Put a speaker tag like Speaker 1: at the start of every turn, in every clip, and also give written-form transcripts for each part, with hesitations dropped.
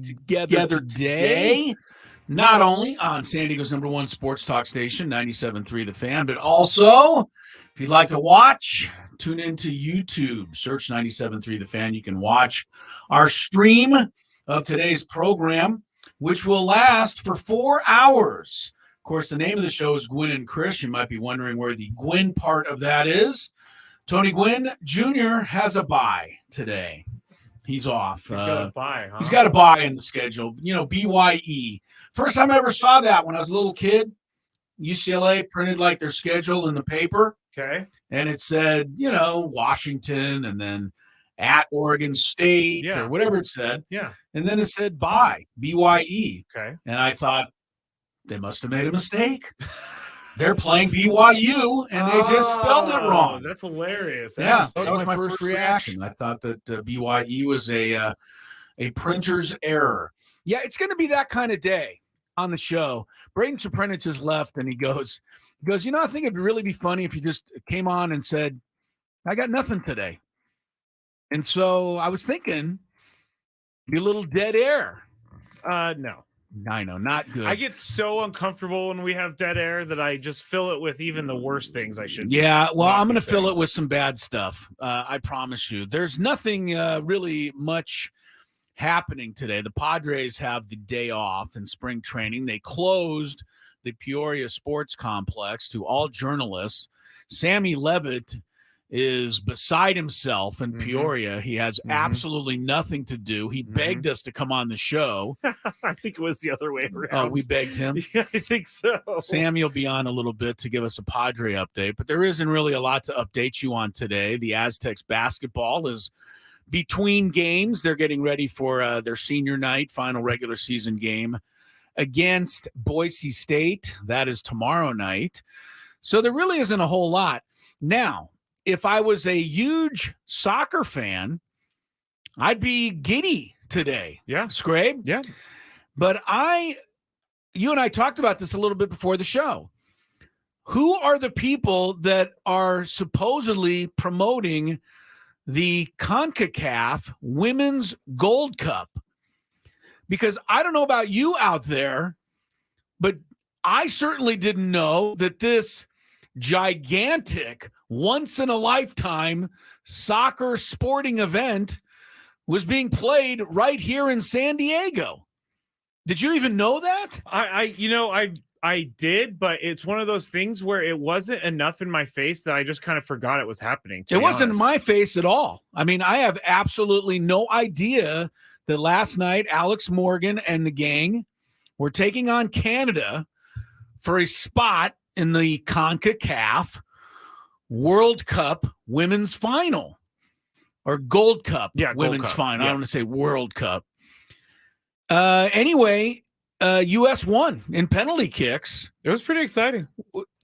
Speaker 1: together today, not only on San Diego's #1 sports talk station, 97.3 The Fan, but also, if you'd like to watch, tune into YouTube. Search 97.3 The Fan. You can watch our stream of today's program, which will last for 4 hours. Of course, the name of the show is Gwynn and Chris. You might be wondering where the Gwynn part of that is. Tony Gwynn Jr. has a bye today. He's off.
Speaker 2: He's got a bye, huh?
Speaker 1: He's got a bye in the schedule. You know, BYE. First time I ever saw that when I was a little kid, UCLA printed like their schedule in the paper.
Speaker 2: Okay.
Speaker 1: And it said, you know, Washington and then at Oregon State or whatever it said.
Speaker 2: Yeah.
Speaker 1: And then it said bye, BYE.
Speaker 2: Okay.
Speaker 1: And I thought they must have made a mistake. They're playing BYU, and they just spelled it wrong.
Speaker 2: That's hilarious.
Speaker 1: Yeah, that was my first reaction. I thought that BYU was a printer's error. Yeah, it's going to be that kind of day on the show. Braden Suprenich has left, and he goes, you know, I think it'd really be funny if you just came on and said, I got nothing today. And so I was thinking, be a little dead air.
Speaker 2: No.
Speaker 1: I know, not good.
Speaker 2: I get so uncomfortable when we have dead air that I just fill it with even the worst things I should.
Speaker 1: Yeah, well, I'm going to fill it with some bad stuff. I promise you. There's nothing really much happening today. The Padres have the day off in spring training. They closed the Peoria Sports Complex to all journalists. Sammy Levit is beside himself in Peoria. He has absolutely nothing to do. He begged us to come on the show.
Speaker 2: I think it was the other way around.
Speaker 1: Oh, we begged him?
Speaker 2: Yeah, I think so.
Speaker 1: Sammy will be on a little bit to give us a Padre update, but there isn't really a lot to update you on today. The Aztecs basketball is between games. They're getting ready for their senior night, final regular season game against Boise State. That is tomorrow night. So there really isn't a whole lot. Now, if I was a huge soccer fan, I'd be giddy today.
Speaker 2: Yeah.
Speaker 1: Skraby?
Speaker 2: Yeah.
Speaker 1: But you and I talked about this a little bit before the show. Who are the people that are supposedly promoting the CONCACAF Women's Gold Cup? Because I don't know about you out there, but I certainly didn't know that this gigantic, once-in-a-lifetime soccer sporting event was being played right here in San Diego. Did you even know that?
Speaker 2: I did, but it's one of those things where it wasn't enough in my face that I just kind of forgot it was happening.
Speaker 1: It wasn't in my face at all. I mean, I have absolutely no idea that last night Alex Morgan and the gang were taking on Canada for a spot in the CONCACAF World Cup Women's Final or Gold Cup Women's Final. I don't want to say World Cup. Anyway, U.S. won in penalty kicks.
Speaker 2: It was pretty exciting.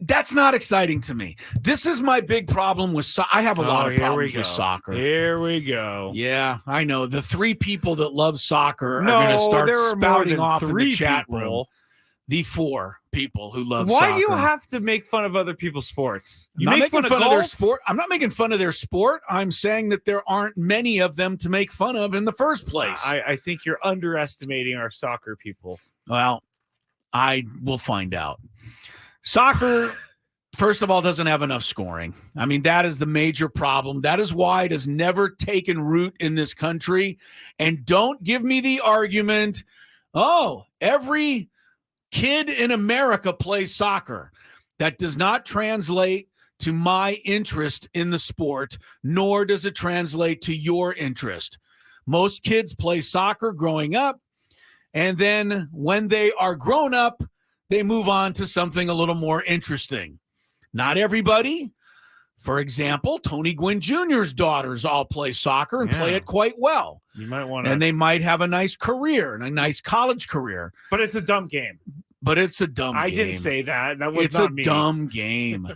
Speaker 1: That's not exciting to me. This is my big problem with soccer. I have a lot of problems with soccer.
Speaker 2: Here we go.
Speaker 1: Yeah, I know. The 3 people that love soccer are going to start spouting off in the chat room. The 4 people who love soccer.
Speaker 2: Why do you have to make fun of other people's sports?
Speaker 1: You make fun of their sport. I'm not making fun of their sport. I'm saying that there aren't many of them to make fun of in the first place.
Speaker 2: I think you're underestimating our soccer people.
Speaker 1: Well, I will find out. Soccer, first of all, doesn't have enough scoring. I mean, that is the major problem. That is why it has never taken root in this country. And don't give me the argument, every kid in America plays soccer. That does not translate to my interest in the sport, nor does it translate to your interest. Most kids play soccer growing up, and then when they are grown up, they move on to something a little more interesting. Not everybody. For example, Tony Gwynn Jr.'s daughters all play soccer and play it quite well.
Speaker 2: You might want to.
Speaker 1: And they might have a nice career and a nice college career.
Speaker 2: But it's a dumb game.
Speaker 1: But it's a dumb game.
Speaker 2: I didn't say that. That was
Speaker 1: it's
Speaker 2: not
Speaker 1: a
Speaker 2: me.
Speaker 1: dumb game.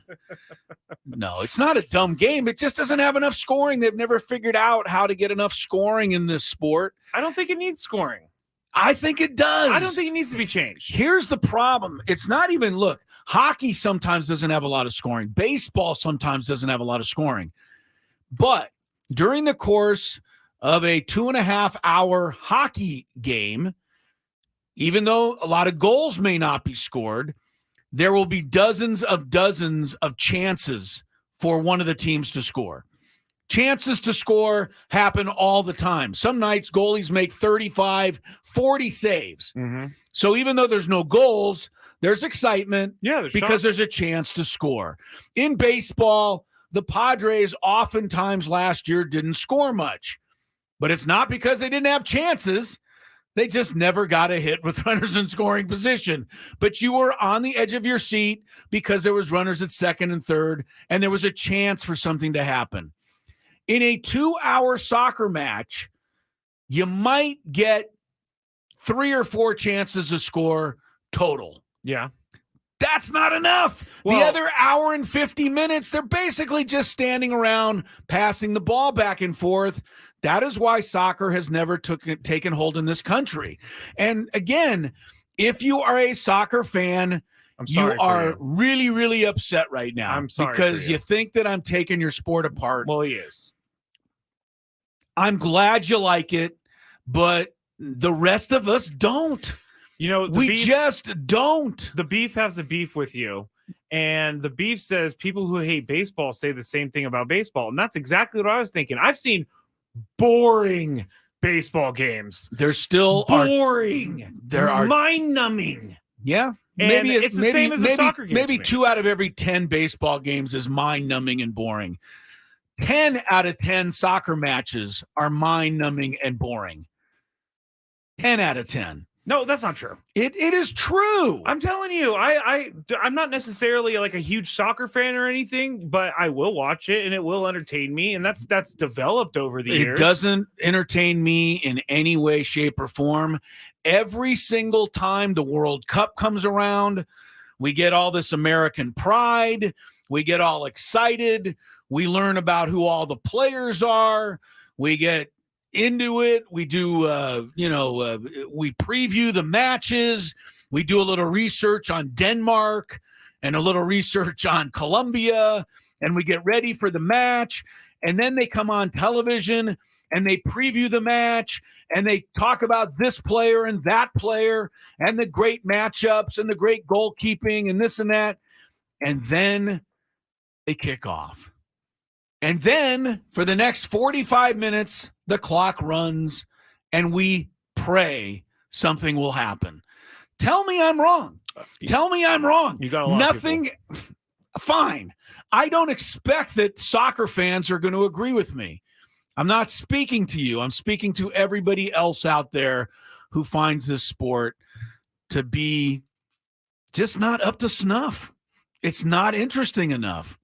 Speaker 1: No, it's not a dumb game. It just doesn't have enough scoring. They've never figured out how to get enough scoring in this sport.
Speaker 2: I don't think it needs scoring.
Speaker 1: I think it does.
Speaker 2: I don't think it needs to be changed.
Speaker 1: Here's the problem. It's not even, look, hockey sometimes doesn't have a lot of scoring. Baseball sometimes doesn't have a lot of scoring. But during the course of a 2.5-hour hockey game, even though a lot of goals may not be scored, there will be dozens of chances for one of the teams to score. Chances to score happen all the time. Some nights goalies make 35, 40 saves.
Speaker 2: Mm-hmm.
Speaker 1: So even though there's no goals, there's excitement because
Speaker 2: shots.
Speaker 1: there's a chance to score. In baseball, the Padres oftentimes last year didn't score much, but it's not because they didn't have chances. They just never got a hit with runners in scoring position. But you were on the edge of your seat because there was runners at second and third, and there was a chance for something to happen. In a 2-hour soccer match, you might get 3 or 4 chances to score total.
Speaker 2: Yeah.
Speaker 1: That's not enough.
Speaker 2: Well,
Speaker 1: the other hour and 50 minutes, they're basically just standing around, passing the ball back and forth. That is why soccer has never taken hold in this country. And again, if you are a soccer fan, you are really, really upset right now.
Speaker 2: I'm sorry
Speaker 1: because you think that I'm taking your sport apart.
Speaker 2: Well, he is.
Speaker 1: I'm glad you like it, but the rest of us don't.
Speaker 2: You know,
Speaker 1: we just don't.
Speaker 2: The beef has a beef with you. And the beef says people who hate baseball say the same thing about baseball. And that's exactly what I was thinking. I've seen boring baseball games.
Speaker 1: They're still
Speaker 2: boring.
Speaker 1: There are
Speaker 2: mind-numbing.
Speaker 1: Yeah.
Speaker 2: And maybe it's the same as a soccer game.
Speaker 1: Maybe 2 out of every 10 baseball games is mind-numbing and boring. 10 out of 10 soccer matches are mind-numbing and boring. 10 out of 10.
Speaker 2: No, that's not true.
Speaker 1: It is true.
Speaker 2: I'm telling you, I'm not necessarily like a huge soccer fan or anything, but I will watch it and it will entertain me, and that's developed over the years.
Speaker 1: It doesn't entertain me in any way, shape, or form. Every single time the World Cup comes around, we get all this American pride. We get all excited. We learn about who all the players are. We get into it. We do, we preview the matches. We do a little research on Denmark and a little research on Colombia, and we get ready for the match. And then they come on television and they preview the match and they talk about this player and that player and the great matchups and the great goalkeeping and this and that. And then they kick off. And then for the next 45 minutes, the clock runs and we pray something will happen. Tell me I'm wrong. Tell me I'm wrong.
Speaker 2: You got a lot
Speaker 1: Nothing. Fine. I don't expect that soccer fans are going to agree with me. I'm not speaking to you. I'm speaking to everybody else out there who finds this sport to be just not up to snuff. It's not interesting enough.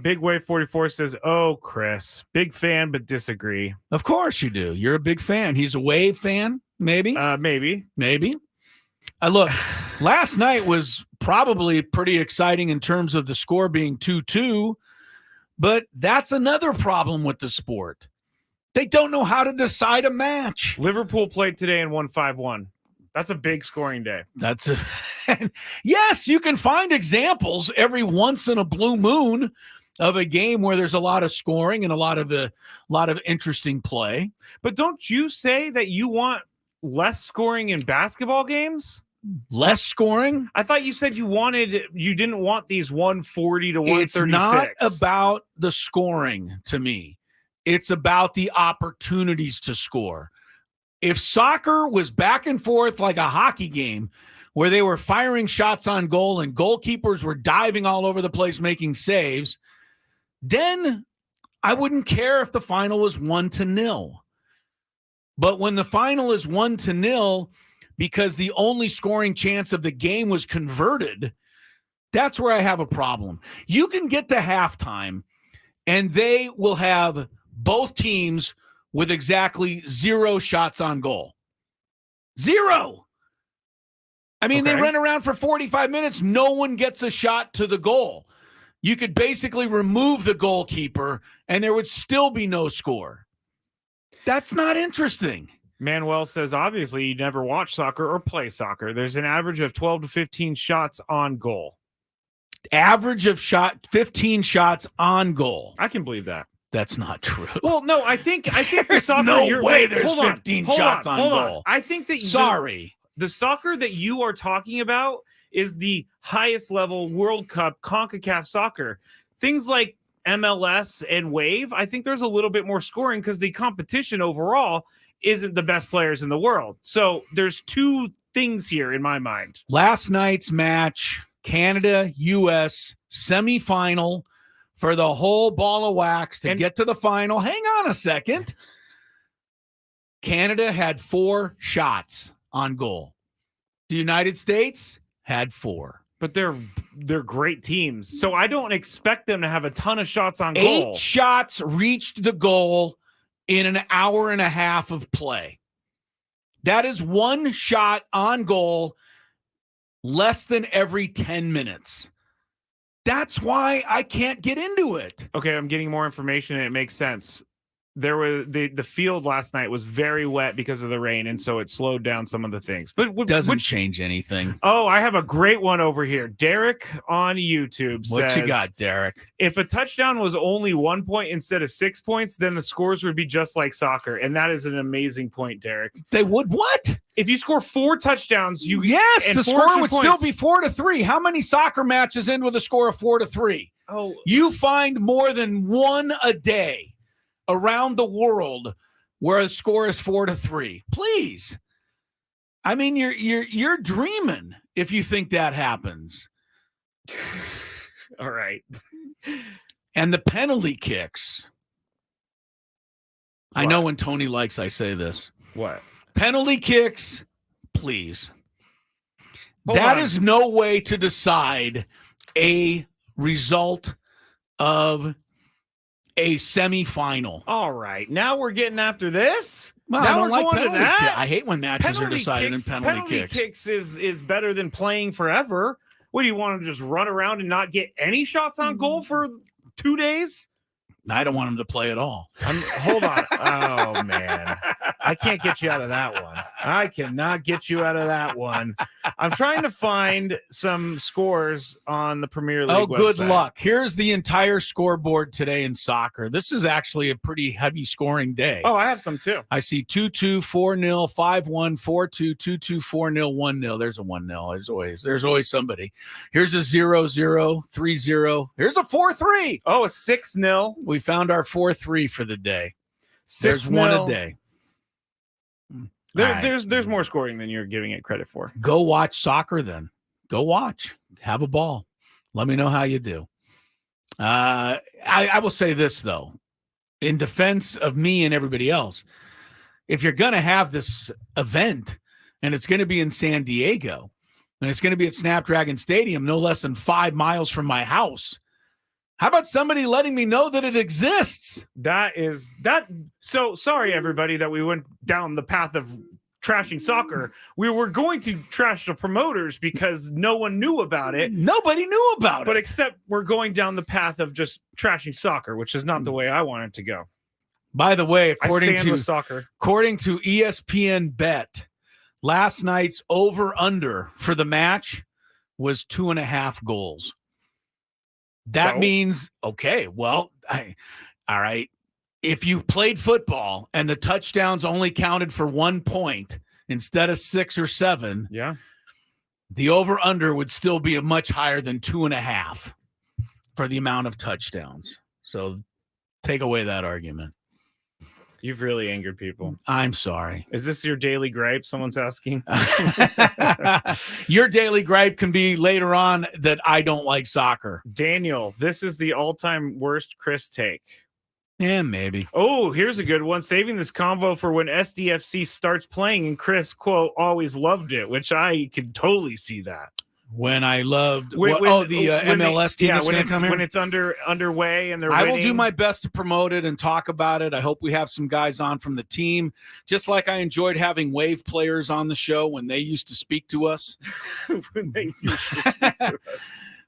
Speaker 2: Big Wave 44 says, "Oh, Chris, big fan, but disagree."
Speaker 1: Of course you do. You're a big fan. He's a Wave fan, maybe.
Speaker 2: Maybe.
Speaker 1: Look, last night was probably pretty exciting in terms of the score being 2-2, but that's another problem with the sport. They don't know how to decide a match.
Speaker 2: Liverpool played today and won 5-1. That's a big scoring day.
Speaker 1: Yes, you can find examples every once in a blue moon of a game where there's a lot of scoring and a lot of interesting play.
Speaker 2: But don't you say that you want less scoring in basketball games?
Speaker 1: Less scoring?
Speaker 2: I thought you said you didn't want these 140 to 136.
Speaker 1: It's not about the scoring to me. It's about the opportunities to score. If soccer was back and forth like a hockey game where they were firing shots on goal and goalkeepers were diving all over the place making saves, then I wouldn't care if the final was 1-0. But when the final is 1-0 because the only scoring chance of the game was converted, that's where I have a problem. You can get to halftime and they will have both teams with exactly 0 shots on goal. 0. I mean, They run around for 45 minutes. No one gets a shot to the goal. You could basically remove the goalkeeper and there would still be no score. That's not interesting.
Speaker 2: Manuel says, obviously, you never watch soccer or play soccer. There's an average of 12 to 15 shots on goal.
Speaker 1: Average of 15 shots on goal.
Speaker 2: I can believe that.
Speaker 1: That's not true.
Speaker 2: Well, no, I think the
Speaker 1: There's
Speaker 2: soccer.
Speaker 1: no way there's
Speaker 2: hold on,
Speaker 1: 15
Speaker 2: hold
Speaker 1: shots on
Speaker 2: hold
Speaker 1: goal.
Speaker 2: I think that
Speaker 1: Sorry.
Speaker 2: the soccer that you are talking about is the highest level World Cup CONCACAF soccer. Things like MLS and Wave, I think there's a little bit more scoring because the competition overall isn't the best players in the world. So there's two things here in my mind.
Speaker 1: Last night's match, Canada-US semifinal for the whole ball of wax to get to the final. Hang on a second. Canada had 4 shots on goal. The United States had 4.
Speaker 2: But they're great teams. So I don't expect them to have a ton of shots on goal.
Speaker 1: 8 shots reached the goal in an hour and a half of play. That is 1 shot on goal less than every 10 minutes. That's why I can't get into it.
Speaker 2: Okay, I'm getting more information and it makes sense. There was the field last night was very wet because of the rain, and so it slowed down some of the things. But
Speaker 1: doesn't change anything.
Speaker 2: Oh, I have a great one over here. Derek on YouTube says,
Speaker 1: what you got, Derek?
Speaker 2: If a touchdown was only 1 point instead of 6 points, then the scores would be just like soccer. And that is an amazing point, Derek.
Speaker 1: They would what?
Speaker 2: If you score 4 touchdowns,
Speaker 1: the score would still be 4-3. How many soccer matches end with a score of 4-3?
Speaker 2: Oh,
Speaker 1: you find more than one a day around the world where a score is 4-3. Please. I mean, you're dreaming if you think that happens.
Speaker 2: All right.
Speaker 1: And the penalty kicks.
Speaker 2: What?
Speaker 1: I know when Tony likes I say this.
Speaker 2: What?
Speaker 1: Penalty kicks, please.
Speaker 2: Hold
Speaker 1: that
Speaker 2: on.
Speaker 1: is no way to decide a result of a semifinal.
Speaker 2: All right. Now we're getting after this.
Speaker 1: Well,
Speaker 2: now
Speaker 1: I don't
Speaker 2: we're
Speaker 1: like
Speaker 2: going
Speaker 1: penalty
Speaker 2: to that.
Speaker 1: kicks. I hate when matches are decided in penalty kicks.
Speaker 2: Kicks is better than playing forever. What do you want to just run around and not get any shots on goal for 2 days?
Speaker 1: I don't want him to play at all.
Speaker 2: Hold on. Oh, man. I can't get you out of that one. I cannot get you out of that one. I'm trying to find some scores on the Premier League website.
Speaker 1: Good luck. Here's the entire scoreboard today in soccer. This is actually a pretty heavy scoring day.
Speaker 2: Oh, I have some too.
Speaker 1: I see 2-2, 4-0, 5-1, 4-2, 2-2, 4-0, 1-0. There's a 1-0. There's always somebody. Here's a 0-0, 3-0. Here's a 4-3.
Speaker 2: Oh, a 6-0.
Speaker 1: We found our 4-3 for the day.
Speaker 2: 6-0.
Speaker 1: There's one a day.
Speaker 2: There's more scoring than you're giving it credit for.
Speaker 1: Go watch soccer then. Go watch. Have a ball. Let me know how you do. I will say this, though, in defense of me and everybody else. If you're going to have this event and it's going to be in San Diego and it's going to be at Snapdragon Stadium, no less than 5 miles from my house, how about somebody letting me know that it exists?
Speaker 2: So sorry, everybody, that we went down the path of trashing soccer. We were going to trash the promoters because no one knew about it.
Speaker 1: Nobody knew about it.
Speaker 2: But except we're going down the path of just trashing soccer, which is not the way I want it to go.
Speaker 1: By the way, according to ESPN Bet, last night's over-under for the match was 2.5 goals. That means, okay, well, all right. If you played football and the touchdowns only counted for 1 point instead of 6 or 7,
Speaker 2: yeah,
Speaker 1: the over-under would still be much higher than 2.5 for the amount of touchdowns. So take away that argument.
Speaker 2: You've really angered people.
Speaker 1: I'm sorry.
Speaker 2: Is this your daily gripe? Someone's asking.
Speaker 1: Your daily gripe can be later on that I don't like soccer.
Speaker 2: Daniel, this is the all-time worst Chris take.
Speaker 1: Yeah, maybe.
Speaker 2: Oh, here's a good one. Saving this convo for when SDFC starts playing, and Chris, quote, always loved it, which I could totally see that.
Speaker 1: When I loved the MLS team that's going to come here?
Speaker 2: When it's underway and they're
Speaker 1: I
Speaker 2: winning.
Speaker 1: will do my best to promote it and talk about it. I hope we have some guys on from the team, just like I enjoyed having Wave players on the show when they used to speak to us.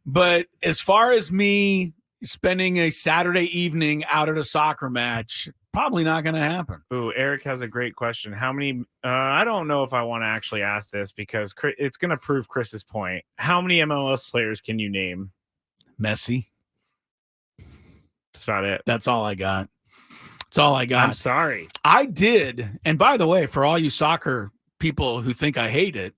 Speaker 1: But as far as me spending a Saturday evening out at a soccer match, probably not going to happen.
Speaker 2: Ooh, Eric has a great question. How many? I don't know if I want to actually ask this because it's going to prove Chris's point. How many MLS players can you name?
Speaker 1: Messi.
Speaker 2: That's about it.
Speaker 1: That's all I got. That's all I
Speaker 2: I'm
Speaker 1: got.
Speaker 2: sorry.
Speaker 1: I did. And by the way, for all you soccer people who think I hate it,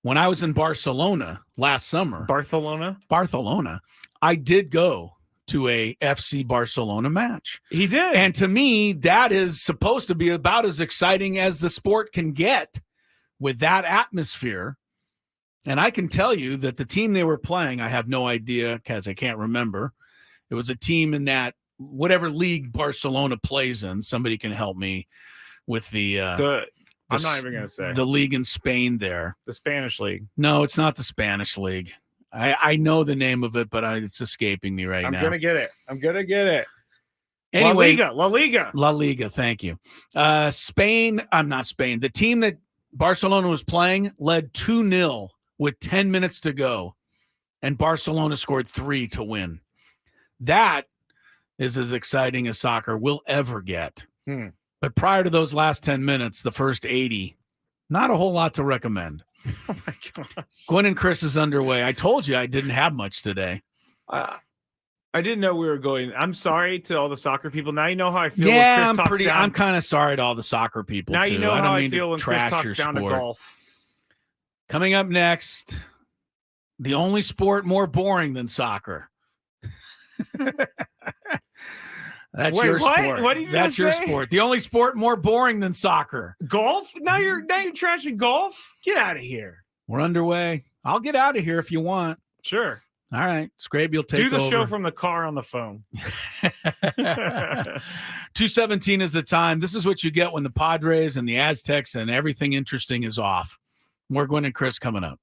Speaker 1: when I was in Barcelona last summer,
Speaker 2: Barcelona,
Speaker 1: I did go to a FC Barcelona match.
Speaker 2: He did.
Speaker 1: And to me, that is supposed to be about as exciting as the sport can get with that atmosphere. And I can tell you that the team they were playing, I have no idea because I can't remember. It was a team in that whatever league Barcelona plays in. Somebody can help me with
Speaker 2: I'm not even going to say.
Speaker 1: The league in Spain there.
Speaker 2: The Spanish league.
Speaker 1: No, it's not the Spanish league. I know the name of it, but it's escaping me right now.
Speaker 2: I'm going to get it.
Speaker 1: Anyway,
Speaker 2: La Liga.
Speaker 1: Thank you. Spain. I'm not Spain. The team that Barcelona was playing led 2-0 with 10 minutes to go, and Barcelona scored 3 to win. That is as exciting as soccer will ever get. But prior to those last 10 minutes, the first 80, not a whole lot to recommend.
Speaker 2: Oh my gosh.
Speaker 1: Gwynn and Chris is underway. I told you I didn't have much today.
Speaker 2: I didn't know we were going. I'm sorry to all the soccer people. Now you know how I feel.
Speaker 1: Yeah,
Speaker 2: when Chris talks down.
Speaker 1: I'm kind of sorry to all the soccer people.
Speaker 2: Now
Speaker 1: too.
Speaker 2: you know
Speaker 1: I don't
Speaker 2: how
Speaker 1: mean
Speaker 2: I feel when Chris
Speaker 1: trash
Speaker 2: talks
Speaker 1: your
Speaker 2: down
Speaker 1: sport.
Speaker 2: to golf.
Speaker 1: Coming up next, the only sport more boring than soccer. That's
Speaker 2: Wait,
Speaker 1: your
Speaker 2: what?
Speaker 1: sport.
Speaker 2: What did you
Speaker 1: That's your
Speaker 2: say?
Speaker 1: sport. The only sport more boring than soccer.
Speaker 2: Golf? Now you're trashing golf? Get out of here.
Speaker 1: We're underway. I'll get out of here if you want.
Speaker 2: Sure.
Speaker 1: All right. Skraby will take over.
Speaker 2: Do the show from the car on the phone.
Speaker 1: 2:17 is the time. This is what you get when the Padres and the Aztecs and everything interesting is off. More Gwynn and Chris coming up.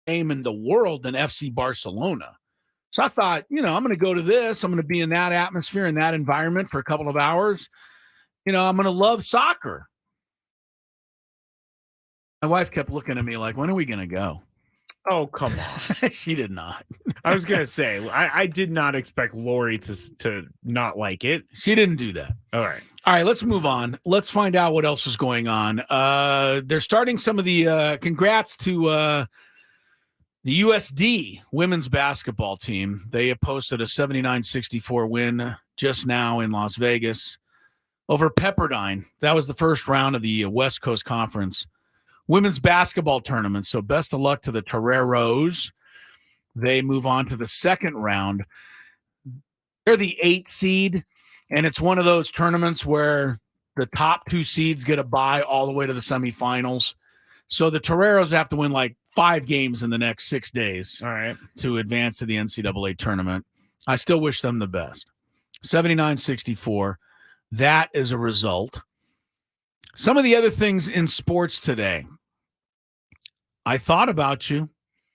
Speaker 1: game in the world than FC Barcelona. So I thought, I'm going to go to this. I'm going to be in that atmosphere, in that environment for a couple of hours. I'm going to love soccer. My wife kept looking at me like, when are we going to go?
Speaker 2: Oh, come on.
Speaker 1: She did not.
Speaker 2: I was going to say, I did not expect Lori to not like it.
Speaker 1: She didn't do that.
Speaker 2: All right.
Speaker 1: All right, let's move on. Let's find out what else is going on. They're starting some of the congrats to the USD women's basketball team. They posted a 79-64 win just now in Las Vegas over Pepperdine. That was the first round of the West Coast Conference women's basketball tournament. So best of luck to the Toreros. They move on to the second round. They're the 8 seed, and it's one of those tournaments where the top 2 seeds get a bye all the way to the semifinals. So the Toreros have to win like 5 games in the next 6 days,
Speaker 2: all right,
Speaker 1: to advance to the NCAA tournament. I still wish them the best. 79-64. That is a result. Some of the other things in sports today. I thought about you.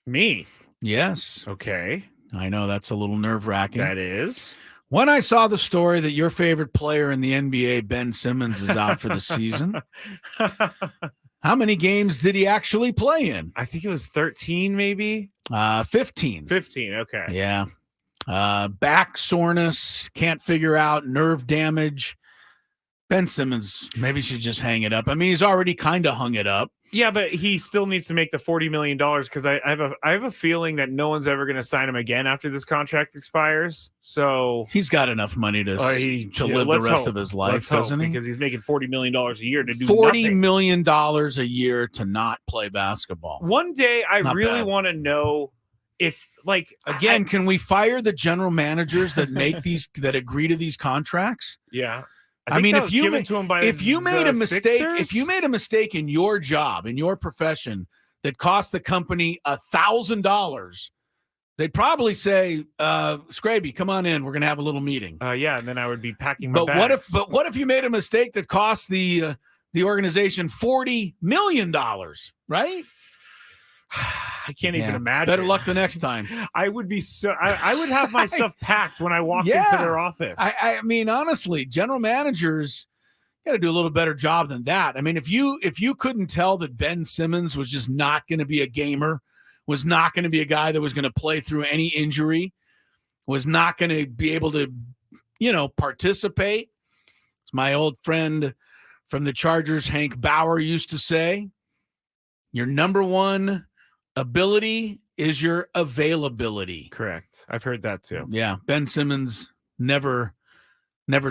Speaker 2: Me?
Speaker 1: Yes.
Speaker 2: Okay.
Speaker 1: I know that's a little nerve-wracking.
Speaker 2: That is.
Speaker 1: When I saw the story that your favorite player in the NBA, Ben Simmons, is out for the season, how many games did he actually play in?
Speaker 2: I think it was 13, maybe.
Speaker 1: 15.
Speaker 2: 15. Okay.
Speaker 1: Yeah. Back soreness, can't figure out, nerve damage. Ben Simmons maybe should just hang it up. I mean, he's already kind of hung it up.
Speaker 2: Yeah, but he still needs to make the $40 million because I have a feeling that no one's ever going to sign him again after this contract expires. So
Speaker 1: he's got enough money to live the rest of his life, doesn't he?
Speaker 2: Because he's making $40 million a year to do
Speaker 1: $40 million a year to not play basketball.
Speaker 2: One day, I really want to know if, like,
Speaker 1: again, can we fire the general managers that make these, that agree to these contracts?
Speaker 2: Yeah.
Speaker 1: I mean, if you made a mistake in your job, in your profession, that cost the company $1,000, they'd probably say, Skraby, come on in. We're going to have a little meeting.
Speaker 2: Yeah, and then I would be packing my bags.
Speaker 1: What if you made a mistake that cost the organization $40 million, right?
Speaker 2: I can't even imagine.
Speaker 1: Better luck the next time.
Speaker 2: I would be I would have my stuff packed when I walked into their office.
Speaker 1: I mean, honestly, general managers got to do a little better job than that. I mean, if you couldn't tell that Ben Simmons was just not going to be a gamer, was not going to be a guy that was going to play through any injury, was not going to be able to, participate. As my old friend from the Chargers, Hank Bauer, used to say, your number one ability is your availability.
Speaker 2: Correct. I've heard that too.
Speaker 1: Yeah. Ben Simmons never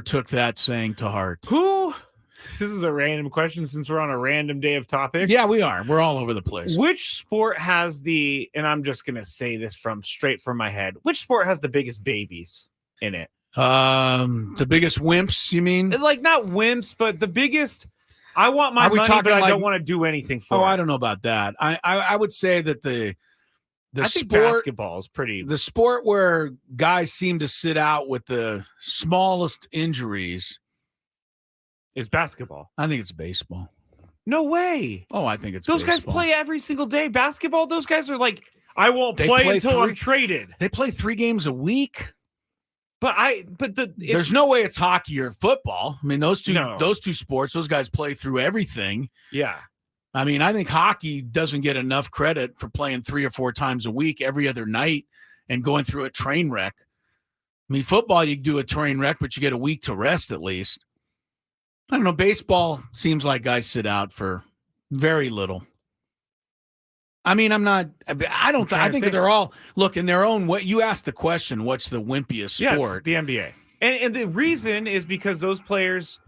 Speaker 1: took that saying to heart.
Speaker 2: This is a random question since we're on a random day of topics.
Speaker 1: Yeah, we are. We're all over the place.
Speaker 2: Which sport has and I'm just going to say this straight from my head. Which sport has the biggest babies in it?
Speaker 1: The biggest wimps, you mean?
Speaker 2: Like not wimps, but the biggest. I want my money, but I don't want to do anything for it.
Speaker 1: I don't know about that. I would say that the
Speaker 2: I think basketball is pretty.
Speaker 1: The sport where guys seem to sit out with the smallest injuries
Speaker 2: is basketball.
Speaker 1: I think it's baseball.
Speaker 2: No way.
Speaker 1: Oh, I think it's
Speaker 2: those
Speaker 1: baseball.
Speaker 2: Guys play every single day. Basketball, those guys are like, I won't play until I'm traded.
Speaker 1: They play 3 games a week.
Speaker 2: There's
Speaker 1: no way it's hockey or football. I mean, those two sports, those guys play through everything.
Speaker 2: Yeah.
Speaker 1: I mean, I think hockey doesn't get enough credit for playing 3 or 4 times a week, every other night, and going through a train wreck. I mean, football, you do a train wreck, but you get a week to rest at least. I don't know. Baseball seems like guys sit out for very little. I mean, I think they're all, look, in their own way. You asked the question, what's the wimpiest sport?
Speaker 2: Yeah, the NBA. And the reason is because those players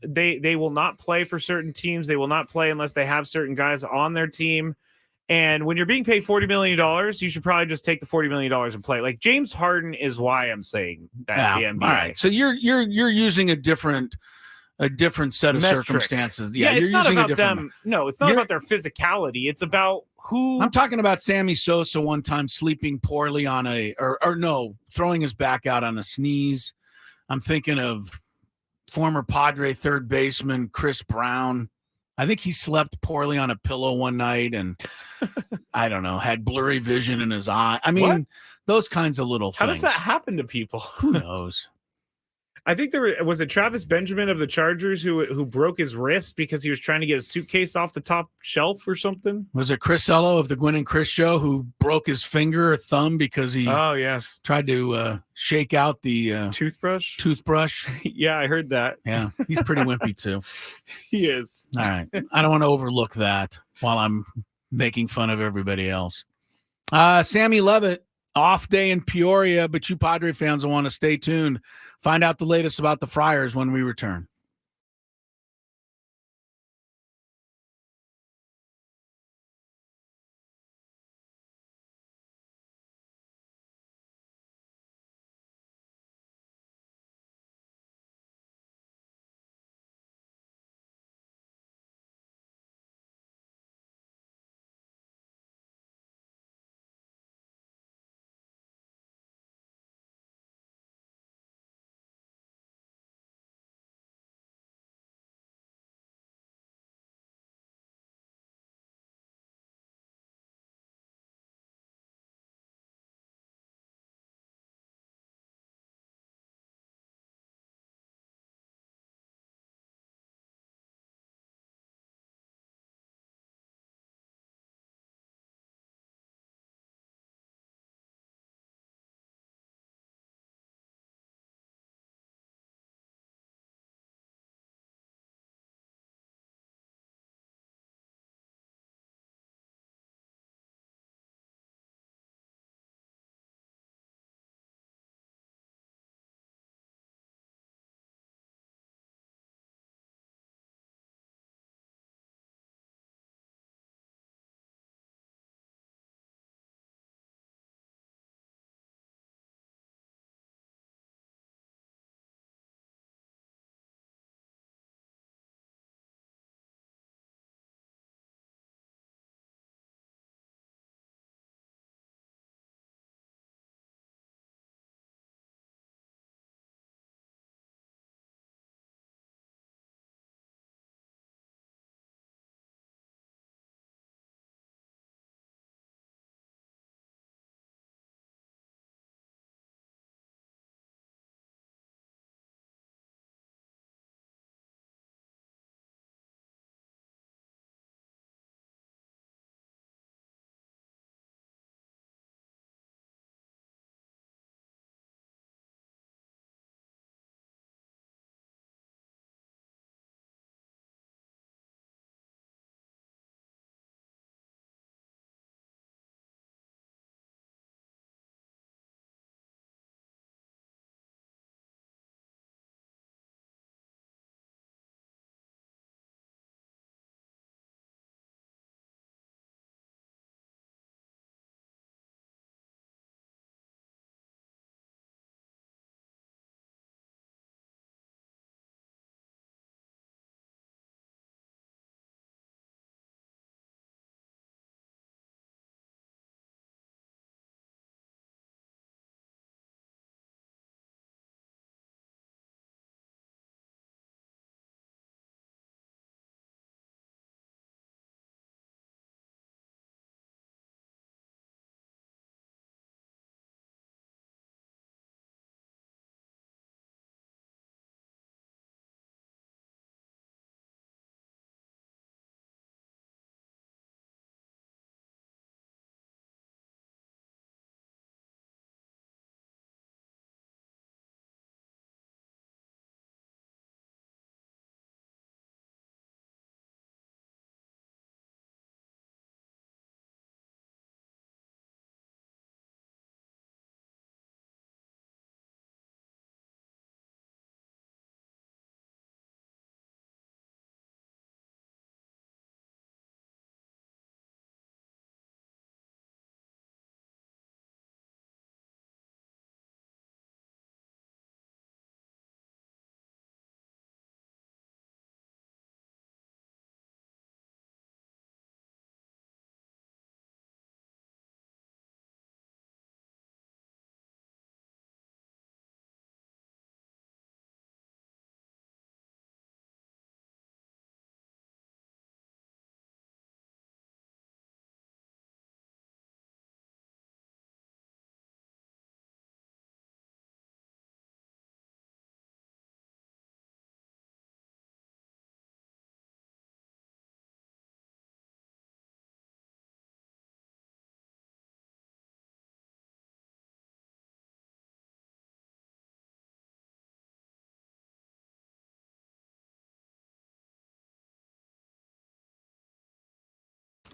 Speaker 2: they will not play for certain teams. They will not play unless they have certain guys on their team. And when you're being paid $40 million, you should probably just take the $40 million and play. Like James Harden is why I'm saying that the NBA.
Speaker 1: All right. So you're using a different set of circumstances. Yeah,
Speaker 2: it's
Speaker 1: you're
Speaker 2: not
Speaker 1: using
Speaker 2: about
Speaker 1: a different.
Speaker 2: Them. No, it's not about their physicality. It's about who.
Speaker 1: I'm talking about Sammy Sosa one time sleeping poorly on throwing his back out on a sneeze. I'm thinking of former Padre third baseman Chris Brown I think he slept poorly on a pillow one night and I don't know, had blurry vision in his eye. I mean,
Speaker 2: What?
Speaker 1: those kinds of little
Speaker 2: How
Speaker 1: things.
Speaker 2: does that happen to people?
Speaker 1: Who knows?
Speaker 2: I think was it Travis Benjamin of the Chargers who broke his wrist because he was trying to get a suitcase off the top shelf or something.
Speaker 1: Was it Chris Ello of the Gwynn and Chris show who broke his finger or thumb because he
Speaker 2: yes,
Speaker 1: tried to shake out the
Speaker 2: toothbrush? Yeah, I heard that.
Speaker 1: Yeah, he's pretty wimpy too.
Speaker 2: He is.
Speaker 1: All right. I don't want to overlook that while I'm making fun of everybody else. Sammy Levit, off day in Peoria, but you Padre fans will want to stay tuned. Find out the latest about the Friars when we return.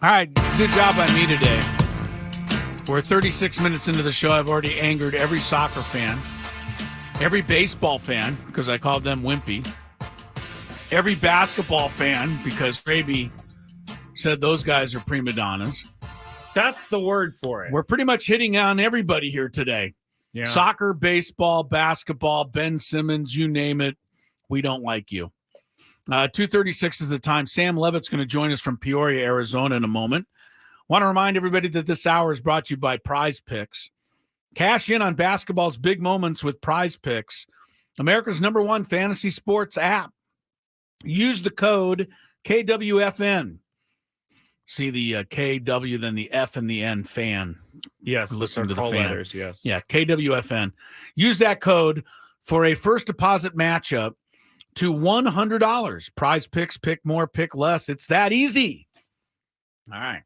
Speaker 1: All right, good job by me today. We're 36 minutes into the show. I've already angered every soccer fan, every baseball fan, because I called them wimpy, every basketball fan, because Skraby said those guys are prima donnas.
Speaker 2: That's the word for it.
Speaker 1: We're pretty much hitting on everybody here today.
Speaker 2: Yeah.
Speaker 1: Soccer, baseball, basketball, Ben Simmons, you name it. We don't like you. 2:36 is the time. Sam Levitt's going to join us from Peoria, Arizona in a moment. Want to remind everybody that this hour is brought to you by Prize Picks. Cash in on basketball's big moments with Prize Picks, America's #1 fantasy sports app. Use the code KWFN. See the KW, then the F and the N fan.
Speaker 2: Yes.
Speaker 1: Listen to the
Speaker 2: call
Speaker 1: fan.
Speaker 2: letters, yes.
Speaker 1: Yeah, KWFN. Use that code for a first deposit matchup to $100. Prize Picks, pick more, pick less. It's that easy. All right.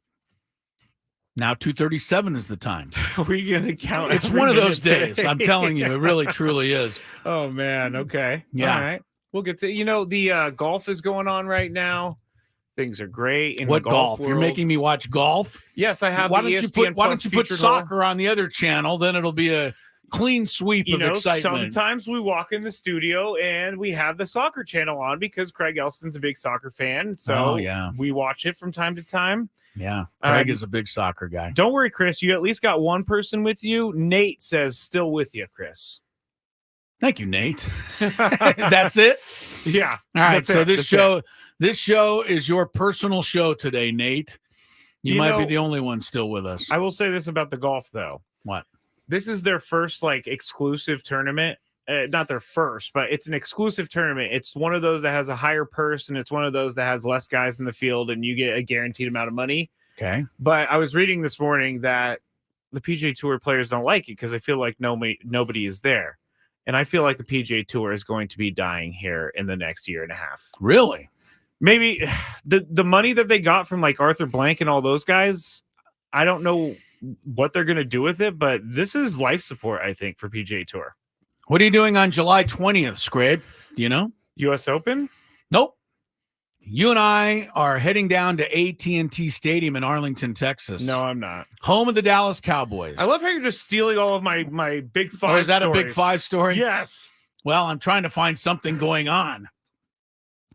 Speaker 1: Now 2:37 is the time.
Speaker 2: Are we going to count?
Speaker 1: It's
Speaker 2: every
Speaker 1: one of those
Speaker 2: minute
Speaker 1: days.
Speaker 2: today?
Speaker 1: I'm telling you, it really, truly is.
Speaker 2: Oh, man. Okay.
Speaker 1: Yeah.
Speaker 2: All right. We'll get to, the golf is going on right now. Things are great. In
Speaker 1: What
Speaker 2: the
Speaker 1: golf?
Speaker 2: world.
Speaker 1: You're making me watch golf?
Speaker 2: Yes, I have.
Speaker 1: Why
Speaker 2: the
Speaker 1: don't you
Speaker 2: ESPN
Speaker 1: put Why
Speaker 2: Plus
Speaker 1: don't you put
Speaker 2: featured hole.
Speaker 1: soccer on the other channel? Then it'll be a clean sweep of excitement.
Speaker 2: Sometimes we walk in the studio and we have the soccer channel on because Craig Elston's a big soccer fan. So we watch it from time to time.
Speaker 1: Yeah. Craig is a big soccer guy.
Speaker 2: Don't worry, Chris. You at least got one person with you. Nate says still with you, Chris.
Speaker 1: Thank you, Nate. That's it?
Speaker 2: Yeah.
Speaker 1: All right. So this show is your personal show today, Nate. You might be the only one still with us.
Speaker 2: I will say this about the golf, though.
Speaker 1: What?
Speaker 2: This is their first exclusive tournament. Not their first, but it's an exclusive tournament. It's one of those that has a higher purse, and it's one of those that has less guys in the field, and you get a guaranteed amount of money.
Speaker 1: Okay.
Speaker 2: But I was reading this morning that the PGA Tour players don't like it because they feel like nobody is there. And I feel like the PGA Tour is going to be dying here in the next year and a half.
Speaker 1: Really?
Speaker 2: Maybe the money that they got from Arthur Blank and all those guys, I don't know what they're going to do with it, but this is life support, I think, for PGA Tour.
Speaker 1: What are you doing on July 20th, Skrabe? Do you know?
Speaker 2: U.S. Open?
Speaker 1: Nope. You and I are heading down to AT&T Stadium in Arlington, Texas.
Speaker 2: No, I'm not.
Speaker 1: Home of the Dallas Cowboys.
Speaker 2: I love how you're just stealing all of my big five.
Speaker 1: Oh, is that
Speaker 2: stories.
Speaker 1: a big five story?
Speaker 2: Yes.
Speaker 1: Well, I'm trying to find something going on.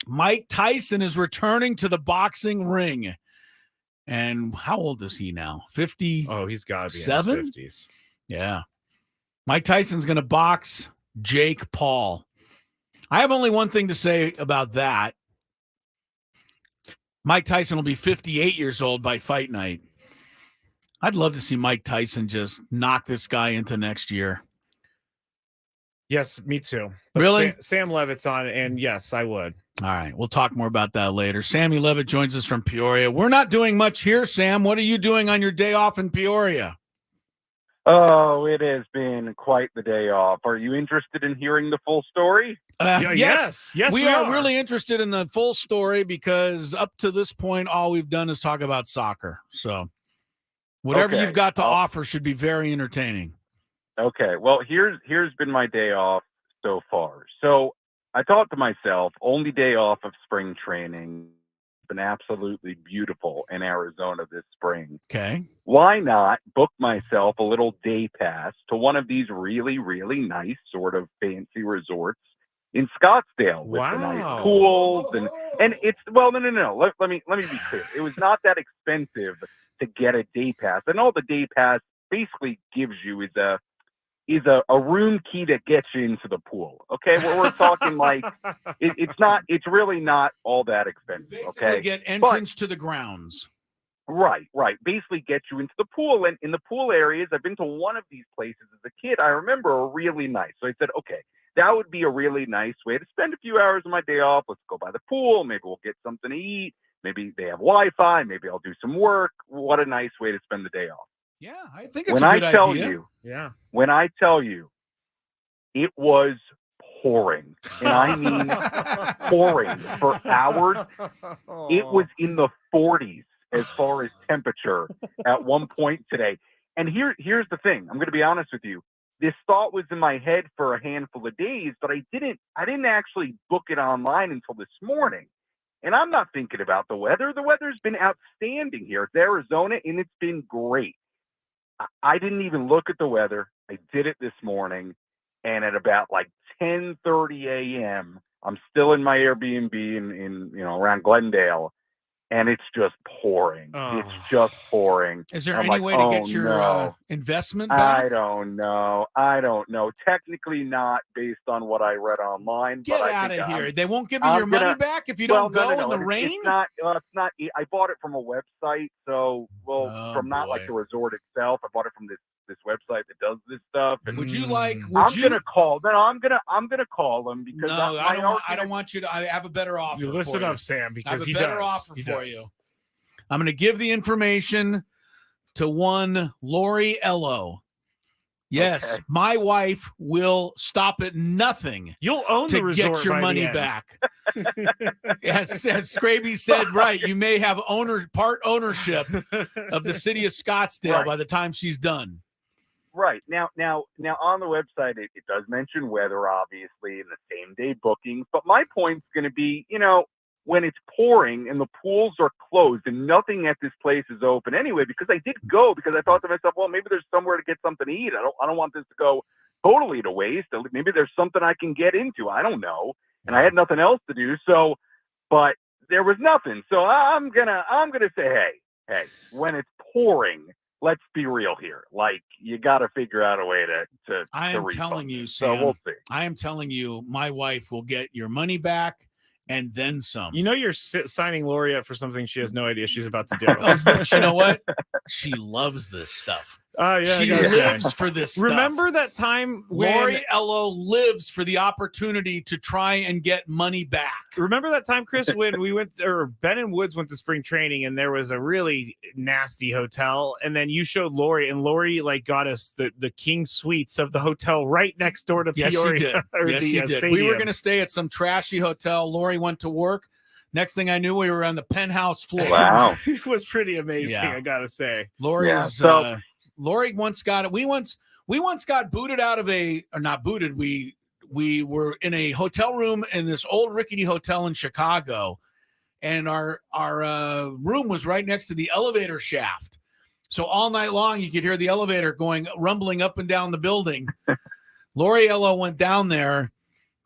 Speaker 1: Mike Tyson is returning to the boxing ring. And how old is he now? 50?
Speaker 2: Oh, he's got to be in his 50s.
Speaker 1: Yeah. Mike Tyson's going to box Jake Paul. I have only one thing to say about that. Mike Tyson will be 58 years old by fight night. I'd love to see Mike Tyson just knock this guy into next year.
Speaker 2: Yes, me too. But
Speaker 1: Really?
Speaker 2: Sam Levitt's on it, and yes, I would.
Speaker 1: All right, we'll talk more about that later. Sammy Levit joins us from Peoria. We're not doing much here, Sam. What are you doing on your day off in Peoria?
Speaker 3: Oh, it has been quite the day off. Are you interested in hearing the full story?
Speaker 2: Yes,
Speaker 1: we are really interested in the full story because up to this point, all we've done is talk about soccer. So whatever you've got to offer should be very entertaining.
Speaker 3: Okay, well, here's been my day off so far. So I thought to myself, only day off of spring training. Been absolutely beautiful in Arizona this spring.
Speaker 1: Okay.
Speaker 3: Why not book myself a little day pass to one of these really, really nice sort of fancy resorts in Scottsdale with the nice pools and it's no. Let me be clear. It was not that expensive to get a day pass, and all the day pass basically gives you is a room key that gets you into the pool. Okay, we're talking it's really not all that expensive.
Speaker 1: Basically
Speaker 3: okay,
Speaker 1: get entrance to the grounds.
Speaker 3: Right. Basically get you into the pool, and in the pool areas, I've been to one of these places as a kid. I remember are really nice. So I said, okay, that would be a really nice way to spend a few hours of my day off. Let's go by the pool. Maybe we'll get something to eat. Maybe they have Wi-Fi. Maybe I'll do some work. What a nice way to spend the day off.
Speaker 1: Yeah, I think it's a good idea.
Speaker 3: When I tell you, it was pouring, and I mean pouring for hours. It was in the 40s as far as temperature at one point today. And here's the thing. I'm going to be honest with you. This thought was in my head for a handful of days, but I didn't actually book it online until this morning. And I'm not thinking about the weather. The weather's been outstanding here. It's Arizona, and it's been great. I didn't even look at the weather. I did it this morning, and at about like 10:30 a.m., I'm still in my Airbnb in around Glendale, and it's just pouring. It's just pouring.
Speaker 1: Is there
Speaker 3: I'm
Speaker 1: any
Speaker 3: like,
Speaker 1: way to get your investment back?
Speaker 3: I don't know. Technically not, based on what I read online.
Speaker 1: Get
Speaker 3: but
Speaker 1: out of here. They won't give you your money back if you don't go in the rain?
Speaker 3: It's not. I bought it from a website. So, from not like the resort itself. I bought it from this website that does this stuff. And
Speaker 1: I'm gonna
Speaker 3: call them because
Speaker 1: I don't want you to. I have a better offer.
Speaker 2: You listen up, Sam, because
Speaker 1: I have a better offer for you. I'm going to give the information to one Lori Ello. Yes, my wife will stop at nothing.
Speaker 2: You'll own the resort
Speaker 1: get your money back. as Skraby said, right? You may have part ownership of the city of Scottsdale by the time she's done.
Speaker 3: Right. Now on the website, it does mention weather, obviously, and the same day bookings. But my point's going to be, when it's pouring and the pools are closed and nothing at this place is open anyway, because I did go because I thought to myself, well, maybe there's somewhere to get something to eat. I don't want this to go totally to waste. Maybe there's something I can get into. I don't know. And I had nothing else to do. So, but there was nothing. So I'm gonna say, hey, when it's pouring, let's be real here. Like, you got to figure out a way to
Speaker 1: I am telling you, Sam.
Speaker 3: So we'll see.
Speaker 1: I am telling you, my wife will get your money back and then some.
Speaker 2: You're signing Lori up for something she has no idea she's about to do.
Speaker 1: But you know what? She loves this stuff. She lives for this stuff.
Speaker 2: Remember that time when
Speaker 1: Lori Ello lives for the opportunity to try and get money back.
Speaker 2: Remember that time, Chris, when we went, or Ben and Woods went to spring training, and there was a really nasty hotel, and then you showed Lori, and Lori got us the king suites of the hotel right next door to Peoria.
Speaker 1: Yes, she did.
Speaker 2: Stadium.
Speaker 1: We were going to stay at some trashy hotel. Lori went to work. Next thing I knew, we were on the penthouse floor.
Speaker 3: Wow.
Speaker 2: It was pretty amazing, I gotta say.
Speaker 1: Lori once got it. We once got booted out of not booted. We were in a hotel room in this old rickety hotel in Chicago, and our room was right next to the elevator shaft. So all night long, you could hear the elevator rumbling up and down the building. Lori Ello went down there.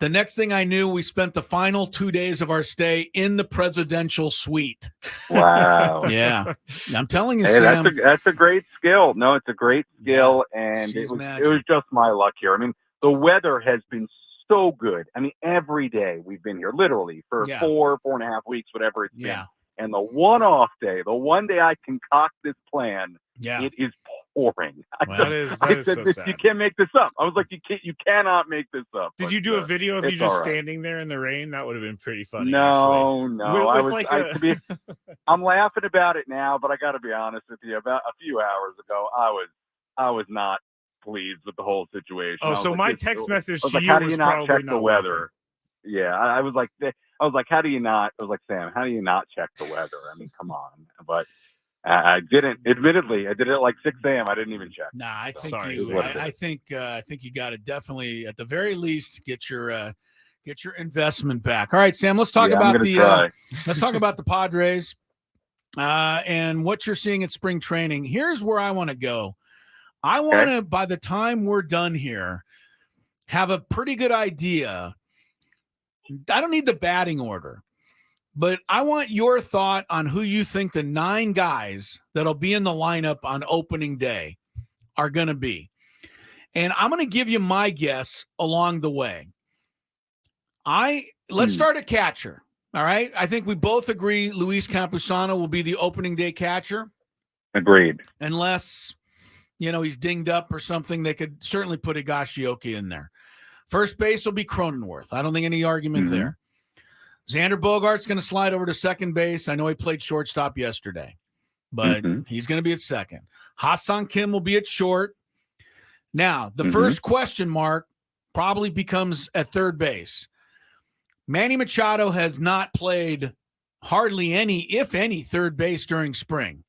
Speaker 1: The next thing I knew, we spent the final 2 days of our stay in the presidential suite.
Speaker 3: Wow.
Speaker 1: Yeah. I'm telling you,
Speaker 3: hey,
Speaker 1: Sam.
Speaker 3: That's a great skill. No, it's a great skill. And it was just my luck here. I mean, the weather has been so good. I mean, every day we've been here, literally, for 4.5 weeks, whatever it's been. And the one-off day, the one day I concoct this plan, it is pouring.
Speaker 2: Well, that is so sad.
Speaker 3: You can't make this up. I was like, you cannot make this up.
Speaker 2: Did you do a video of you just standing there in the rain? That would have been pretty funny.
Speaker 3: No. I'm laughing about it now, but I got to be honest with you. About a few hours ago, I was not pleased with the whole situation.
Speaker 2: Oh, so my text message to you
Speaker 3: how do you
Speaker 2: was
Speaker 3: not check the weather?
Speaker 2: Welcome.
Speaker 3: Yeah, I was like, how do you not? I was like, Sam, how do you not check the weather? I mean, come on. But I didn't. Admittedly, I did it at like 6 a.m. I didn't even check.
Speaker 1: Nah, I think you got to definitely, at the very least, get your investment back. All right, Sam. Let's talk about the Padres and what you're seeing at spring training. Here's where I want to go. I want to, by the time we're done here, have a pretty good idea. I don't need the batting order, but I want your thought on who you think the 9 guys that'll be in the lineup on opening day are going to be. And I'm going to give you my guess along the way. Let's start at catcher. All right. I think we both agree Luis Campusano will be the opening day catcher.
Speaker 3: Agreed.
Speaker 1: Unless, he's dinged up or something, they could certainly put Higashioka in there. First base will be Cronenworth. I don't think any argument there. Xander Bogaerts going to slide over to second base. I know he played shortstop yesterday, but he's going to be at second. Ha-Seong Kim will be at short. Now, the first question mark probably becomes at third base. Manny Machado has not played hardly any, if any, third base during spring.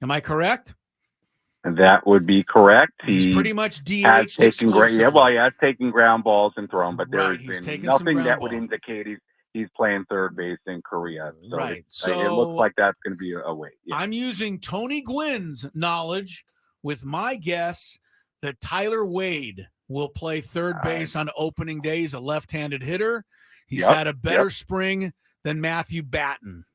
Speaker 1: Am I correct?
Speaker 3: That would be correct.
Speaker 1: He's pretty much DH.
Speaker 3: He has taken ground balls and thrown, but there has been nothing that would indicate He's playing third base in Korea. So
Speaker 1: right.
Speaker 3: it looks like that's going to be a wait. Yeah.
Speaker 1: I'm using Tony Gwynn's knowledge with my guess that Tyler Wade will play third base on opening day. He's a left-handed hitter. He's had a better spring than Matthew Batten.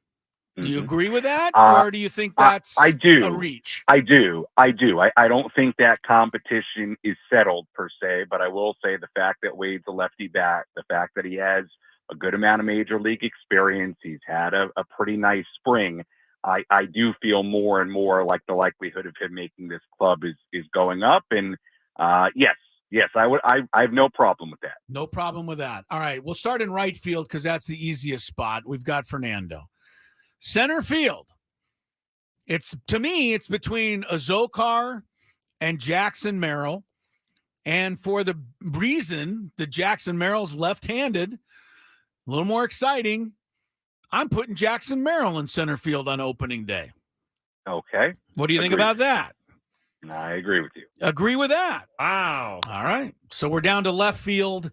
Speaker 1: Do you agree with that, or do you think that's
Speaker 3: I do.
Speaker 1: a reach?
Speaker 3: I do. I don't think that competition is settled per se, but I will say the fact that Wade's a lefty bat, the fact that he has a good amount of major league experience, he's had a pretty nice spring. I do feel more and more like the likelihood of him making this club is going up. And yes, I have no problem with that.
Speaker 1: No problem with that. All right, we'll start in right field because that's the easiest spot. We've got Fernando. Center field. To me, it's between Azokar and Jackson Merrill. And for the reason that Jackson Merrill's left-handed, a little more exciting, I'm putting Jackson Merrill in center field on opening day.
Speaker 3: Okay.
Speaker 1: What do you think about that?
Speaker 3: I agree with you.
Speaker 1: Agree with that.
Speaker 2: Wow.
Speaker 1: All right. So we're down to left field.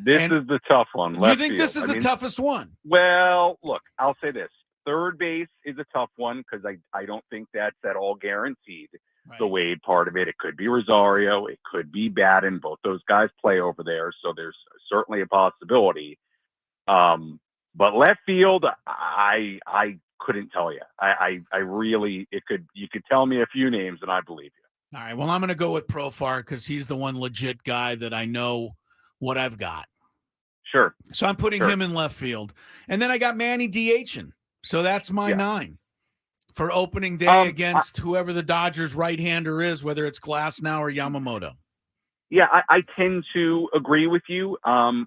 Speaker 3: This is the tough one.
Speaker 1: You think this is the toughest one?
Speaker 3: Well, look, I'll say this. Third base is a tough one because I don't think that's at all guaranteed. Right. The Wade part of it. It could be Rosario. It could be Batten. Both those guys play over there, so there's certainly a possibility. But left field, I couldn't tell you. I really you could tell me a few names and I believe you.
Speaker 1: All right. Well, I'm going to go with Profar because he's the one legit guy that I know what I've got.
Speaker 3: Sure.
Speaker 1: So I'm putting him in left field, and then I got Manny DHing. So that's my 9 for opening day against whoever the Dodgers right-hander is, whether it's Glasnow or Yamamoto.
Speaker 3: Yeah, I tend to agree with you.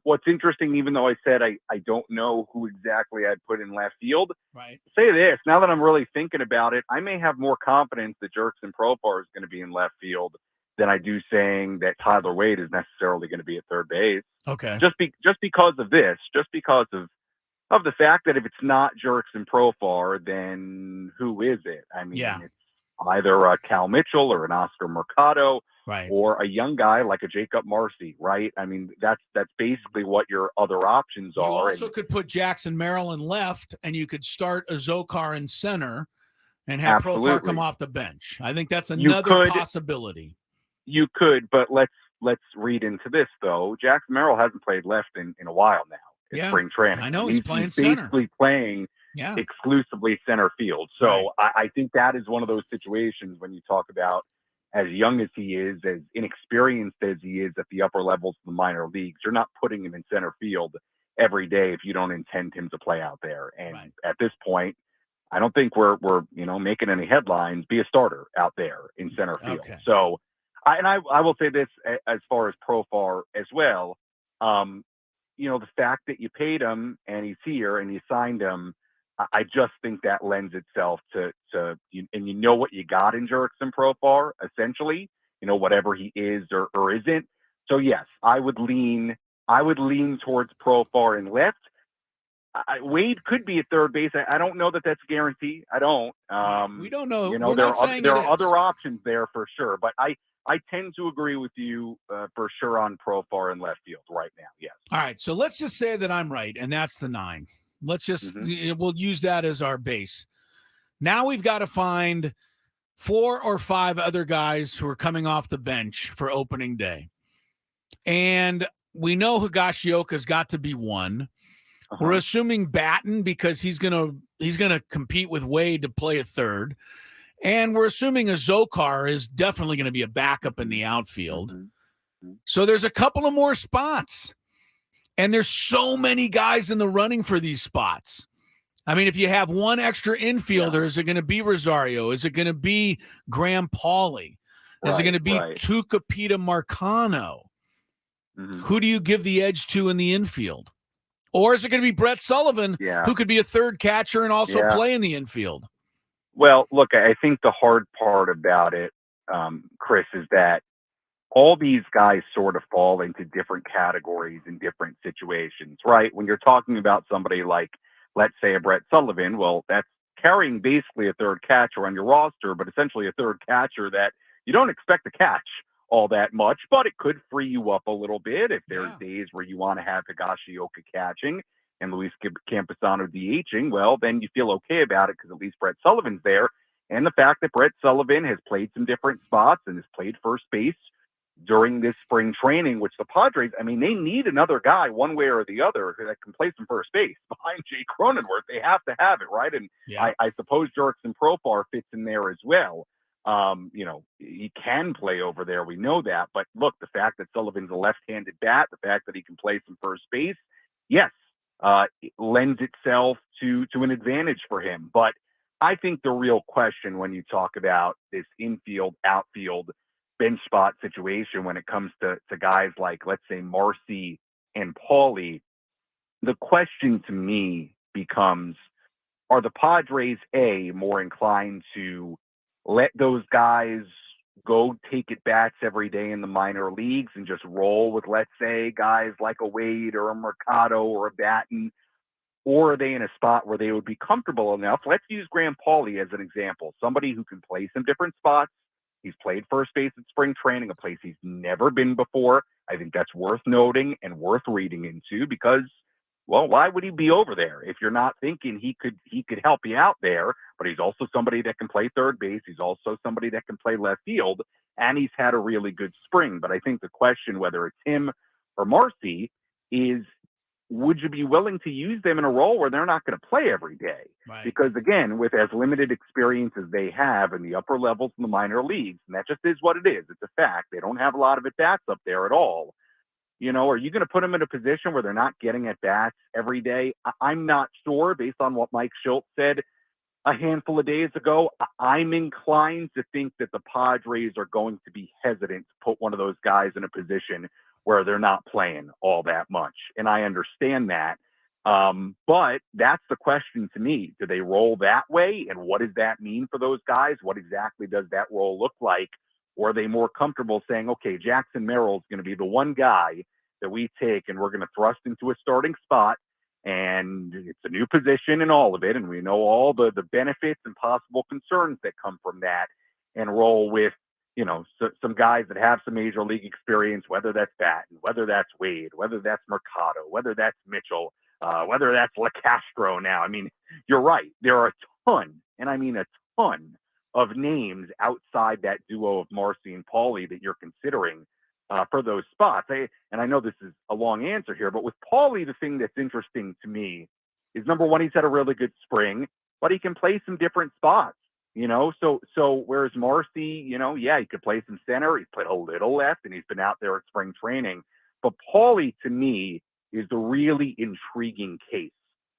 Speaker 3: What's interesting, even though I said I don't know who exactly I'd put in left field,
Speaker 1: right?
Speaker 3: Say this, now that I'm really thinking about it, I may have more confidence that Jerkson Profar is going to be in left field than I do saying that Tyler Wade is necessarily going to be at third base.
Speaker 1: Okay.
Speaker 3: Just because of this, just because of the fact that if it's not Jerkson Profar, then who is it? I mean, it's either a Cal Mitchell or an Oscar Mercado,
Speaker 1: right,
Speaker 3: or a young guy like a Jacob Marcy, right? I mean, that's basically what your other options are.
Speaker 1: You also could put Jackson Merrill in left, and you could start Azokar in center and have Profar come off the bench. I think that's another possibility.
Speaker 3: You could, but let's read into this, though. Jackson Merrill hasn't played left in a while now. Spring training.
Speaker 1: I know he's playing
Speaker 3: basically playing exclusively center field. So I think that is one of those situations when you talk about as young as he is, as inexperienced as he is at the upper levels of the minor leagues, you're not putting him in center field every day if you don't intend him to play out there. And at this point, I don't think we're making any headlines. Be a starter out there in center field.
Speaker 1: Okay.
Speaker 3: So, I will say this as far as Profar as well. The fact that you paid him and he's here and you signed him, I just think that lends itself to and you know what you got in Jerkson Profar, essentially, whatever he is or isn't. So yes, I would lean towards Profar in left. Wade could be at third base. I don't know that that's a guarantee. I don't.
Speaker 1: We don't know.
Speaker 3: There are other options there for sure, but I tend to agree with you for sure on Profar in left field right now. Yes.
Speaker 1: All right. So let's just say that I'm right, and that's the 9. Let's just we'll use that as our base. Now we've got to find 4 or 5 other guys who are coming off the bench for opening day, and we know Higashioka's got to be one. We're assuming Batten because he's gonna compete with Wade to play a third. And we're assuming Azokar is definitely going to be a backup in the outfield. So there's a couple of more spots. And there's so many guys in the running for these spots. I mean, if you have one extra infielder, is it going to be Rosario? Is it going to be Graham Pauley? Is it going to be Tucupita Marcano? Who do you give the edge to in the infield? Or is it going to be Brett Sullivan, who could be a third catcher and also play in the infield?
Speaker 3: Well, look, I think the hard part about it, Chris, is that all these guys sort of fall into different categories in different situations, right? When you're talking about somebody like, let's say, a Brett Sullivan, well, that's carrying basically a third catcher on your roster, but essentially a third catcher that you don't expect to catch all that much, but it could free you up a little bit if there's days where you want to have Higashioka catching. and Luis Campusano DHing, well, then you feel okay about it because at least Brett Sullivan's there. And the fact that Brett Sullivan has played some different spots and has played first base during this spring training, which the Padres, I mean, they need another guy one way or the other that can play some first base behind Jay Cronenworth. They have to have it, right? And I suppose Jurickson Profar fits in there as well. He can play over there. We know that. But look, the fact that Sullivan's a left-handed bat, the fact that he can play some first base, yes, it lends itself to an advantage for him. But I think the real question when you talk about this infield, outfield, bench spot situation when it comes to guys like, let's say, Marcy and Paulie, the question to me becomes, are the Padres, A, more inclined to let those guys go take at bats every day in the minor leagues and just roll with, let's say, guys like a Wade or a Mercado or a Batten? Or are they in a spot where they would be comfortable enough? Let's use Graham Paulie as an example, somebody who can play some different spots. He's played first base at spring training, a place he's never been before. I think that's worth noting and worth reading into because, well, why would he be over there if you're not thinking he could help you out there? But he's also somebody that can play third base. He's also somebody that can play left field, and he's had a really good spring. But I think the question, whether it's him or Marcy, is would you be willing to use them in a role where they're not going to play every day?
Speaker 1: Right.
Speaker 3: Because again, with as limited experience as they have in the upper levels in the minor leagues, and that just is what it is. It's a fact. They don't have a lot of at-bats up there at all. Are you going to put them in a position where they're not getting at-bats every day? I'm not sure based on what Mike Schultz said a handful of days ago. I'm inclined to think that the Padres are going to be hesitant to put one of those guys in a position where they're not playing all that much. And I understand that. But that's the question to me. Do they roll that way? And what does that mean for those guys? What exactly does that role look like? Or are they more comfortable saying, okay, Jackson Merrill's going to be the one guy that we take and we're going to thrust into a starting spot, and it's a new position and all of it, and we know all the benefits and possible concerns that come from that, and roll with some guys that have some major league experience, whether that's Batten, whether that's Wade, whether that's Mercado, whether that's Mitchell, whether that's LaCastro now. I mean, you're right. There are a ton, and I mean a ton of names outside that duo of Marcy and Paulie that you're considering for those spots. And I know this is a long answer here, but with Paulie, the thing that's interesting to me is, number one, he's had a really good spring, but he can play some different spots. So whereas Marcy, he could play some center. He's played a little left, and he's been out there at spring training. But Paulie, to me, is the really intriguing case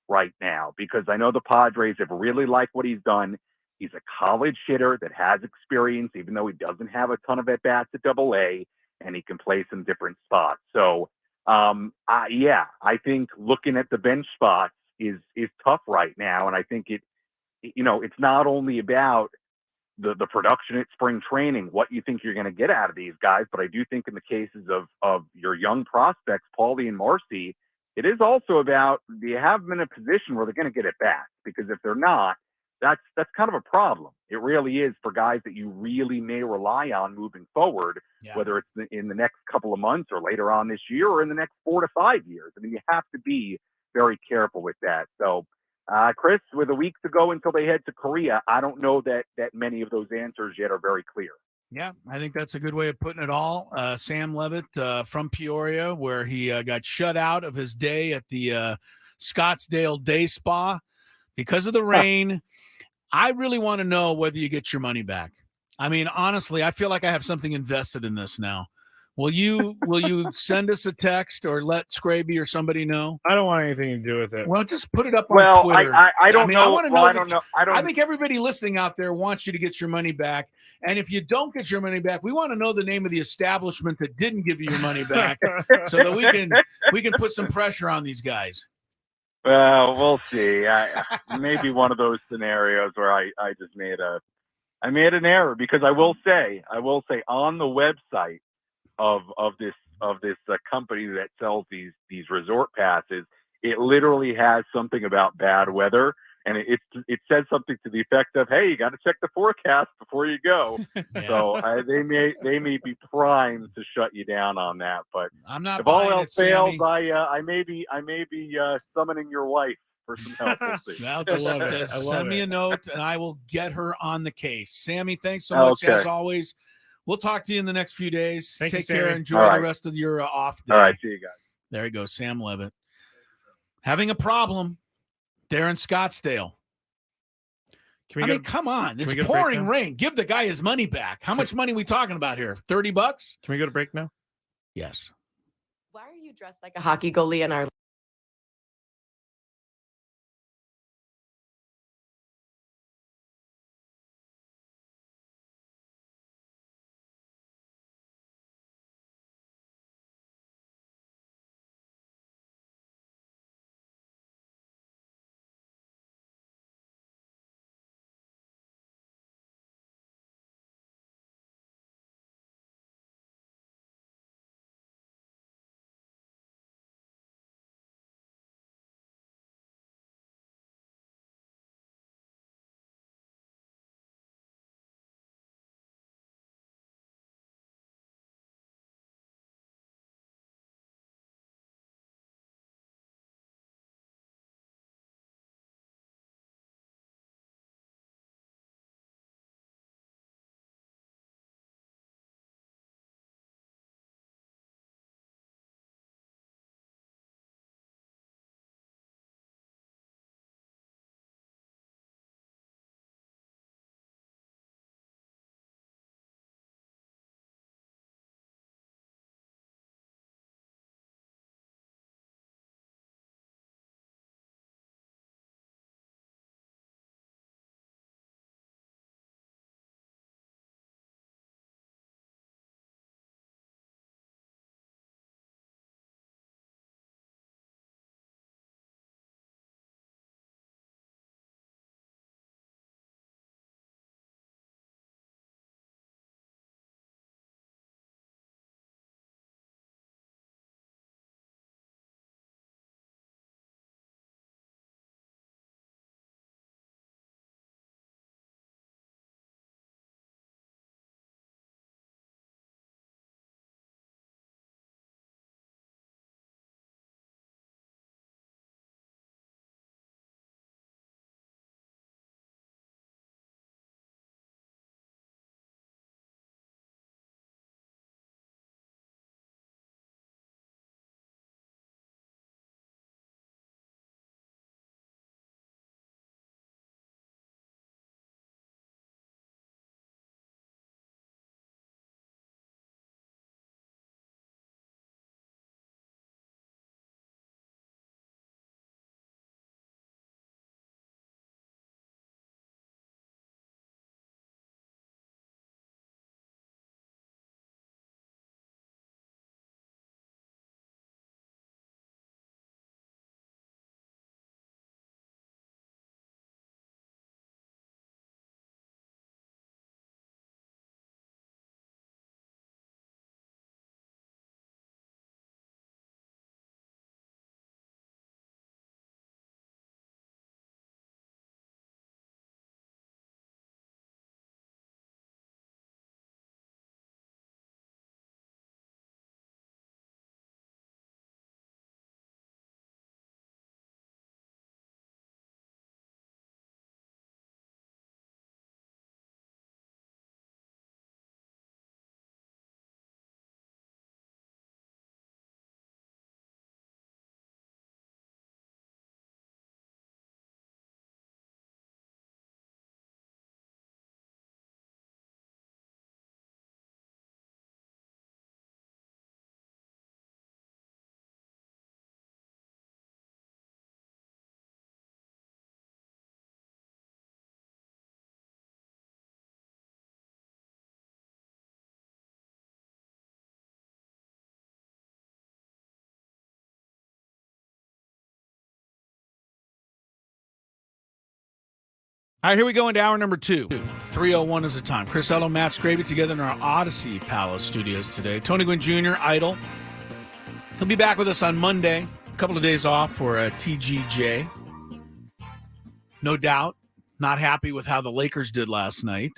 Speaker 3: right now because I know the Padres have really liked what he's done. He's a college hitter that has experience, even though he doesn't have a ton of at-bats at AA, and he can play some different spots. So, I think looking at the bench spots is tough right now, and I think it's not only about the production at spring training, what you think you're going to get out of these guys, but I do think in the cases of your young prospects, Paulie and Marcy, it is also about, do you have them in a position where they're going to get it back? Because if they're not, that's kind of a problem. It really is for guys that you really may rely on moving forward, whether it's in the next couple of months or later on this year or in the next 4 to 5 years. I mean, you have to be very careful with that. So, Chris, with a week to go until they head to Korea, I don't know that many of those answers yet are very clear.
Speaker 1: Yeah, I think that's a good way of putting it all. Sam Levitt from Peoria, where he got shut out of his day at the Scottsdale Day Spa because of the rain. I really want to know whether you get your money back. I mean, honestly, I feel like I have something invested in this now. Will you send us a text or let Skraby or somebody know?
Speaker 2: I don't want anything to do with it.
Speaker 1: Well, just put it up on Twitter.
Speaker 3: I don't know.
Speaker 1: I want to know.
Speaker 3: I don't know.
Speaker 1: I think everybody listening out there wants you to get your money back. And if you don't get your money back, we want to know the name of the establishment that didn't give you your money back, so that we can put some pressure on these guys.
Speaker 3: Well, we'll see. Maybe one of those scenarios where I just made an error, because I will say on the website of this company that sells these resort passes, it literally has something about bad weather. and it says something to the effect of, "Hey, you got to check the forecast before you go."
Speaker 1: Yeah.
Speaker 3: So they may be primed to shut you down on that. But
Speaker 1: I'm not
Speaker 3: if all
Speaker 1: buying
Speaker 3: else
Speaker 1: it,
Speaker 3: fails,
Speaker 1: Sammy.
Speaker 3: I may be summoning your wife for some help. We'll see.
Speaker 1: Well,
Speaker 2: I love it.
Speaker 1: just
Speaker 2: I love
Speaker 1: send me
Speaker 2: it.
Speaker 1: a note, and I will get her on the case. Sammy, thanks so much
Speaker 3: Okay.
Speaker 1: as always. We'll talk to you in the next few days.
Speaker 2: Thank you,
Speaker 1: Take care.
Speaker 2: Sammy.
Speaker 1: Enjoy
Speaker 3: All
Speaker 1: the
Speaker 3: right.
Speaker 1: rest of your off day.
Speaker 3: All right, see you guys.
Speaker 1: There you go, Sam Levitt. Having a problem there in Scottsdale. Come on.
Speaker 2: we
Speaker 1: It's
Speaker 2: go to break
Speaker 1: pouring
Speaker 2: now?
Speaker 1: rain. Give the guy his money back. How much money are we talking about here? $30?
Speaker 2: Can we go to break now?
Speaker 1: Yes.
Speaker 4: Why are you dressed like a hockey goalie in our
Speaker 1: All right, here we go into hour number 2. 3:01 is the time. Chris Ello, Matt Skraby together in our Odyssey Palace studios today. Tony Gwynn Jr., Idol. He'll be back with us on Monday. A couple of days off for TGJ. no doubt. Not happy with how the Lakers did last night.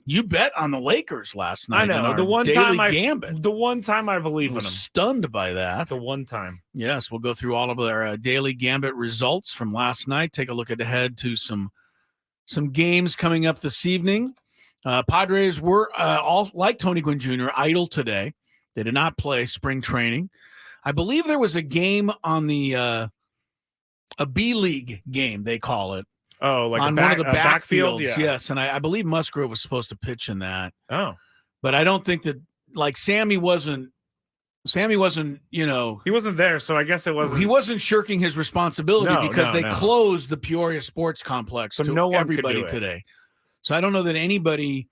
Speaker 1: You bet on the Lakers last night.
Speaker 2: I know.
Speaker 1: In
Speaker 2: The
Speaker 1: our
Speaker 2: one
Speaker 1: daily
Speaker 2: time
Speaker 1: Gambit.
Speaker 2: the one time I believe in
Speaker 1: was
Speaker 2: them.
Speaker 1: stunned by that.
Speaker 2: The one time.
Speaker 1: Yes, we'll go through all of our daily Gambit results from last night. Take a look ahead to some games coming up this evening. Padres were all like Tony Gwynn Jr. idle today. They did not play spring training. I believe there was a game on the a B League game, they call it.
Speaker 2: Oh, like
Speaker 1: on one of the
Speaker 2: backfield,
Speaker 1: backfields,
Speaker 2: yeah.
Speaker 1: yes. And I believe Musgrove was supposed to pitch in that.
Speaker 2: Oh,
Speaker 1: but I don't think that like Sammy wasn't, you know,
Speaker 2: he wasn't there, so I guess it wasn't.
Speaker 1: He wasn't shirking his responsibility because they
Speaker 2: no.
Speaker 1: closed the Peoria Sports Complex
Speaker 2: So
Speaker 1: to
Speaker 2: no one
Speaker 1: everybody
Speaker 2: could do it.
Speaker 1: today. So I don't know that anybody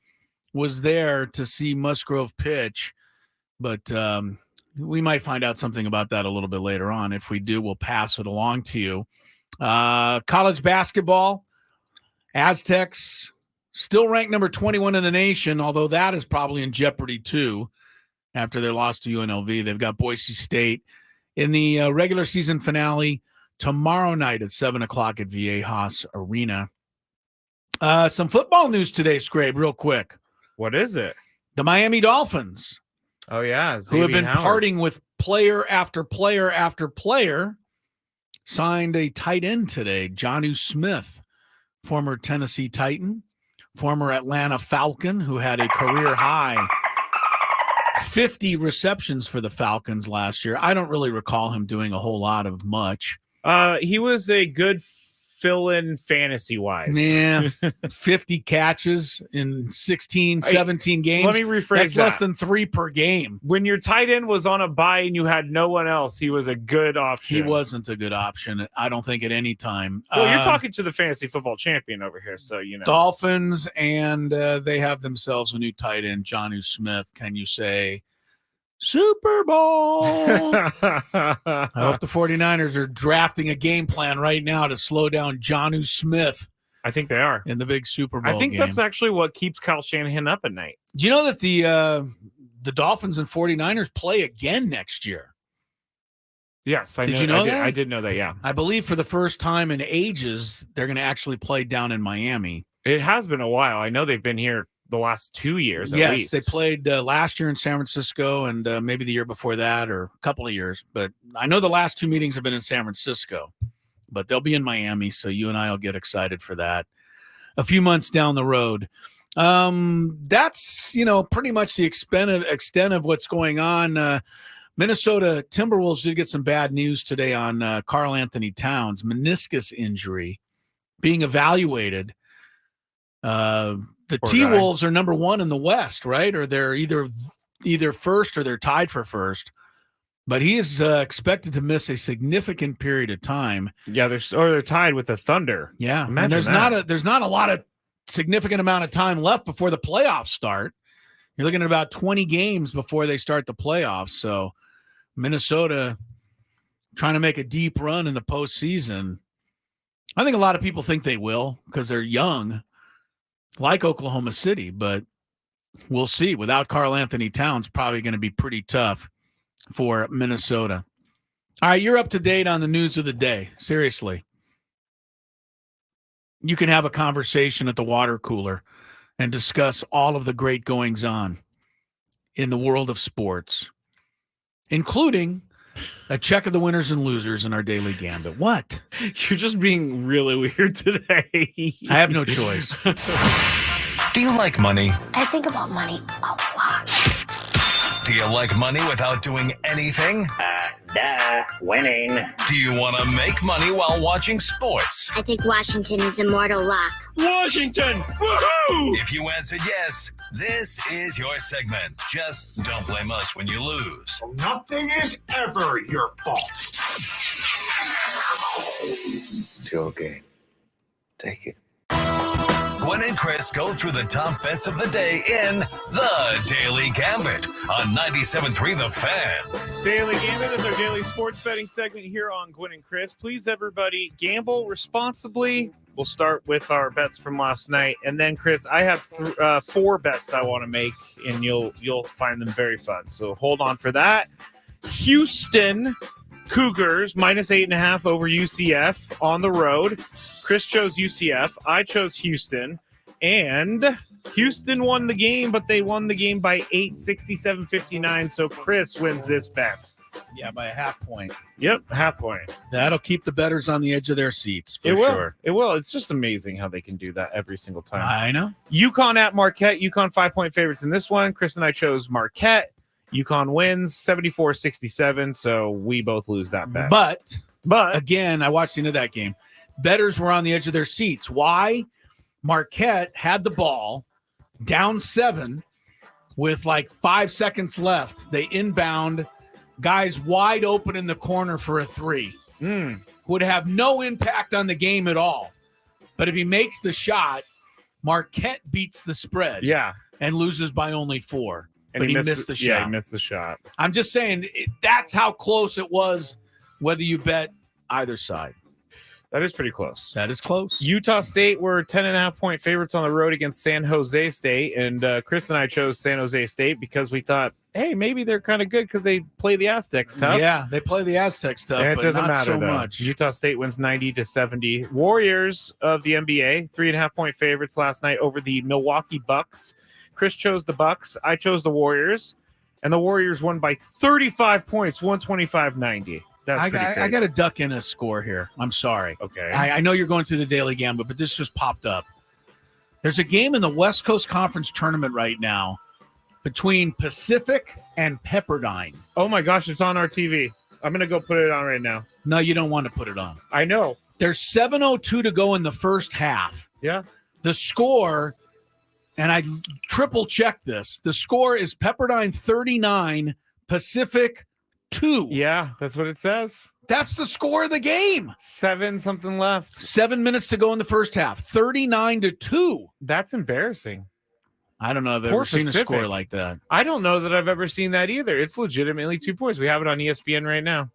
Speaker 1: was there to see Musgrove pitch, but we might find out something about that a little bit later on. If we do, we'll pass it along to you. College basketball, Aztecs still ranked number 21 in the nation, although that is probably in jeopardy too after their loss to UNLV. They've got Boise State in the regular season finale tomorrow night at 7 o'clock at Viejas Arena. Some football news today, Skrabe, real quick.
Speaker 2: What is it?
Speaker 1: The Miami Dolphins,
Speaker 2: Oh yeah,
Speaker 1: who have been
Speaker 2: Howard.
Speaker 1: parting with player after player after player, signed a tight end today, Jonnu Smith, former Tennessee Titan, former Atlanta Falcon, who had a career high 50 receptions for the Falcons last year. I don't really recall him doing a whole lot of much.
Speaker 2: He was a good fill-in fantasy-wise.
Speaker 1: Yeah, 50 catches in 16, 17 games.
Speaker 2: Let me rephrase
Speaker 1: That's
Speaker 2: that.
Speaker 1: less than 3 per game.
Speaker 2: When your tight end was on a bye and you had no one else, he was a good option.
Speaker 1: He wasn't a good option, I don't think, at any time.
Speaker 2: Well, you're talking to the fantasy football champion over here, so you know.
Speaker 1: Dolphins, and they have themselves a new tight end, Jonnu Smith. Can you say Super Bowl? I hope the 49ers are drafting a game plan right now to slow down Jonnu Smith
Speaker 2: I think they are.
Speaker 1: in the big Super Bowl
Speaker 2: I think
Speaker 1: game.
Speaker 2: that's actually what keeps Kyle Shanahan up at night.
Speaker 1: Do you know that the Dolphins and 49ers play again next year?
Speaker 2: Yes,
Speaker 1: Did you know that?
Speaker 2: I did know that, yeah.
Speaker 1: I believe for the first time in ages, they're going to actually play down in Miami.
Speaker 2: It has been a while. I know they've been here the last 2 years at
Speaker 1: Yes,
Speaker 2: least.
Speaker 1: they played last year in San Francisco and maybe the year before that or a couple of years. But I know the last 2 meetings have been in San Francisco, but they'll be in Miami. So you and I will get excited for that a few months down the road. That's, pretty much the extent of what's going on. Minnesota Timberwolves did get some bad news today on Karl Anthony Towns, meniscus injury, being evaluated. The T-Wolves are number 1 in the West, right? Or they're either first or they're tied for first. But he is expected to miss a significant period of time.
Speaker 2: Yeah, they're tied with the Thunder.
Speaker 1: Yeah,
Speaker 2: Imagine
Speaker 1: and there's not a lot of significant amount of time left before the playoffs start. You're looking at about 20 games before they start the playoffs. So Minnesota trying to make a deep run in the postseason. I think a lot of people think they will because they're young, like Oklahoma City, but we'll see. Without Karl Anthony Towns, probably going to be pretty tough for Minnesota. All right, you're up to date on the news of the day. Seriously. You can have a conversation at the water cooler and discuss all of the great goings on in the world of sports, including a check of the winners and losers in our daily Gambit. What?
Speaker 2: You're just being really weird today.
Speaker 1: I have no choice.
Speaker 5: Do you like money?
Speaker 6: I think about money a lot.
Speaker 5: Do you like money without doing anything?
Speaker 7: Winning.
Speaker 5: Do you want to make money while watching sports?
Speaker 6: I think Washington is immortal luck.
Speaker 5: Washington! Woohoo! If you answered yes, this is your segment. Just don't blame us when you lose.
Speaker 8: Nothing is ever your fault.
Speaker 7: It's your game. Take it.
Speaker 5: Gwynn and Chris go through the top bets of the day in The Daily Gambit on 97.3 The Fan.
Speaker 2: Daily Gambit is our daily sports betting segment here on Gwynn and Chris. Please, everybody, gamble responsibly. We'll start with our bets from last night. And then, Chris, I have 4 bets I want to make, and you'll find them very fun. So hold on for that. Houston Cougars -8.5 over UCF on the road. Chris chose UCF. I chose Houston. And Houston won the game, but they won the game by 8, 67-59. So Chris wins this bet.
Speaker 1: Yeah, by a half point.
Speaker 2: Yep, half point.
Speaker 1: That'll keep the bettors on the edge of their seats for
Speaker 2: It will.
Speaker 1: sure.
Speaker 2: It will. It's just amazing how they can do that every single time.
Speaker 1: I know.
Speaker 2: UConn at Marquette. UConn 5-point favorites in this one. Chris and I chose Marquette. UConn wins 74-67. So we both lose that bet.
Speaker 1: But
Speaker 2: But
Speaker 1: again, I watched the end of that game. Bettors were on the edge of their seats. Why? Marquette had the ball down 7 with like 5 seconds left. They inbound, guys wide open in the corner for a 3. Would have no impact on the game at all. But if he makes the shot, Marquette beats the spread.
Speaker 2: yeah.
Speaker 1: And loses by only 4.
Speaker 2: And
Speaker 1: But he missed the shot.
Speaker 2: Yeah, he missed the shot.
Speaker 1: I'm just saying that's how close it was, whether you bet either side.
Speaker 2: That is pretty close.
Speaker 1: That is close.
Speaker 2: Utah State were 10.5-point favorites on the road against San Jose State. And Chris and I chose San Jose State because we thought, hey, maybe they're kind of good because they play the Aztecs tough.
Speaker 1: Yeah, they play the Aztecs tough,
Speaker 2: And it
Speaker 1: but
Speaker 2: doesn't
Speaker 1: not
Speaker 2: matter
Speaker 1: so
Speaker 2: though.
Speaker 1: much.
Speaker 2: Utah State wins 90-70. Warriors of the NBA, 3.5-point favorites last night over the Milwaukee Bucks. Chris chose the Bucks. I chose the Warriors. And the Warriors won by 35 points, 125-90. That's
Speaker 1: I
Speaker 2: pretty crazy.
Speaker 1: got to duck in a score here. I'm sorry.
Speaker 2: Okay.
Speaker 1: I know you're going through the Daily Gambit, but this just popped up. There's a game in the West Coast Conference tournament right now between Pacific and Pepperdine.
Speaker 2: Oh my gosh, it's on our TV. I'm going to go put it on right now.
Speaker 1: No, you don't want to put it on.
Speaker 2: I know.
Speaker 1: There's 7:02 to go in the first half.
Speaker 2: Yeah.
Speaker 1: The score, and I triple checked this, the score is Pepperdine 39, Pacific 2.
Speaker 2: Yeah, that's what it says.
Speaker 1: That's the score of the game.
Speaker 2: 7 something left.
Speaker 1: 7 minutes to go in the first half, 39-2.
Speaker 2: That's embarrassing.
Speaker 1: I don't know if I've
Speaker 2: Poor
Speaker 1: ever seen a
Speaker 2: Pacific.
Speaker 1: score like that.
Speaker 2: I don't know that I've ever seen that either. It's legitimately 2 points. We have it on ESPN right now.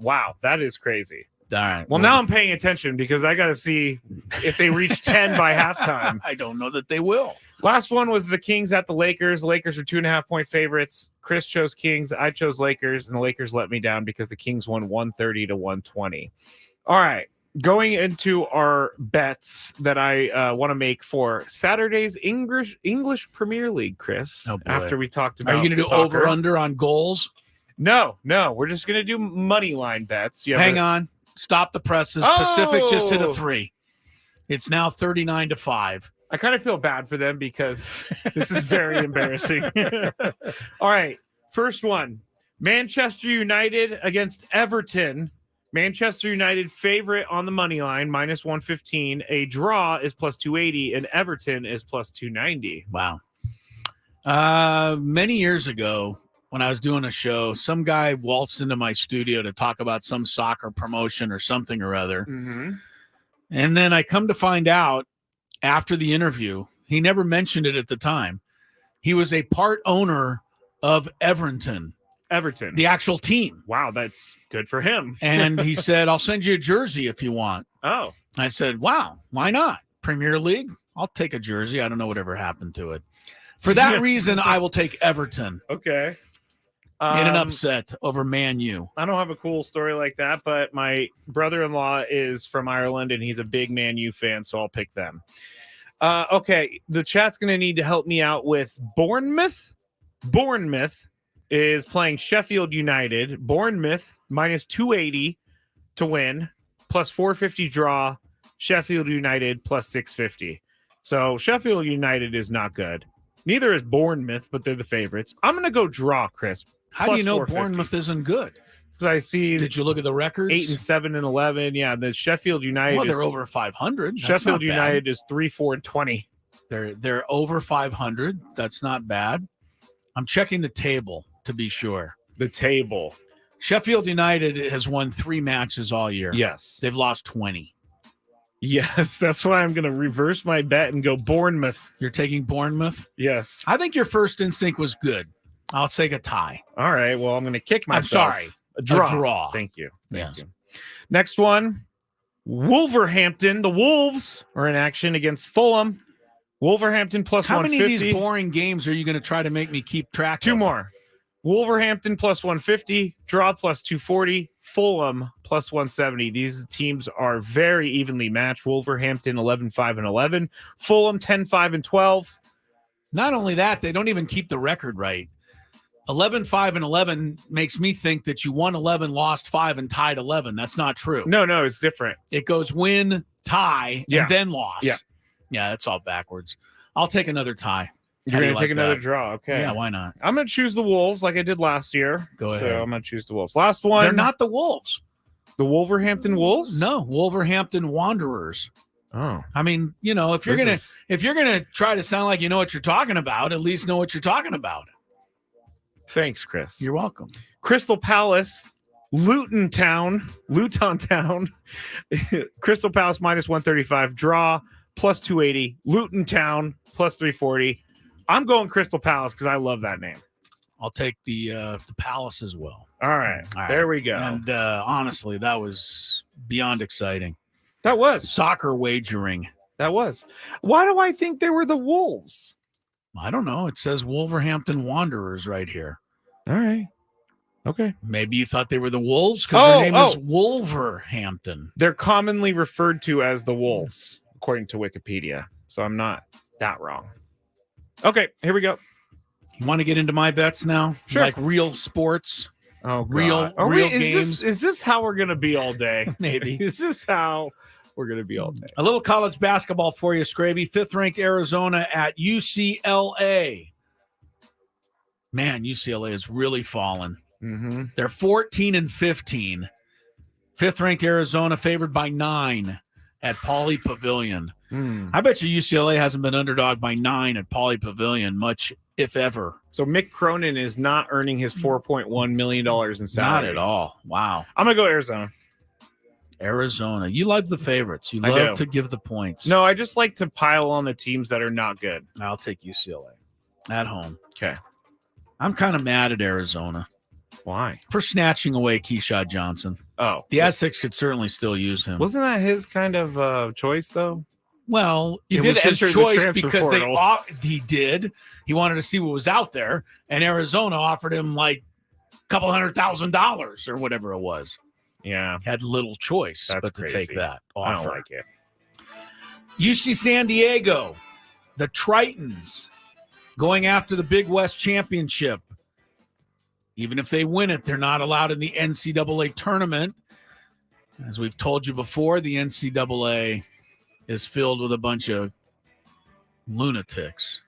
Speaker 2: Wow, that is crazy.
Speaker 1: All right.
Speaker 2: Well, now I'm paying attention because I got to see if they reach 10 by halftime.
Speaker 1: I don't know that they will.
Speaker 2: Last one was the Kings at the Lakers. The Lakers are 2.5-point favorites. Chris chose Kings. I chose Lakers, and the Lakers let me down because the Kings won 130-120. All right. Going into our bets that I want to make for Saturday's English Premier League, Chris.
Speaker 1: Oh, boy.
Speaker 2: After we talked about
Speaker 1: Are you going to do
Speaker 2: soccer.
Speaker 1: over-under on goals?
Speaker 2: No. We're just going to do money line bets.
Speaker 1: Hang on. Stop the presses.
Speaker 2: Oh!
Speaker 1: Pacific just hit a 3. It's now 39-5.
Speaker 2: I kind of feel bad for them because this is very embarrassing. All right. First one. Manchester United against Everton. Manchester United favorite on the money line, -115. A draw is +280, and Everton is +290.
Speaker 1: Wow. Many years ago, when I was doing a show, some guy waltzed into my studio to talk about some soccer promotion or something or other.
Speaker 2: Mm-hmm.
Speaker 1: And then I come to find out after the interview, he never mentioned it at the time. He was a part owner of Everton, the actual team.
Speaker 2: Wow, that's good for him.
Speaker 1: And he said, I'll send you a jersey if you want.
Speaker 2: Oh.
Speaker 1: I said, wow, why not? Premier League? I'll take a jersey. I don't know whatever happened to it. For that reason, I will take Everton.
Speaker 2: Okay.
Speaker 1: In an upset over Man U.
Speaker 2: I don't have a cool story like that, but my brother-in-law is from Ireland, and he's a big Man U fan, so I'll pick them. Okay, the chat's going to need to help me out with Bournemouth. Bournemouth is playing Sheffield United. Bournemouth -280 to win, +450 draw. Sheffield United +650. So Sheffield United is not good. Neither is Bournemouth, but they're the favorites. I'm going to go draw, Chris.
Speaker 1: How do you know
Speaker 2: 450.
Speaker 1: Bournemouth isn't good?
Speaker 2: Because I see.
Speaker 1: Did you look at the records?
Speaker 2: 8-7-11. Yeah, the Sheffield United.
Speaker 1: Well, they're over 500. That's
Speaker 2: Sheffield
Speaker 1: not bad.
Speaker 2: United is 3-4-20.
Speaker 1: They're over 500. That's not bad. I'm checking the table to be sure.
Speaker 2: The table.
Speaker 1: Sheffield United has won 3 matches all year.
Speaker 2: Yes.
Speaker 1: They've lost 20.
Speaker 2: Yes, that's why I'm going to reverse my bet and go Bournemouth.
Speaker 1: You're taking Bournemouth?
Speaker 2: Yes.
Speaker 1: I think your first instinct was good. I'll take a tie.
Speaker 2: All right. Well, I'm going to kick myself.
Speaker 1: I'm sorry.
Speaker 2: A draw.
Speaker 1: A draw.
Speaker 2: Thank you. Thank
Speaker 1: Yes.
Speaker 2: you. Next one. Wolverhampton. The Wolves are in action against Fulham. Wolverhampton +150.
Speaker 1: How many of these boring games are you going to try to make me keep track of?
Speaker 2: 2 more. Wolverhampton plus 150, draw plus 240, Fulham plus 170. These teams are very evenly matched. Wolverhampton 11-5-11, Fulham 10-5-12.
Speaker 1: Not only that, they don't even keep the record right. 11-5-11 makes me think that you won 11, lost 5, and tied 11. That's not true.
Speaker 2: No, it's different.
Speaker 1: It goes win, tie,
Speaker 2: Yeah.
Speaker 1: and then loss.
Speaker 2: Yeah.
Speaker 1: Yeah, that's all backwards. I'll take another tie.
Speaker 2: You're going to take another draw. Okay.
Speaker 1: Yeah, why not?
Speaker 2: I'm going to choose the Wolves like I did last year.
Speaker 1: Go ahead.
Speaker 2: So I'm going to choose the Wolves. Last one.
Speaker 1: They're not the Wolves.
Speaker 2: The Wolverhampton Wolves?
Speaker 1: No, Wolverhampton Wanderers.
Speaker 2: Oh.
Speaker 1: I mean, if you're gonna try to sound like you know what you're talking about, at least know what you're talking about.
Speaker 2: Thanks, Chris.
Speaker 1: You're welcome.
Speaker 2: Crystal Palace, Luton Town. Crystal Palace minus 135, draw plus 280, Luton Town plus 340. I'm going Crystal Palace because I love that name.
Speaker 1: I'll take the Palace as well.
Speaker 2: All right. There we go.
Speaker 1: And honestly, that was beyond exciting.
Speaker 2: That was.
Speaker 1: Soccer wagering.
Speaker 2: That was. Why do I think they were the Wolves?
Speaker 1: I don't know. It says Wolverhampton Wanderers right here.
Speaker 2: All right. Okay.
Speaker 1: Maybe you thought they were the Wolves because their name is Wolverhampton.
Speaker 2: They're commonly referred to as the Wolves, according to Wikipedia. So I'm not that wrong. Okay, here we go.
Speaker 1: You want to get into my bets now?
Speaker 2: Sure.
Speaker 1: Like real sports?
Speaker 2: Oh, God.
Speaker 1: Real games?
Speaker 2: Is this how we're going to be all day?
Speaker 1: Maybe.
Speaker 2: Is this how we're going to be all day?
Speaker 1: A little college basketball for you, Skraby. 5th-ranked Arizona at UCLA. Man, UCLA has really fallen.
Speaker 2: Mm-hmm.
Speaker 1: They're 14-15. 5th-ranked Arizona favored by 9 at Pauley Pavilion. I bet you UCLA hasn't been underdog by 9 at Pauley Pavilion much, if ever.
Speaker 2: So Mick Cronin is not earning his $4.1 million in salary.
Speaker 1: Not at all. Wow.
Speaker 2: I'm going to go Arizona.
Speaker 1: Arizona. You love the favorites. You
Speaker 2: I
Speaker 1: love
Speaker 2: do.
Speaker 1: to give the points.
Speaker 2: No, I just like to pile on the teams that are not good.
Speaker 1: I'll take UCLA at home.
Speaker 2: Okay.
Speaker 1: I'm kind of mad at Arizona.
Speaker 2: Why?
Speaker 1: For snatching away Keyshawn Johnson.
Speaker 2: Oh.
Speaker 1: The Aztecs could certainly still use him.
Speaker 2: Wasn't that his kind of choice, though?
Speaker 1: Well,
Speaker 2: He
Speaker 1: it
Speaker 2: did
Speaker 1: was his
Speaker 2: enter the
Speaker 1: choice
Speaker 2: transfer
Speaker 1: because
Speaker 2: portal.
Speaker 1: he did. He wanted to see what was out there, and Arizona offered him like a couple $100,000 or whatever it was.
Speaker 2: Yeah.
Speaker 1: Had little choice
Speaker 2: That's
Speaker 1: but
Speaker 2: crazy.
Speaker 1: to take that
Speaker 2: I
Speaker 1: offer.
Speaker 2: don't like it.
Speaker 1: UC San Diego, the Tritons, going after the Big West Championship. Even if they win it, they're not allowed in the NCAA tournament. As we've told you before, the NCAA is filled with a bunch of lunatics.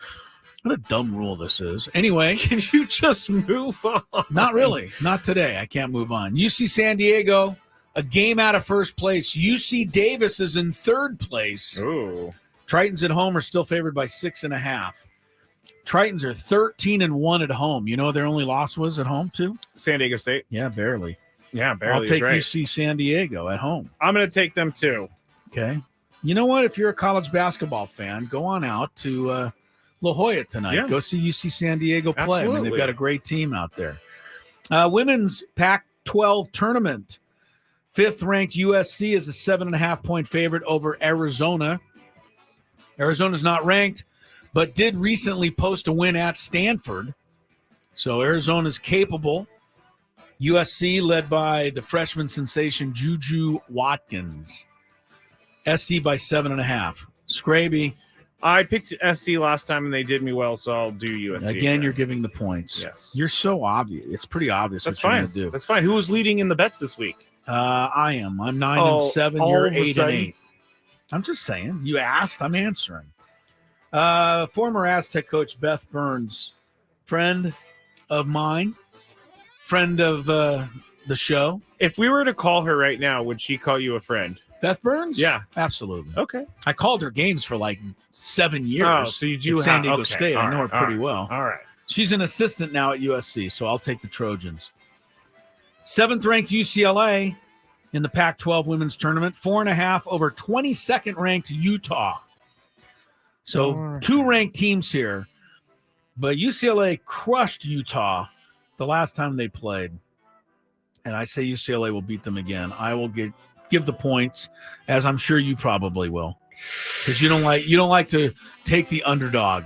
Speaker 1: What a dumb rule this is. Anyway.
Speaker 2: Can you just move on?
Speaker 1: Not really. Not today. I can't move on. UC San Diego, a game out of first place. UC Davis is in 3rd place.
Speaker 2: Ooh.
Speaker 1: Tritons at home are still favored by 6.5. Tritons are 13-1 at home. You know what their only loss was at home, too?
Speaker 2: San Diego State.
Speaker 1: Yeah, barely.
Speaker 2: Yeah, barely.
Speaker 1: I'll take
Speaker 2: right.
Speaker 1: UC San Diego at home.
Speaker 2: I'm going to take them, too.
Speaker 1: Okay. You know what? If you're a college basketball fan, go on out to La Jolla tonight.
Speaker 2: Yeah.
Speaker 1: Go see UC San Diego play. I mean,
Speaker 2: Absolutely.
Speaker 1: they've got a great team out there. Women's Pac-12 tournament. 5th-ranked USC is a 7.5-point favorite over Arizona. Arizona's not ranked, but did recently post a win at Stanford. So Arizona's capable. USC led by the freshman sensation Juju Watkins. SC by 7.5. Skraby.
Speaker 2: I picked SC last time and they did me well, so I'll do USC.
Speaker 1: Again, you're giving the points.
Speaker 2: Yes.
Speaker 1: You're so obvious. It's pretty obvious
Speaker 2: That's
Speaker 1: what you're
Speaker 2: fine.
Speaker 1: going to do.
Speaker 2: That's fine. Who was leading in the bets this week?
Speaker 1: I am. I'm 9-7.
Speaker 2: all
Speaker 1: You're
Speaker 2: of a
Speaker 1: 8-8.
Speaker 2: sudden?
Speaker 1: I'm just saying. You asked. I'm answering. Former Aztec coach Beth Burns, friend of mine, friend of the show.
Speaker 2: If we were to call her right now, would she call you a friend?
Speaker 1: Beth Burns?
Speaker 2: Yeah.
Speaker 1: Absolutely.
Speaker 2: Okay.
Speaker 1: I called her games for like 7 years.
Speaker 2: Oh, so you do
Speaker 1: at San
Speaker 2: have-
Speaker 1: Diego
Speaker 2: okay.
Speaker 1: State. I
Speaker 2: All
Speaker 1: know her
Speaker 2: right.
Speaker 1: pretty well.
Speaker 2: All right.
Speaker 1: She's an assistant now at USC, so I'll take the Trojans. 7th-ranked UCLA in the Pac-12 women's tournament, 4.5 over 22nd-ranked Utah. So 2 ranked teams here, but UCLA crushed Utah the last time they played, and I say UCLA will beat them again. I will give the points, as I'm sure you probably will, because you don't like to take the underdog.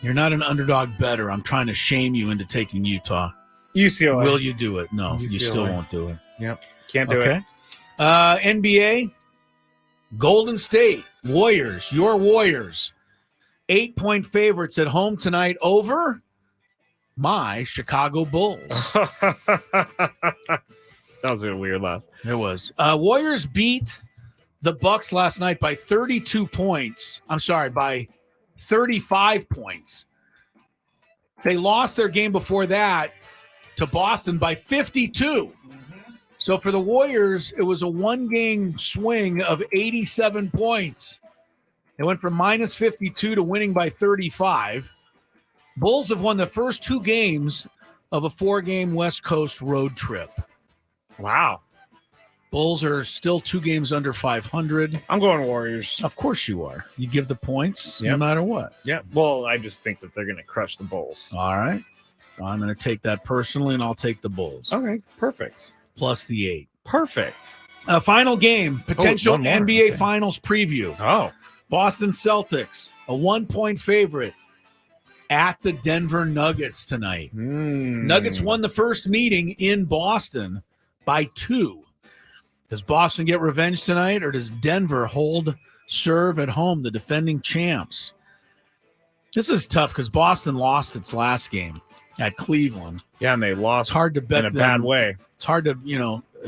Speaker 1: You're not an underdog bettor. I'm trying to shame you into taking Utah.
Speaker 2: UCLA.
Speaker 1: Will you do it? No, you
Speaker 2: UCLA.
Speaker 1: still won't do it.
Speaker 2: Yep. Can't do
Speaker 1: Okay.
Speaker 2: it.
Speaker 1: NBA, Golden State, Warriors, your Warriors. 8-point favorites at home tonight over my Chicago Bulls.
Speaker 2: That was a weird laugh.
Speaker 1: It was. Warriors beat the Bucks last night by 32 points. I'm sorry, by 35 points. They lost their game before that to Boston by 52. So for the Warriors, it was a one-game swing of 87 points. They went from minus 52 to winning by 35. Bulls have won the first 2 games of a 4-game West Coast road trip.
Speaker 2: Wow.
Speaker 1: Bulls are still 2 games under 500.
Speaker 2: I'm going Warriors.
Speaker 1: Of course you are. You give the points no
Speaker 2: Yep.
Speaker 1: matter what.
Speaker 2: Yeah. Well, I just think that they're going to crush the Bulls.
Speaker 1: All right. I'm going to take that personally, and I'll take the Bulls.
Speaker 2: Okay. Perfect.
Speaker 1: Plus the 8.
Speaker 2: Perfect.
Speaker 1: Final game, potential
Speaker 2: one more.
Speaker 1: NBA
Speaker 2: Okay.
Speaker 1: Finals preview.
Speaker 2: Oh.
Speaker 1: Boston Celtics, a 1-point favorite at the Denver Nuggets tonight. Nuggets won the first meeting in Boston by 2. Does Boston get revenge tonight, or does Denver hold serve at home, the defending champs? This is tough because Boston lost its last game at Cleveland.
Speaker 2: Yeah, and they
Speaker 1: It's
Speaker 2: lost
Speaker 1: hard to bet
Speaker 2: in a
Speaker 1: them.
Speaker 2: bad way.
Speaker 1: It's hard to,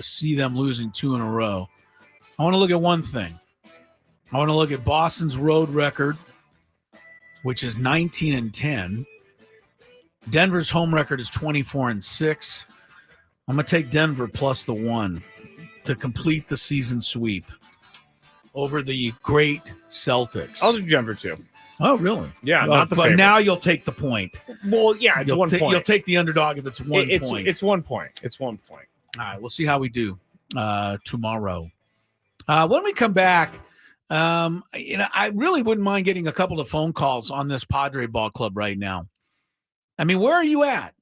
Speaker 1: see them losing 2 in a row. I want to look at one thing. I want to look at Boston's road record, which is 19-10. Denver's home record is 24-6. I'm going to take Denver plus the 1 to complete the season sweep over the great Celtics.
Speaker 2: I'll do Denver too.
Speaker 1: Oh, really?
Speaker 2: Yeah, not the
Speaker 1: but
Speaker 2: favorite.
Speaker 1: now you'll take the point.
Speaker 2: Well, yeah, it's
Speaker 1: You'll
Speaker 2: 1 point.
Speaker 1: You'll take the underdog if it's 1 point.
Speaker 2: It's 1 point. It's 1 point.
Speaker 1: All right, we'll see how we do tomorrow. When we come back, I really wouldn't mind getting a couple of phone calls on this Padre Ball Club right now. I mean, where are you at?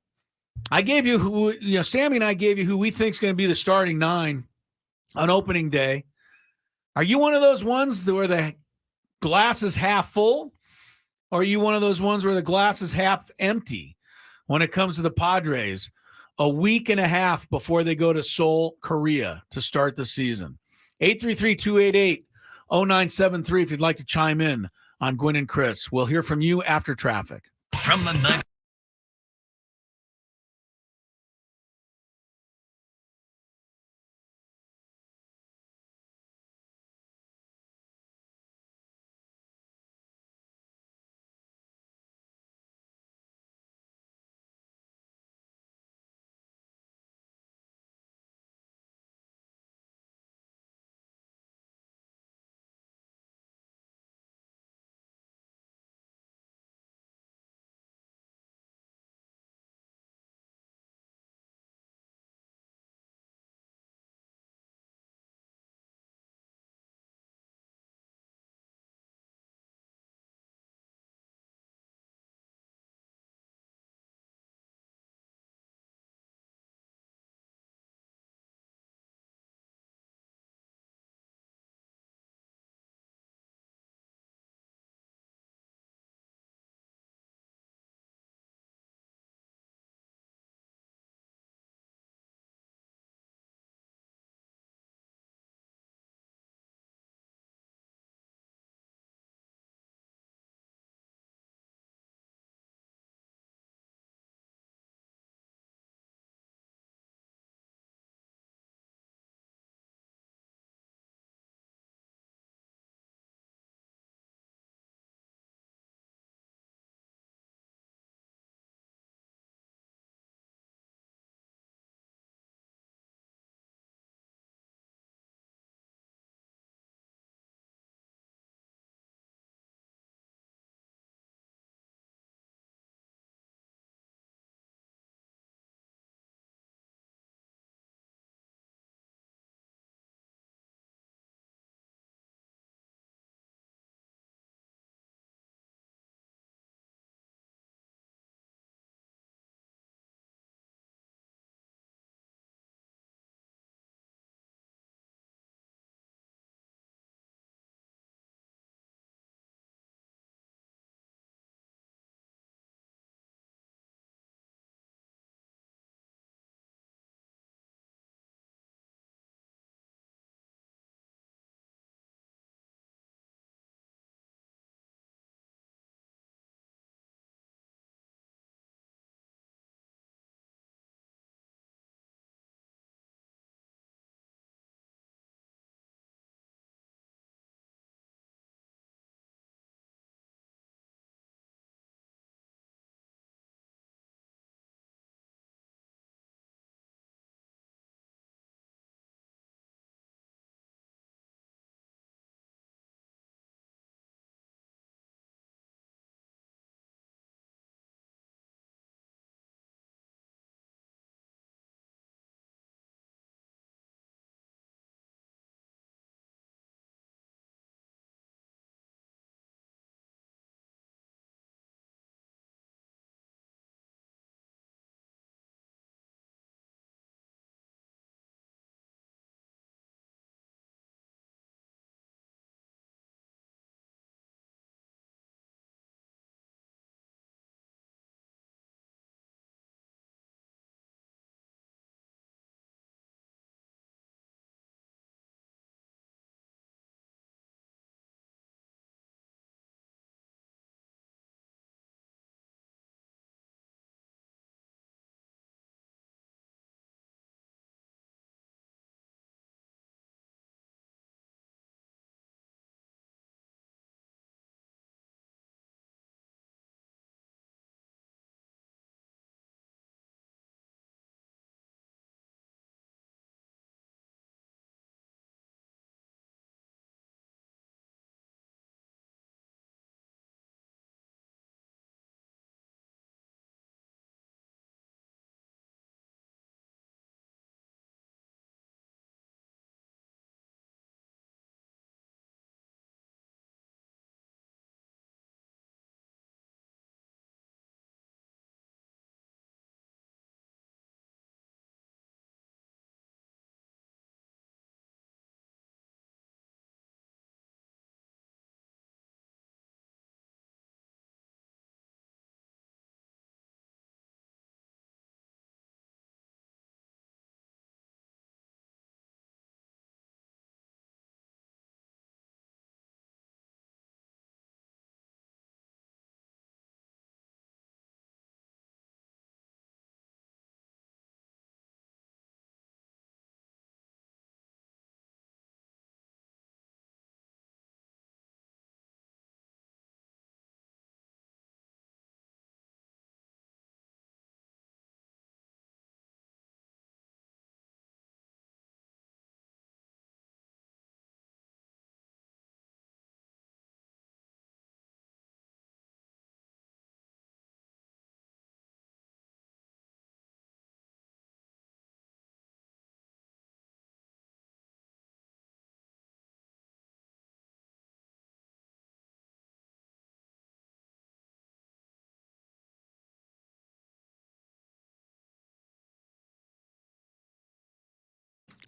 Speaker 1: I gave you who, Sammy and I gave you who we think is going to be the starting 9 on opening day. Are you one of those ones where the glass is half full? Or are you one of those ones where the glass is half empty when it comes to the Padres a week and a half before they go to Seoul, Korea to start the season? 833-288-0973 if you'd like to chime in on Gwynn and Chris. We'll hear from you after traffic.
Speaker 5: From the night.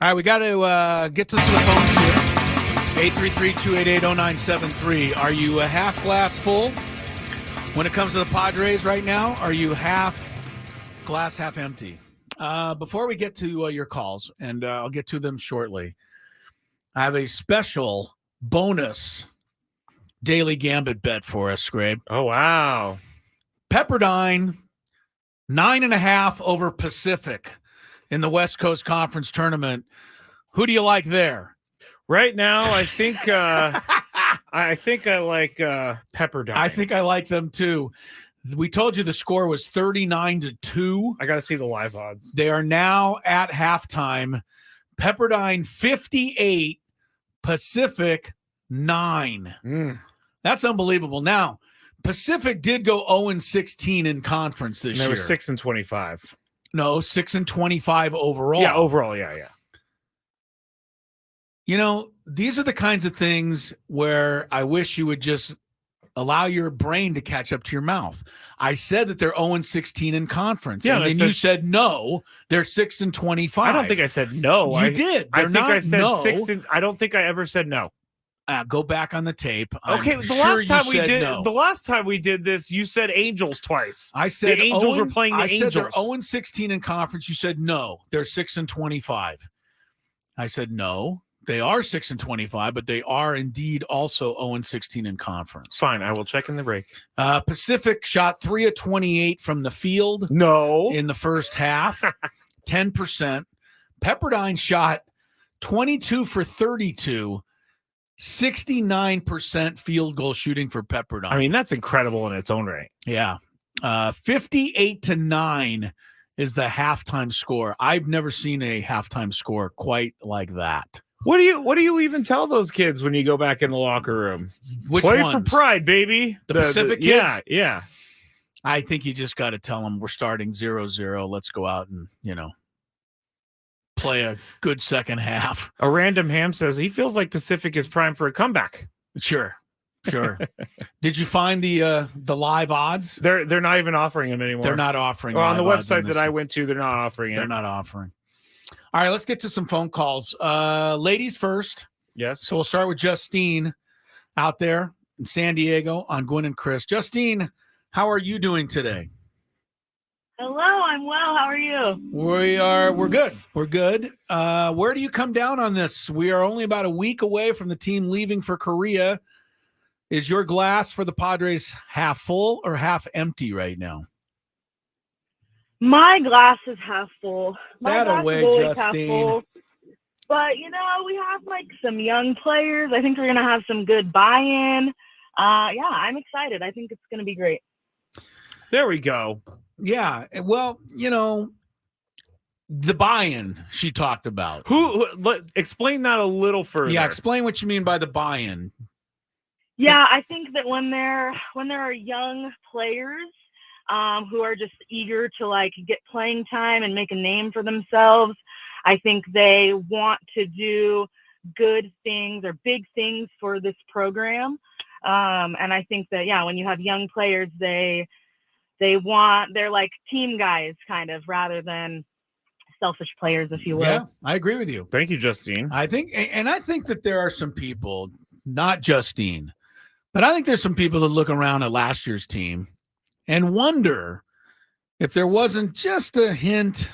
Speaker 1: All right, we got to get to the phones here. 833-288-0973. Are you a half glass full when it comes to the Padres right now? Are you half glass, half empty? Before we get to your calls, and I'll get to them shortly, I have a special bonus daily Gambit bet for us, Skrabe.
Speaker 2: Oh, wow.
Speaker 1: Pepperdine, 9.5 over Pacific in the West Coast Conference Tournament. Who do you like there?
Speaker 2: Right now, I think I like Pepperdine.
Speaker 1: I think I like them too. We told you the score was 39-2.
Speaker 2: I got to see the live odds.
Speaker 1: They are now at halftime. Pepperdine 58, Pacific 9. That's unbelievable. Now, Pacific did go 0-16 in conference this year.
Speaker 2: They were 6-25.
Speaker 1: No, 6-25 overall.
Speaker 2: Yeah, overall, yeah.
Speaker 1: You know, these are the kinds of things where I wish you would just allow your brain to catch up to your mouth. I said that they're 0-16 in conference.
Speaker 2: Yeah,
Speaker 1: and then you said no, they're 6-25.
Speaker 2: I don't think I said no.
Speaker 1: You did.
Speaker 2: I think I said
Speaker 1: no.
Speaker 2: 6. I don't think I ever said no.
Speaker 1: Go back on the tape.
Speaker 2: Okay, the last time we did this, you said Angels twice.
Speaker 1: I said
Speaker 2: the Angels were playing the Angels.
Speaker 1: I said they're 0-16 in conference. You said no, they're 6-25. I said no. They are 6-25, but they are indeed also 0-16 in conference.
Speaker 2: Fine, I will check in the break.
Speaker 1: Pacific shot 3 of 28 from the field.
Speaker 2: No,
Speaker 1: in the first half, 10%. Pepperdine shot 22 for 32, 69% field goal shooting for Pepperdine.
Speaker 2: I mean, that's incredible in its own right.
Speaker 1: Yeah, 58-9 is the halftime score. I've never seen a halftime score quite like that.
Speaker 2: What do you even tell those kids when you go back in the locker room?
Speaker 1: Which
Speaker 2: Play
Speaker 1: ones?
Speaker 2: for pride, baby.
Speaker 1: The Pacific kids?
Speaker 2: Yeah.
Speaker 1: I think you just got to tell them we're starting 0-0. Let's go out and, play a good second half.
Speaker 2: A random ham says he feels like Pacific is primed for a comeback.
Speaker 1: Sure. Did you find the live odds?
Speaker 2: They're not even offering them anymore.
Speaker 1: They're not offering.
Speaker 2: Well, on the website that I went to, they're not offering it.
Speaker 1: They're not offering. All right, let's get to some phone calls. Ladies first.
Speaker 2: Yes.
Speaker 1: So we'll start with Justine out there in San Diego on Gwynn and Chris. Justine, how are you doing today?
Speaker 9: Hello, I'm well. How are you?
Speaker 1: We're good. We're good. Where do you come down on this? We are only about a week away from the team leaving for Korea. Is your glass for the Padres half full or half empty right now?
Speaker 9: My glass is half full.
Speaker 1: That away, Justine.
Speaker 9: But, we have some young players. I think we're going to have some good buy-in. Yeah, I'm excited. I think it's going to be great.
Speaker 2: There we go.
Speaker 1: Yeah. Well, the buy-in she talked about.
Speaker 2: Explain that a little further.
Speaker 1: Yeah, explain what you mean by the buy-in.
Speaker 9: Yeah, I think that when there are young players who are just eager to get playing time and make a name for themselves, I think they want to do good things or big things for this program. And I think that, when you have young players, they're like team guys kind of rather than selfish players, if you will.
Speaker 1: Yeah, I agree with you.
Speaker 2: Thank you, Justine.
Speaker 1: I think that there are some people, not Justine, but I think there's some people that look around at last year's team and wonder if there wasn't just a hint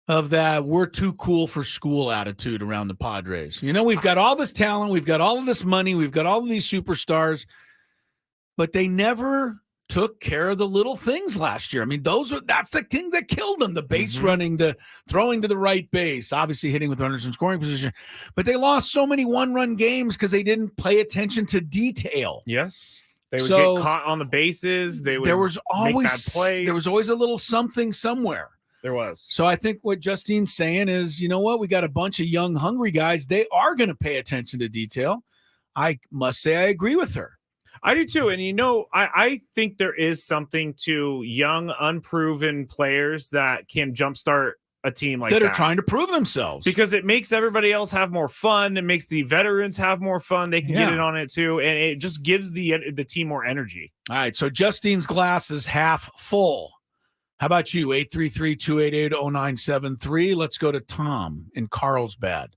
Speaker 1: of that we're too cool for school attitude around the Padres. We've got all this talent, we've got all of this money, we've got all of these superstars, but they never took care of the little things last year. I mean, that's the thing that killed them. The base running, the throwing to the right base, obviously hitting with runners in scoring position. But they lost so many one-run games because they didn't pay attention to detail.
Speaker 2: Yes. They would get caught on the bases. There was always a little something somewhere.
Speaker 1: There was. So I think what Justine's saying is, you know what? We got a bunch of young, hungry guys. They are going to pay attention to detail. I must say I agree with her.
Speaker 2: I do too. And, I think there is something to young, unproven players that can jumpstart a team like that.
Speaker 1: That are trying to prove themselves.
Speaker 2: Because it makes everybody else have more fun. It makes the veterans have more fun. They can get in on it too. And it just gives the team more energy.
Speaker 1: All right. So Justine's glass is half full. How about you? 833-288-0973. Let's go to Tom in Carlsbad.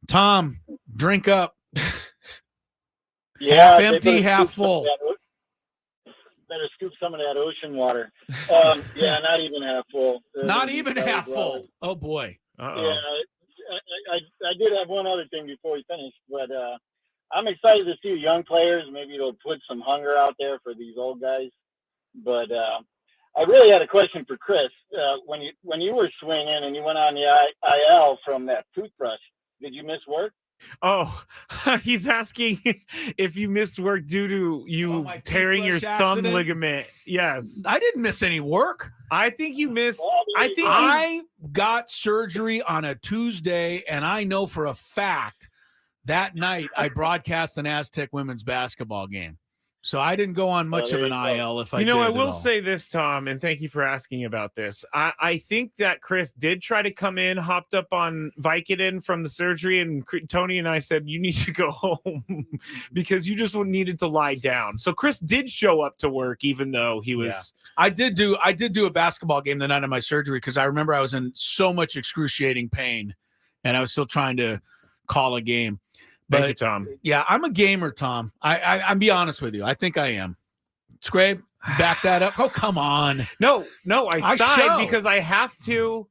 Speaker 1: Tom, drink up.
Speaker 10: Yeah,
Speaker 1: half empty, half full.
Speaker 10: Better scoop some of that ocean water. Yeah, not even half full.
Speaker 1: Not even half full. Oh, boy.
Speaker 10: Uh-oh. Yeah, I did have one other thing before we finish, but I'm excited to see young players. Maybe it'll put some hunger out there for these old guys. But I really had a question for Chris. When you were swinging and you went on the IL from that toothbrush, did you miss work?
Speaker 2: Oh, he's asking if you missed work due to you tearing your thumb ligament. Yes.
Speaker 1: I didn't miss any work.
Speaker 2: I think you missed.
Speaker 1: I got surgery on a Tuesday, and I know for a fact that night I broadcast an Aztec women's basketball game. So I didn't go on much of an IL if I did.
Speaker 2: I will say this, Tom, and thank you for asking about this. I think that Chris did try to come in, hopped up on Vicodin from the surgery, and Tony and I said, you need to go home because you just needed to lie down. So Chris did show up to work, even though he was.
Speaker 1: Yeah. I did do a basketball game the night of my surgery because I remember I was in so much excruciating pain, and I was still trying to call a game.
Speaker 2: Thank you, Tom.
Speaker 1: Yeah, I'm a gamer, Tom. I'm be honest with you. I think I am. Skraby, back that up. Oh, come on.
Speaker 2: No, I sighed because I have to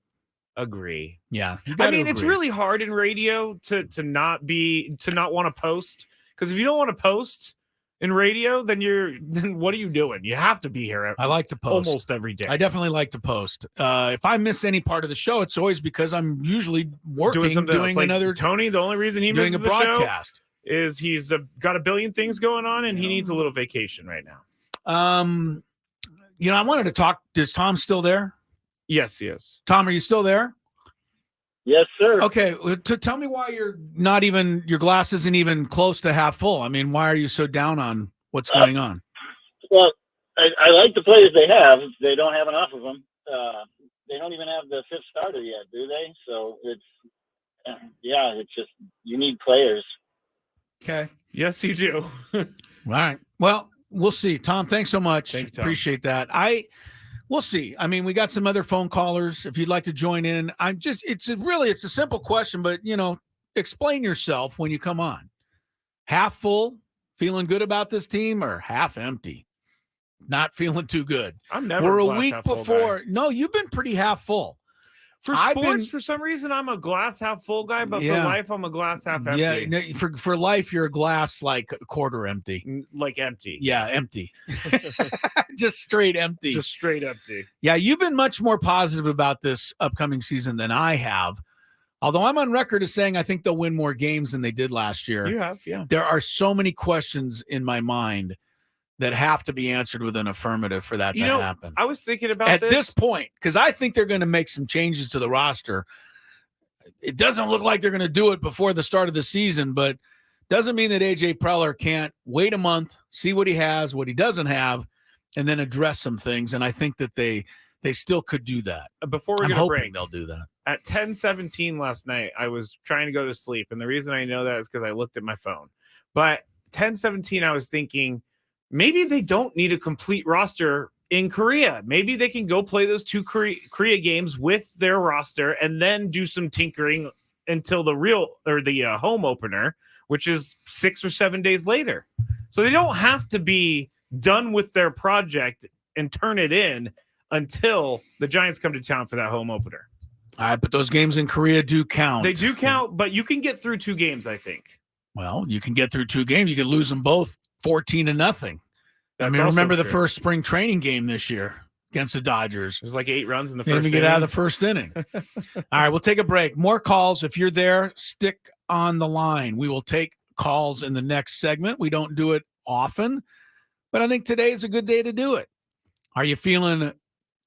Speaker 2: agree.
Speaker 1: Yeah.
Speaker 2: I mean, it's really hard in radio to not want to post, because if you don't want to post in radio, then what are you doing? You have to be here.
Speaker 1: I like to post
Speaker 2: almost every day.
Speaker 1: I definitely like to post. If I miss any part of the show, it's always because I'm usually working, doing
Speaker 2: like
Speaker 1: another.
Speaker 2: Tony, the only reason he
Speaker 1: doing
Speaker 2: misses
Speaker 1: a broadcast
Speaker 2: is he's got a billion things going on and he needs a little vacation right now.
Speaker 1: I wanted to talk. Is Tom still there?
Speaker 2: Yes, he is.
Speaker 1: Tom, are you still there?
Speaker 10: Yes, sir.
Speaker 1: Okay, to tell me why your glass isn't even close to half full. I mean, why are you so down on what's going on?
Speaker 10: Well, I like the players they have. They don't have enough of them. They don't even have the fifth starter yet, do they? So it's just you need players.
Speaker 1: Okay.
Speaker 2: Yes, you do.
Speaker 1: All right. Well, we'll see. Tom, thanks so much.
Speaker 2: Thank you, Tom.
Speaker 1: Appreciate that. We'll see. I mean, we got some other phone callers. If you'd like to join in, it's a simple question, but explain yourself when you come on. Half full, feeling good about this team, or half empty, not feeling too good?
Speaker 2: I'm never.
Speaker 1: We're a week before. No, you've been pretty half full.
Speaker 2: For sports, for some reason, I'm a glass half full guy, but for life, I'm a glass half empty.
Speaker 1: Yeah, no, for life, you're a glass like a quarter empty.
Speaker 2: Like empty.
Speaker 1: Yeah, empty. Just straight empty.
Speaker 2: Just straight empty.
Speaker 1: Yeah, you've been much more positive about this upcoming season than I have. Although I'm on record as saying I think they'll win more games than they did last year.
Speaker 2: You have, yeah.
Speaker 1: There are so many questions in my mind that have to be answered with an affirmative for that to happen.
Speaker 2: I was thinking about
Speaker 1: at this point, because I think they're going to make some changes to the roster. It doesn't look like they're going to do it before the start of the season, but doesn't mean that AJ Preller can't wait a month, see what he has, what he doesn't have, and then address some things. And I think that they still could do that.
Speaker 2: Before we're going to break,
Speaker 1: they'll do that.
Speaker 2: At 10:17 last night, I was trying to go to sleep, and the reason I know that is because I looked at my phone. But 10:17, I was thinking, maybe they don't need a complete roster in Korea. Maybe they can go play those two Korea games with their roster and then do some tinkering until the home opener, which is 6 or 7 days later. So they don't have to be done with their project and turn it in until the Giants come to town for that home opener.
Speaker 1: All right, but those games in Korea do count.
Speaker 2: They do count, but you can get through 2 games, I think.
Speaker 1: Well, you can get through 2 games. You can lose them both 14-0.
Speaker 2: That's
Speaker 1: remember the first spring training game this year against the Dodgers.
Speaker 2: There's like 8 runs in the first
Speaker 1: inning. Get out of the first inning. All right, we'll take a break. More calls. If you're there, stick on the line. We will take calls in the next segment. We don't do it often, but I think today is a good day to do it. Are you feeling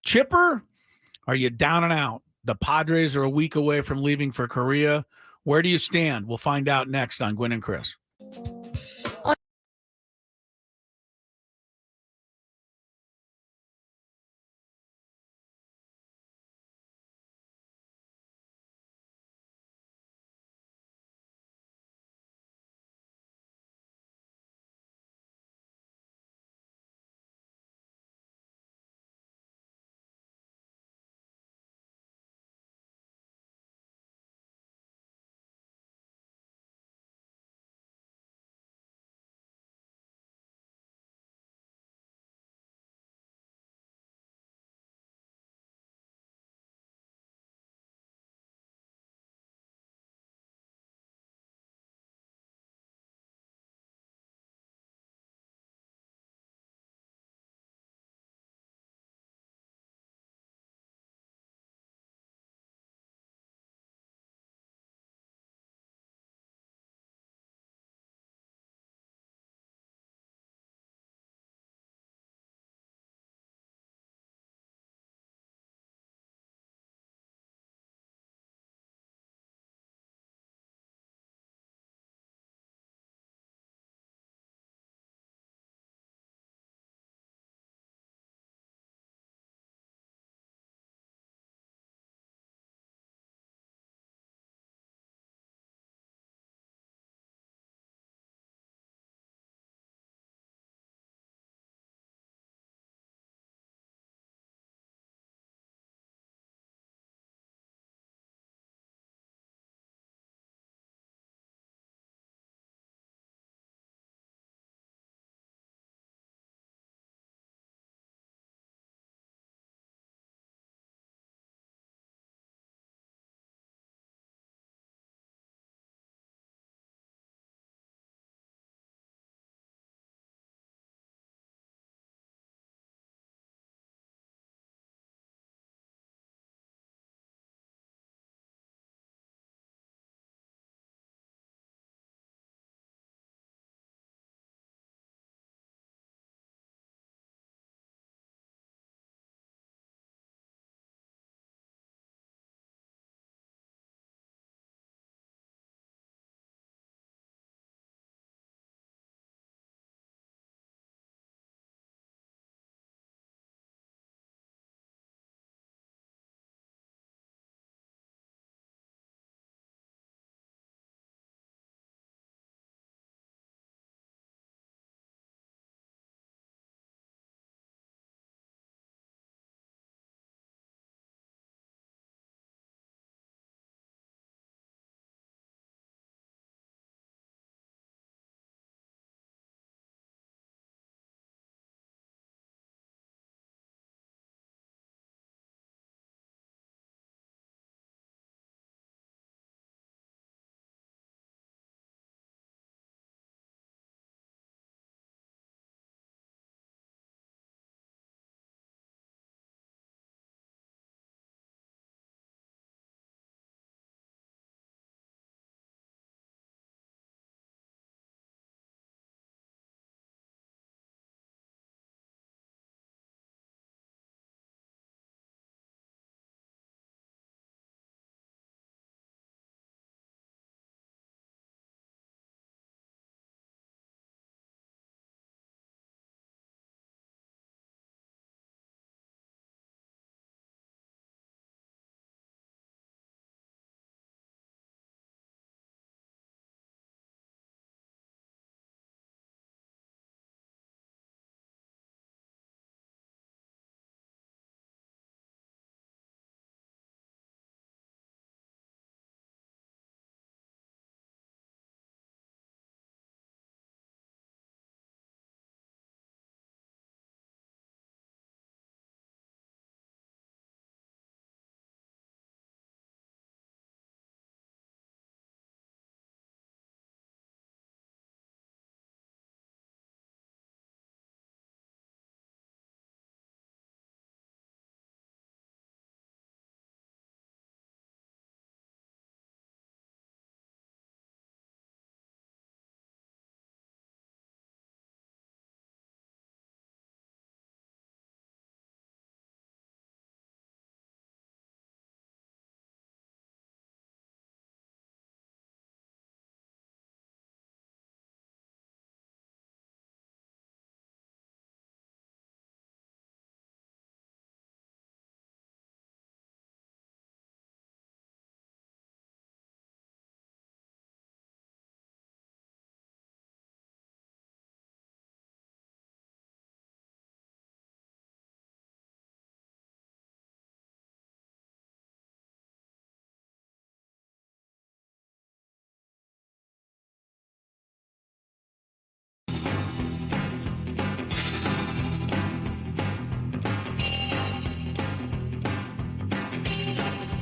Speaker 1: chipper? Are you down and out? The Padres are a week away from leaving for Korea. Where do you stand? We'll find out next on Gwynn and Chris.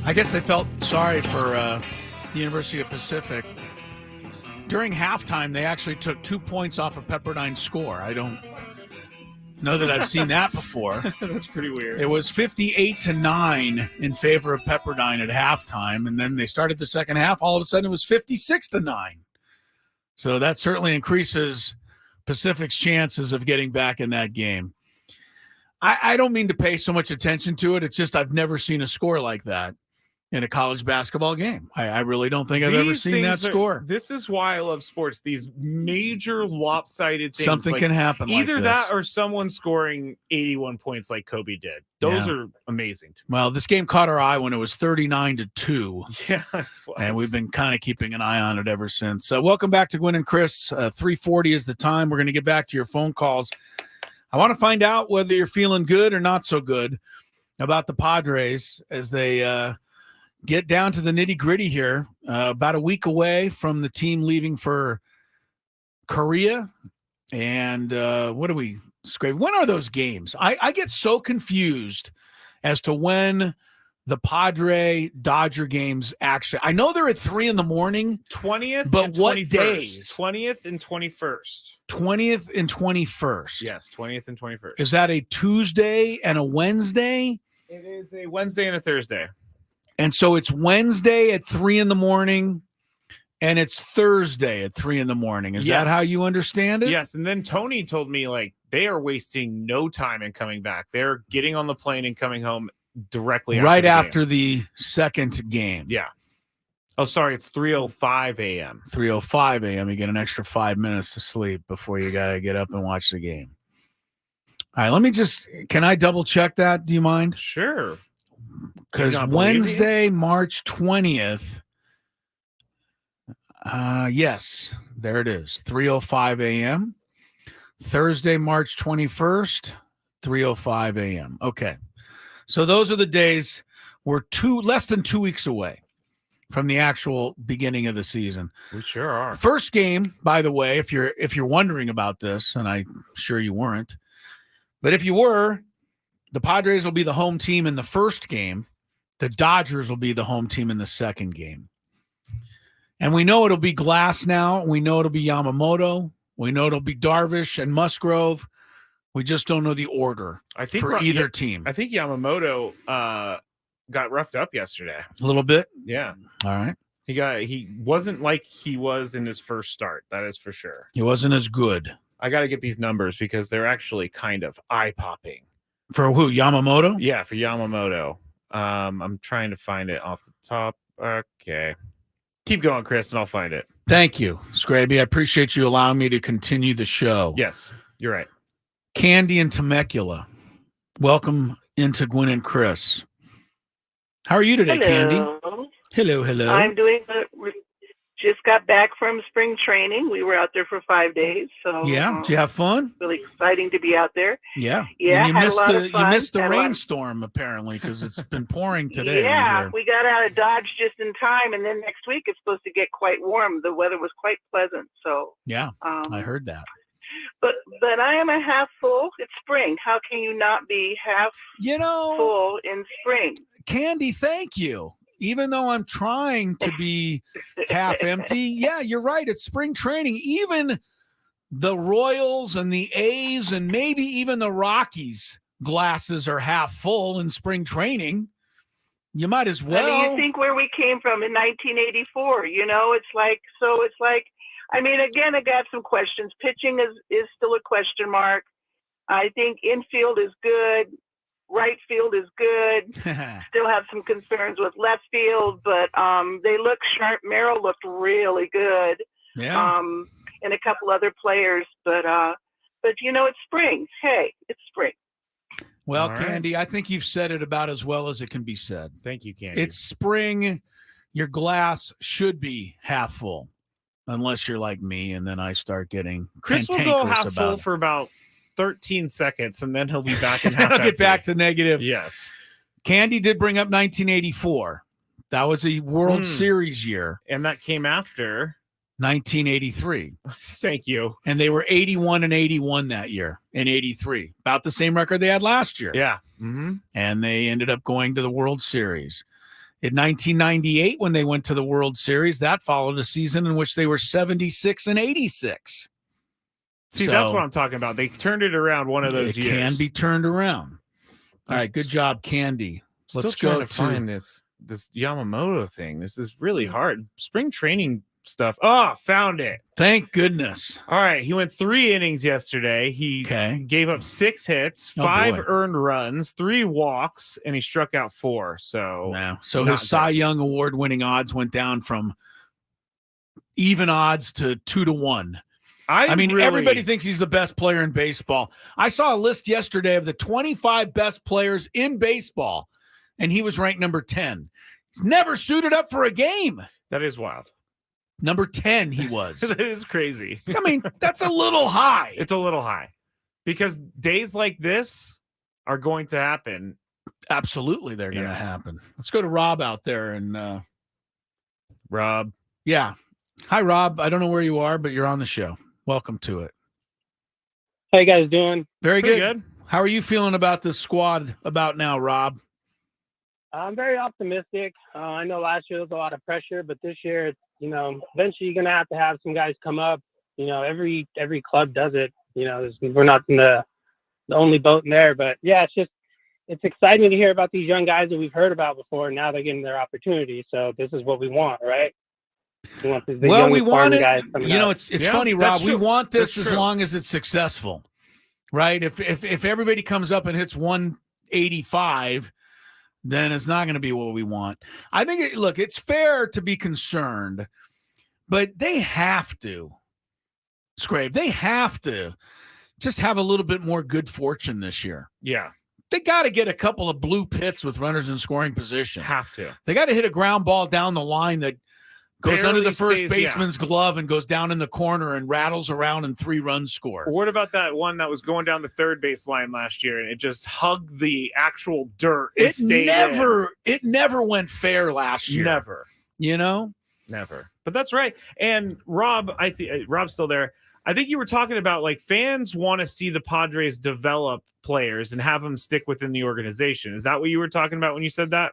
Speaker 1: I guess they felt sorry for the University of Pacific. During halftime, they actually took 2 points off of Pepperdine's score. I don't know that I've seen that before.
Speaker 2: That's pretty weird.
Speaker 1: It was 58-9 in favor of Pepperdine at halftime, and then they started the second half. All of a sudden, it was 56-9. So that certainly increases Pacific's chances of getting back in that game. I don't mean to pay so much attention to it. It's just I've never seen a score like that in a college basketball game. I really don't think I've ever seen that score.
Speaker 2: This is why I love sports. These major lopsided things.
Speaker 1: Something can happen
Speaker 2: Either
Speaker 1: like
Speaker 2: that or someone scoring 81 points like Kobe did. Those are amazing to me.
Speaker 1: Well, this game caught our eye when it was 39-2.
Speaker 2: Yeah, it was.
Speaker 1: And we've been kind of keeping an eye on it ever since. Welcome back to Gwynn and Chris. 3:40 is the time. We're going to get back to your phone calls. I want to find out whether you're feeling good or not so good about the Padres as they get down to the nitty-gritty here. About a week away from the team leaving for Korea. And what do we scrape? When are those games? I get so confused as to when the Padre Dodger games actually. I know they're at 3 a.m.
Speaker 2: 20th,
Speaker 1: but
Speaker 2: and
Speaker 1: what
Speaker 2: 21st.
Speaker 1: days?
Speaker 2: 20th and 21st.
Speaker 1: 20th and 21st.
Speaker 2: Yes, 20th and 21st.
Speaker 1: Is that a Tuesday and a Wednesday?
Speaker 2: It is a Wednesday and a Thursday.
Speaker 1: And so it's Wednesday at 3 a.m. and it's Thursday at 3 a.m. Is that how you understand it?
Speaker 2: Yes. And then Tony told me they are wasting no time in coming back. They're getting on the plane and coming home directly
Speaker 1: after the second game.
Speaker 2: Yeah. Oh, sorry. It's 3:05 a.m.
Speaker 1: 3:05 a.m. You get an extra 5 minutes to sleep before you got to get up and watch the game. All right. Can I double check that? Do you mind?
Speaker 2: Sure.
Speaker 1: Because Wednesday, March 20th. Yes, there it is. 3:05 a.m. Thursday, March 21st, 3:05 a.m. Okay. So those are the days. We're less than 2 weeks away from the actual beginning of the season.
Speaker 2: We sure are.
Speaker 1: First game, by the way, if you're wondering about this, and I'm sure you weren't, but if you were, the Padres will be the home team in the first game. The Dodgers will be the home team in the second game. And we know it'll be Glass now. We know it'll be Yamamoto. We know it'll be Darvish and Musgrove. We just don't know the order for either team.
Speaker 2: I think Yamamoto got roughed up yesterday.
Speaker 1: A little bit?
Speaker 2: Yeah.
Speaker 1: All right.
Speaker 2: He wasn't like he was in his first start. That is for sure.
Speaker 1: He wasn't as good.
Speaker 2: I got to get these numbers because they're actually kind of eye-popping.
Speaker 1: For who? Yamamoto?
Speaker 2: Yeah, for Yamamoto. I'm trying to find it off the top. Okay. Keep going, Chris, and I'll find it.
Speaker 1: Thank you, Skraby. I appreciate you allowing me to continue the show.
Speaker 2: Yes, you're right.
Speaker 1: Candy and Temecula, welcome into Gwynn and Chris. How are you today, Candy? Hello.
Speaker 11: I'm doing just got back from spring training. We were out there for 5 days. So
Speaker 1: yeah, did you have fun?
Speaker 11: Really exciting to be out there.
Speaker 1: Yeah.
Speaker 11: Yeah,
Speaker 1: and
Speaker 11: you
Speaker 1: missed the rainstorm apparently because it's been pouring today.
Speaker 11: Yeah, we got out of Dodge just in time, and then next week it's supposed to get quite warm. The weather was quite pleasant. So
Speaker 1: yeah, I heard that.
Speaker 11: But I am a half full. It's spring. How can you not be half full in spring?
Speaker 1: Candy, thank you. Even though I'm trying to be half empty, yeah, you're right. It's spring training. Even the Royals and the A's and maybe even the Rockies glasses are half full in spring training. You might as well.
Speaker 11: I mean, you think where we came from in 1984, it's like, I mean, again, I got some questions. Pitching is still a question mark. I think infield is good. Right field is good. Still have some concerns with left field, but they look sharp. Merrill looked really good.
Speaker 1: Yeah.
Speaker 11: And a couple other players, but it's spring. Hey, it's spring.
Speaker 1: Well, all Candy, right. I think you've said it about as well as it can be said.
Speaker 2: Thank you, Candy.
Speaker 1: It's spring. Your glass should be half full, unless you're like me, and then I start getting
Speaker 2: Chris will go half full for about 13 seconds, and then he'll be back in half
Speaker 1: I'll get back to negative.
Speaker 2: Yes.
Speaker 1: Candy did bring up 1984. That was a World Series year.
Speaker 2: And that came after
Speaker 1: 1983.
Speaker 2: Thank you.
Speaker 1: And they were 81-81 that year in 83. About the same record they had last year.
Speaker 2: Yeah.
Speaker 1: And they ended up going to the World Series In 1998, when they went to the World Series, that followed a season in which they were 76 and 86.
Speaker 2: See, that's what I'm talking about. They turned it around one of those years.
Speaker 1: It can be turned around. All right, good job, Candy.
Speaker 2: Let's go to find this Yamamoto thing. This is really hard. Spring training stuff. Oh, found it.
Speaker 1: Thank goodness.
Speaker 2: All right. He went 3 innings yesterday. He gave up 6 hits, 5 earned runs, 3 walks, and he struck out 4. So,
Speaker 1: his Cy Young Award winning odds went down from even odds to 2-1. I mean, everybody thinks he's the best player in baseball. I saw a list yesterday of the 25 best players in baseball, and he was ranked number 10. He's never suited up for a game.
Speaker 2: That is wild.
Speaker 1: Number 10 he was.
Speaker 2: That is crazy.
Speaker 1: I mean, that's a little high.
Speaker 2: It's a little high because days like this are going to happen.
Speaker 1: Absolutely, they're going to happen. Let's go to Rob out there. And
Speaker 2: Rob.
Speaker 1: Yeah. Hi, Rob. I don't know where you are, but you're on the show. Welcome to it.
Speaker 12: How you guys doing?
Speaker 1: Very good. How are you feeling about this squad about now, Rob?
Speaker 12: I'm very optimistic. I know last year there was a lot of pressure, but this year, eventually you're going to have some guys come up. Every club does it. We're not in the only boat in there. But, yeah, it's exciting to hear about these young guys that we've heard about before. Now they're getting their opportunity. So this is what we want, right? We want
Speaker 1: we want it.
Speaker 12: Guys
Speaker 1: it's funny, Rob. We want this as long as it's successful, right? If everybody comes up and hits 185, then it's not going to be what we want. I think, it's fair to be concerned, but they have to, Skraby, they have to just have a little bit more good fortune this year.
Speaker 2: Yeah.
Speaker 1: They got to get a couple of blue pits with runners in scoring position.
Speaker 2: Have to.
Speaker 1: They got to hit a ground ball down the line that goes under the first baseman's glove and goes down in the corner and rattles around and 3 runs score.
Speaker 2: What about that one that was going down the third base line last year and it just hugged the actual dirt?
Speaker 1: It never went fair last year.
Speaker 2: Never. Never. But that's right. And Rob, I think Rob's still there. I think you were talking about like fans want to see the Padres develop players and have them stick within the organization. Is that what you were talking about when you said that?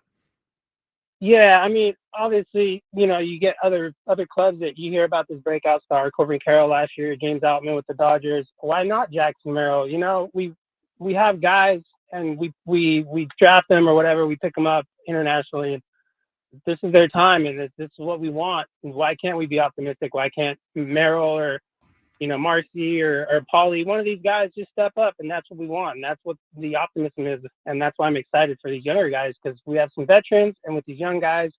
Speaker 12: Yeah, I mean, obviously, you get other clubs that you hear about this breakout star, Corbin Carroll last year, James Outman with the Dodgers. Why not Jackson Merrill? We have guys and we draft them or whatever, we pick them up internationally. This is their time and this is what we want. Why can't we be optimistic? Why can't Merrill or Marcy or Paulie, one of these guys just step up, and that's what we want. And that's what the optimism is. And that's why I'm excited for these younger guys, because we have some veterans, and with these young guys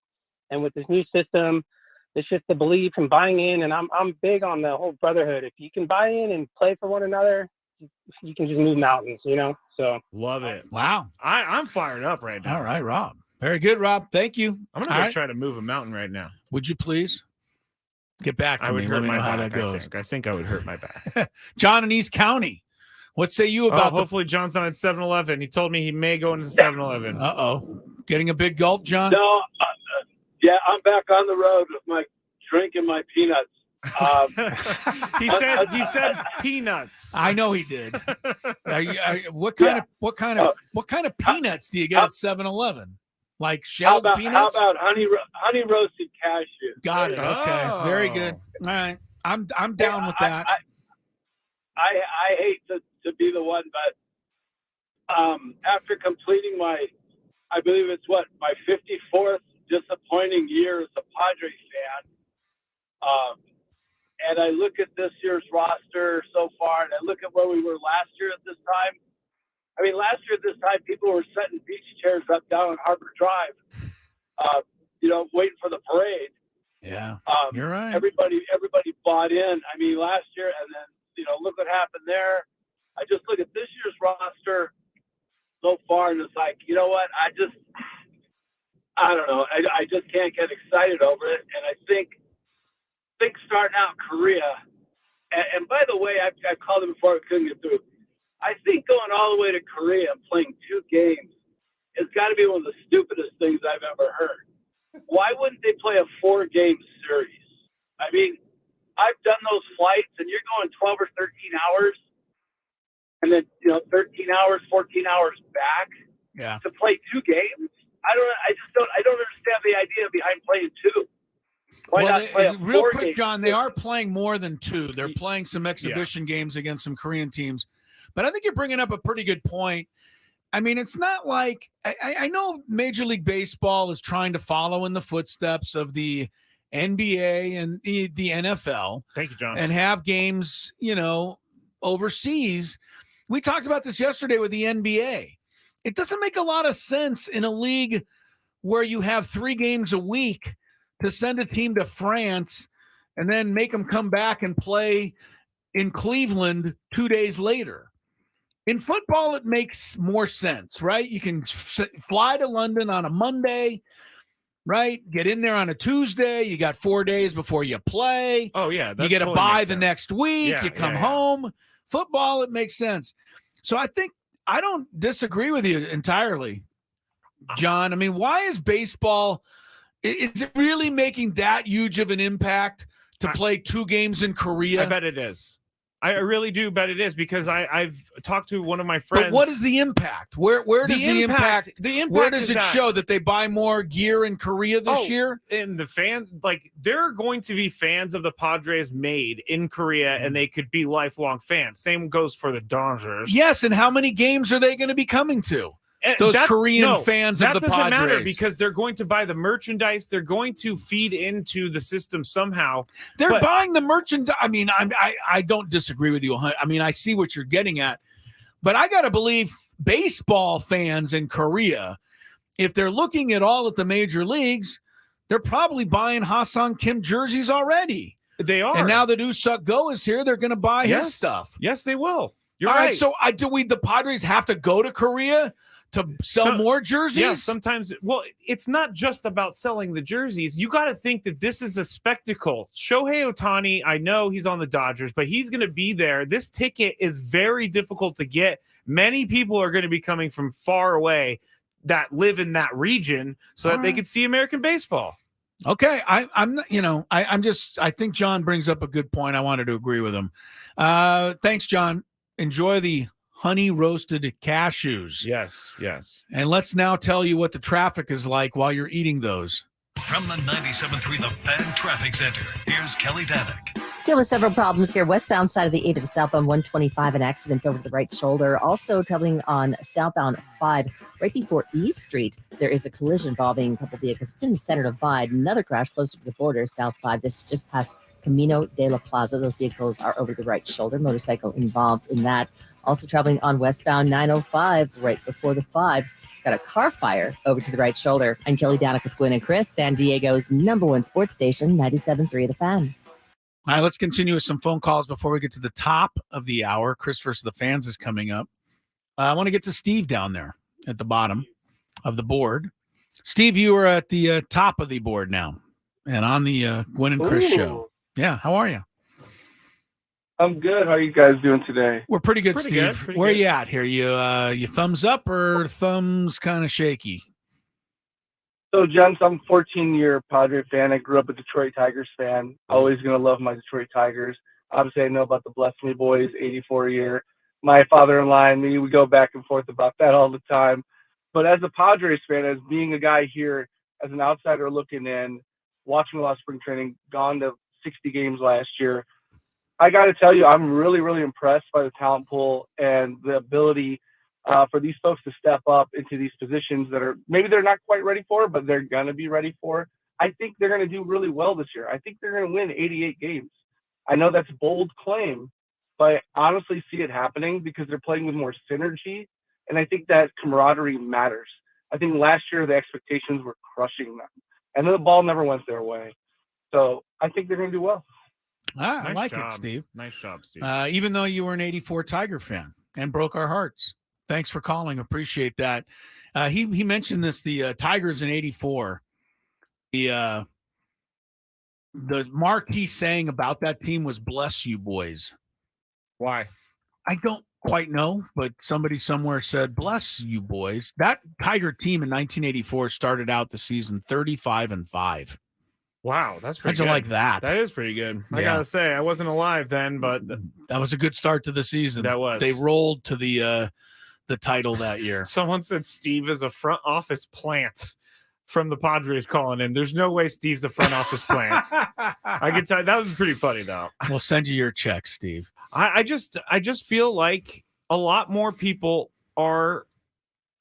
Speaker 12: and with this new system, it's just the belief and buying in. And I'm big on the whole brotherhood. If you can buy in and play for one another, you can just move mountains, So
Speaker 2: love it.
Speaker 1: Wow.
Speaker 2: I'm fired up right now.
Speaker 1: All right, Rob. Very good, Rob. Thank you.
Speaker 2: I'm going to try to move a mountain right now.
Speaker 1: Would you please? Get back to me. Let me know how that goes.
Speaker 2: I think I would hurt my back.
Speaker 1: John in East County. What say you about
Speaker 2: hopefully John's not at 7-Eleven. He told me he may go into 7-Eleven.
Speaker 1: Uh-oh. Getting a big gulp, John?
Speaker 13: No. Yeah, I'm back on the road with my drink and my peanuts.
Speaker 2: He said peanuts.
Speaker 1: I know he did. What kind of peanuts do you get at 7-Eleven? Like shelled peanuts?
Speaker 13: How about honey roasted cashews?
Speaker 1: Got it. Okay.
Speaker 2: Oh.
Speaker 1: Very good. All right. I'm down with that.
Speaker 13: I hate to be the one, but after completing I believe it's my 54th disappointing year as a Padres fan. And I look at this year's roster so far, and I look at where we were last year at this time. I mean, last year at this time, people were setting beach chairs up down on Harbor Drive, waiting for the parade.
Speaker 1: Yeah, you're right.
Speaker 13: Everybody bought in. I mean, last year, and then, look what happened there. I just look at this year's roster so far, and it's like, you know what? I don't know. I just can't get excited over it. And I think starting out in Korea, and by the way, I've called it before, I couldn't get through. I think going all the way to Korea and playing 2 games has got to be one of the stupidest things I've ever heard. Why wouldn't they play a 4-game series? I mean, I've done those flights, and you're going 12 or 13 hours, and then 13 hours, 14 hours back to play 2 games. I don't understand the Why not play a
Speaker 1: real quick,
Speaker 13: four-game
Speaker 1: John, they are playing more than 2. They're playing some
Speaker 2: Yeah.
Speaker 1: exhibition games against some Korean teams. But I think you're bringing up a pretty good point. I mean, it's not like I know Major League Baseball is trying to follow in the footsteps of the NBA and the NFL.
Speaker 2: Thank you, John.
Speaker 1: And have games, overseas. We talked about this yesterday with the NBA. It doesn't make a lot of sense in a league where you have 3 games a week to send a team to France and then make them come back and play in Cleveland 2 days later. In football, it makes more sense, right? You can fly to London on a Monday, right? Get in there on a Tuesday. You got 4 days before you play.
Speaker 2: Oh, yeah.
Speaker 1: You get a bye the next week. You come home. Football, it makes sense. So I don't disagree with you entirely, John. I mean, why is baseball – is it really making that huge of an impact to play 2 games in Korea?
Speaker 2: I bet it is. I really do bet it is because I've talked to one of my friends.
Speaker 1: But what is the impact? Where does the impact?
Speaker 2: The impact.
Speaker 1: Where does it show that they buy more gear in Korea this year?
Speaker 2: And the fan, there are going to be fans of the Padres made in Korea, and they could be lifelong fans. Same goes for the Dodgers.
Speaker 1: Yes, and how many games are they going to be coming to? Those Korean fans of the Padres.
Speaker 2: That doesn't matter because they're going to buy the merchandise. They're going to feed into the system somehow.
Speaker 1: They're buying the merchandise. I mean, I don't disagree with you. I mean, I see what you're getting at. But I got to believe baseball fans in Korea, if they're looking at the major leagues, they're probably buying Ha-Sung Kim jerseys already.
Speaker 2: They are.
Speaker 1: And now that Usuk Go is here, they're going to buy his stuff.
Speaker 2: Yes, they will. You're
Speaker 1: All
Speaker 2: right.
Speaker 1: right. So the Padres have to go to Korea to sell more jerseys?
Speaker 2: Yeah, sometimes. Well, it's not just about selling the jerseys. You got to think that this is a spectacle. Shohei Ohtani, I know he's on the Dodgers, but he's going to be there. This ticket is very difficult to get. Many people are going to be coming from far away that live in that region so that they could see American baseball.
Speaker 1: Okay, I'm not, I think John brings up a good point. I wanted to agree with him. Thanks, John. Enjoy the honey roasted cashews.
Speaker 2: Yes.
Speaker 1: And let's now tell you what the traffic is like while you're eating those.
Speaker 5: From the 97.3 The Fan Traffic Center, here's Kelly Danick.
Speaker 14: Deal with several problems here. Westbound side of the 8 to the southbound 125, an accident over the right shoulder. Also traveling on southbound 5 right before E Street. There is a collision involving a couple vehicles. It's in the center divide. Another crash closer to the border, south 5. This is just past Camino de la Plaza. Those vehicles are over the right shoulder. Motorcycle involved in that. Also traveling on westbound 905 right before the 5. Got a car fire over to the right shoulder. I'm Kelly Danick with Gwynn and Chris, San Diego's #1 sports station, 97.3 The Fan.
Speaker 1: All right, let's continue with some phone calls before we get to the top of the hour. Chris versus the Fans is coming up. I want to get to Steve down there at the bottom of the board. Steve, you are at the top of the board now and on the Gwynn and Chris show. Yeah, how are you?
Speaker 15: I'm good. How are you guys doing today?
Speaker 1: We're pretty good, Steve. Where are you at here? You thumbs up or thumbs kind of shaky?
Speaker 15: So, gents, I'm a 14-year Padre fan. I grew up a Detroit Tigers fan. Always going to love my Detroit Tigers. Obviously, I know about the Bless Me Boys, 84 year. My father-in-law and me, we go back and forth about that all the time. But as a Padres fan, as being a guy here, as an outsider looking in, watching a lot of spring training, gone to 60 games last year, I got to tell you, I'm really, really impressed by the talent pool and the ability for these folks to step up into these positions that are maybe they're not quite ready for, but they're going to be ready for. I think they're going to do really well this year. I think they're going to win 88 games. I know that's a bold claim, but I honestly see it happening because they're playing with more synergy, and I think that camaraderie matters. I think last year the expectations were crushing them, and then the ball never went their way. So I think they're going to do well.
Speaker 1: I like it, Steve.
Speaker 2: Nice job, Steve.
Speaker 1: Even though you were an 84 Tiger fan and broke our hearts. Thanks for calling. Appreciate that. He mentioned this, the Tigers in 84. The marquee saying about that team was "Bless you, boys."
Speaker 2: Why?
Speaker 1: I don't quite know, but somebody somewhere said "Bless you, boys." That Tiger team in 1984 started out the season 35-5.
Speaker 2: Wow, that's pretty
Speaker 1: How'd
Speaker 2: good.
Speaker 1: you like that?
Speaker 2: That is pretty good. I
Speaker 1: Yeah.
Speaker 2: gotta say, I wasn't alive then, but
Speaker 1: that was a good start to the season.
Speaker 2: That was.
Speaker 1: They rolled to the title that year.
Speaker 2: Someone said Steve is a front office plant. from the Padres calling in. There's no way Steve's a front office plant. I can tell you, that was pretty funny though.
Speaker 1: We'll send you your check, Steve.
Speaker 2: I just feel like a lot more people are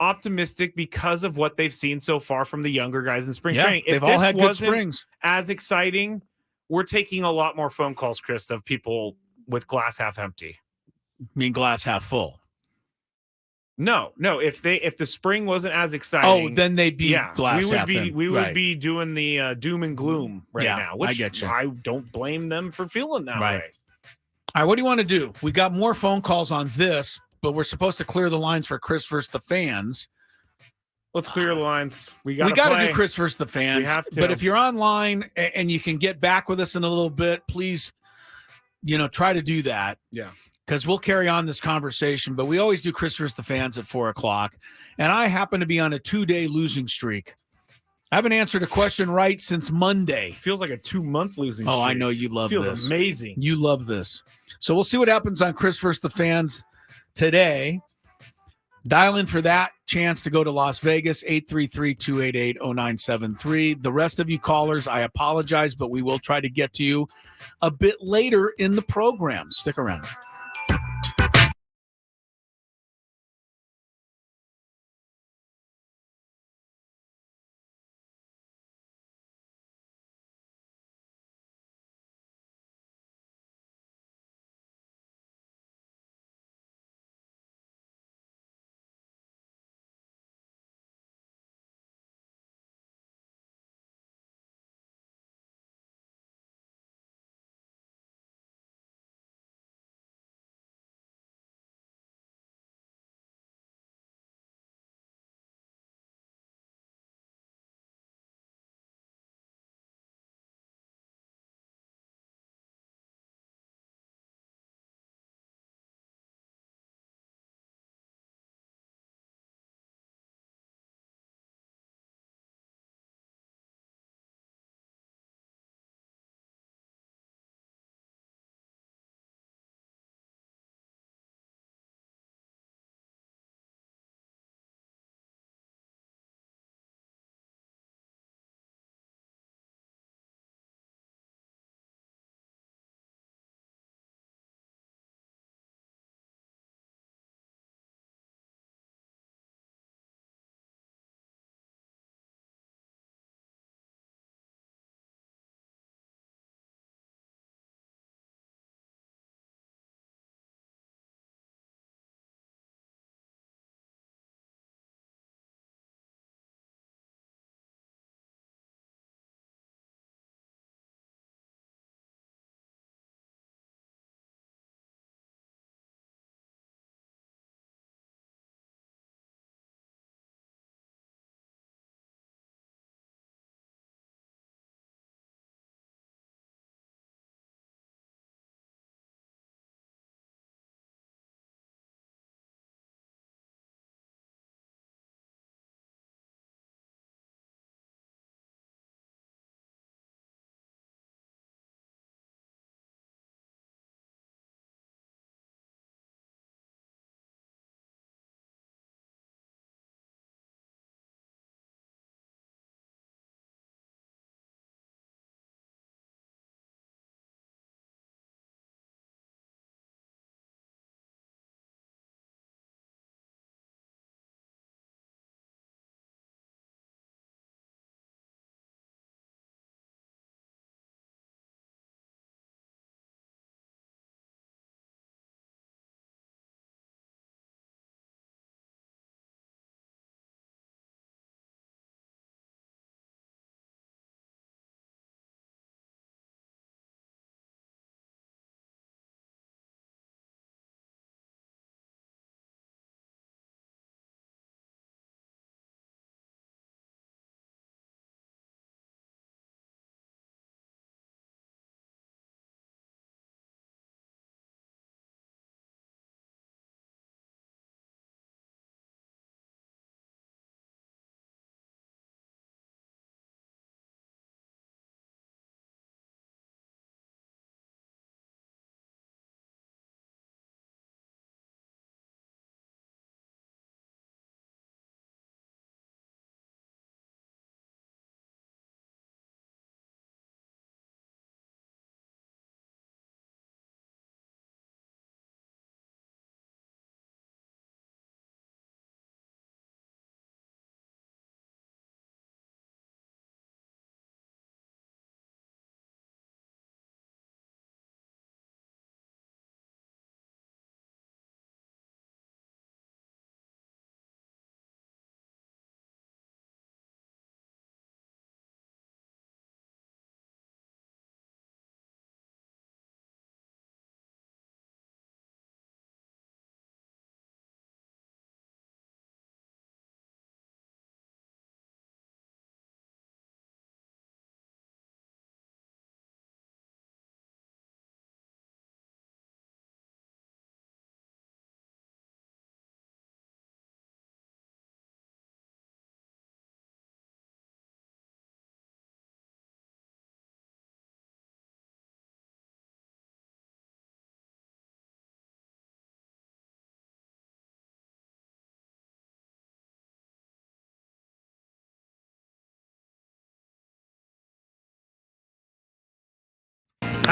Speaker 2: optimistic because of what they've seen so far from the younger guys in spring training. If
Speaker 1: they've all
Speaker 2: this
Speaker 1: had good
Speaker 2: wasn't
Speaker 1: springs.
Speaker 2: as exciting, we're taking a lot more phone calls, Chris, of people with glass half empty.
Speaker 1: I mean glass half full.
Speaker 2: No. If the spring wasn't as exciting,
Speaker 1: then they'd be glass half empty.
Speaker 2: We would be doing the doom and gloom now. Which
Speaker 1: I get you.
Speaker 2: I don't blame them for feeling that way.
Speaker 1: All right, what do you want to do? We got more phone calls on this, but we're supposed to clear the lines for Chris versus the fans.
Speaker 2: Let's clear the lines. We got
Speaker 1: to do Chris versus the fans.
Speaker 2: We have to.
Speaker 1: But if you're online and you can get back with us in a little bit, please, try to do that.
Speaker 2: Yeah.
Speaker 1: Because we'll carry on this conversation. But we always do Chris versus the fans at 4:00. And I happen to be on a 2-day losing streak. I haven't answered a question right since Monday.
Speaker 2: Feels like a 2-month losing streak.
Speaker 1: Oh, I know you love this.
Speaker 2: Feels amazing.
Speaker 1: You love this. So we'll see what happens on Chris versus the fans today. Dial in for that chance to go to Las Vegas, 833-288-0973. The rest of you callers, I apologize, but we will try to get to you a bit later in the program. Stick around.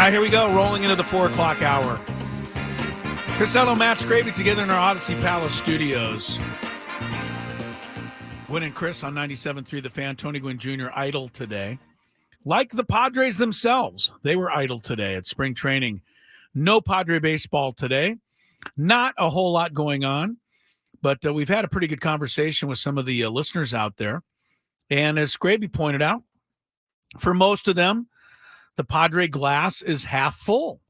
Speaker 1: right, here we go. Rolling into the 4 o'clock hour. Crisello, Matt, Skraby together in our Odyssey Palace studios. Gwynn and Chris on 97.3 The Fan. Tony Gwynn Jr. idle today. Like the Padres themselves, they were idle today at spring training. No Padre baseball today. Not a whole lot going on, but we've had a pretty good conversation with some of the listeners out there. And as Skraby pointed out, for most of them, the Padre glass is half full,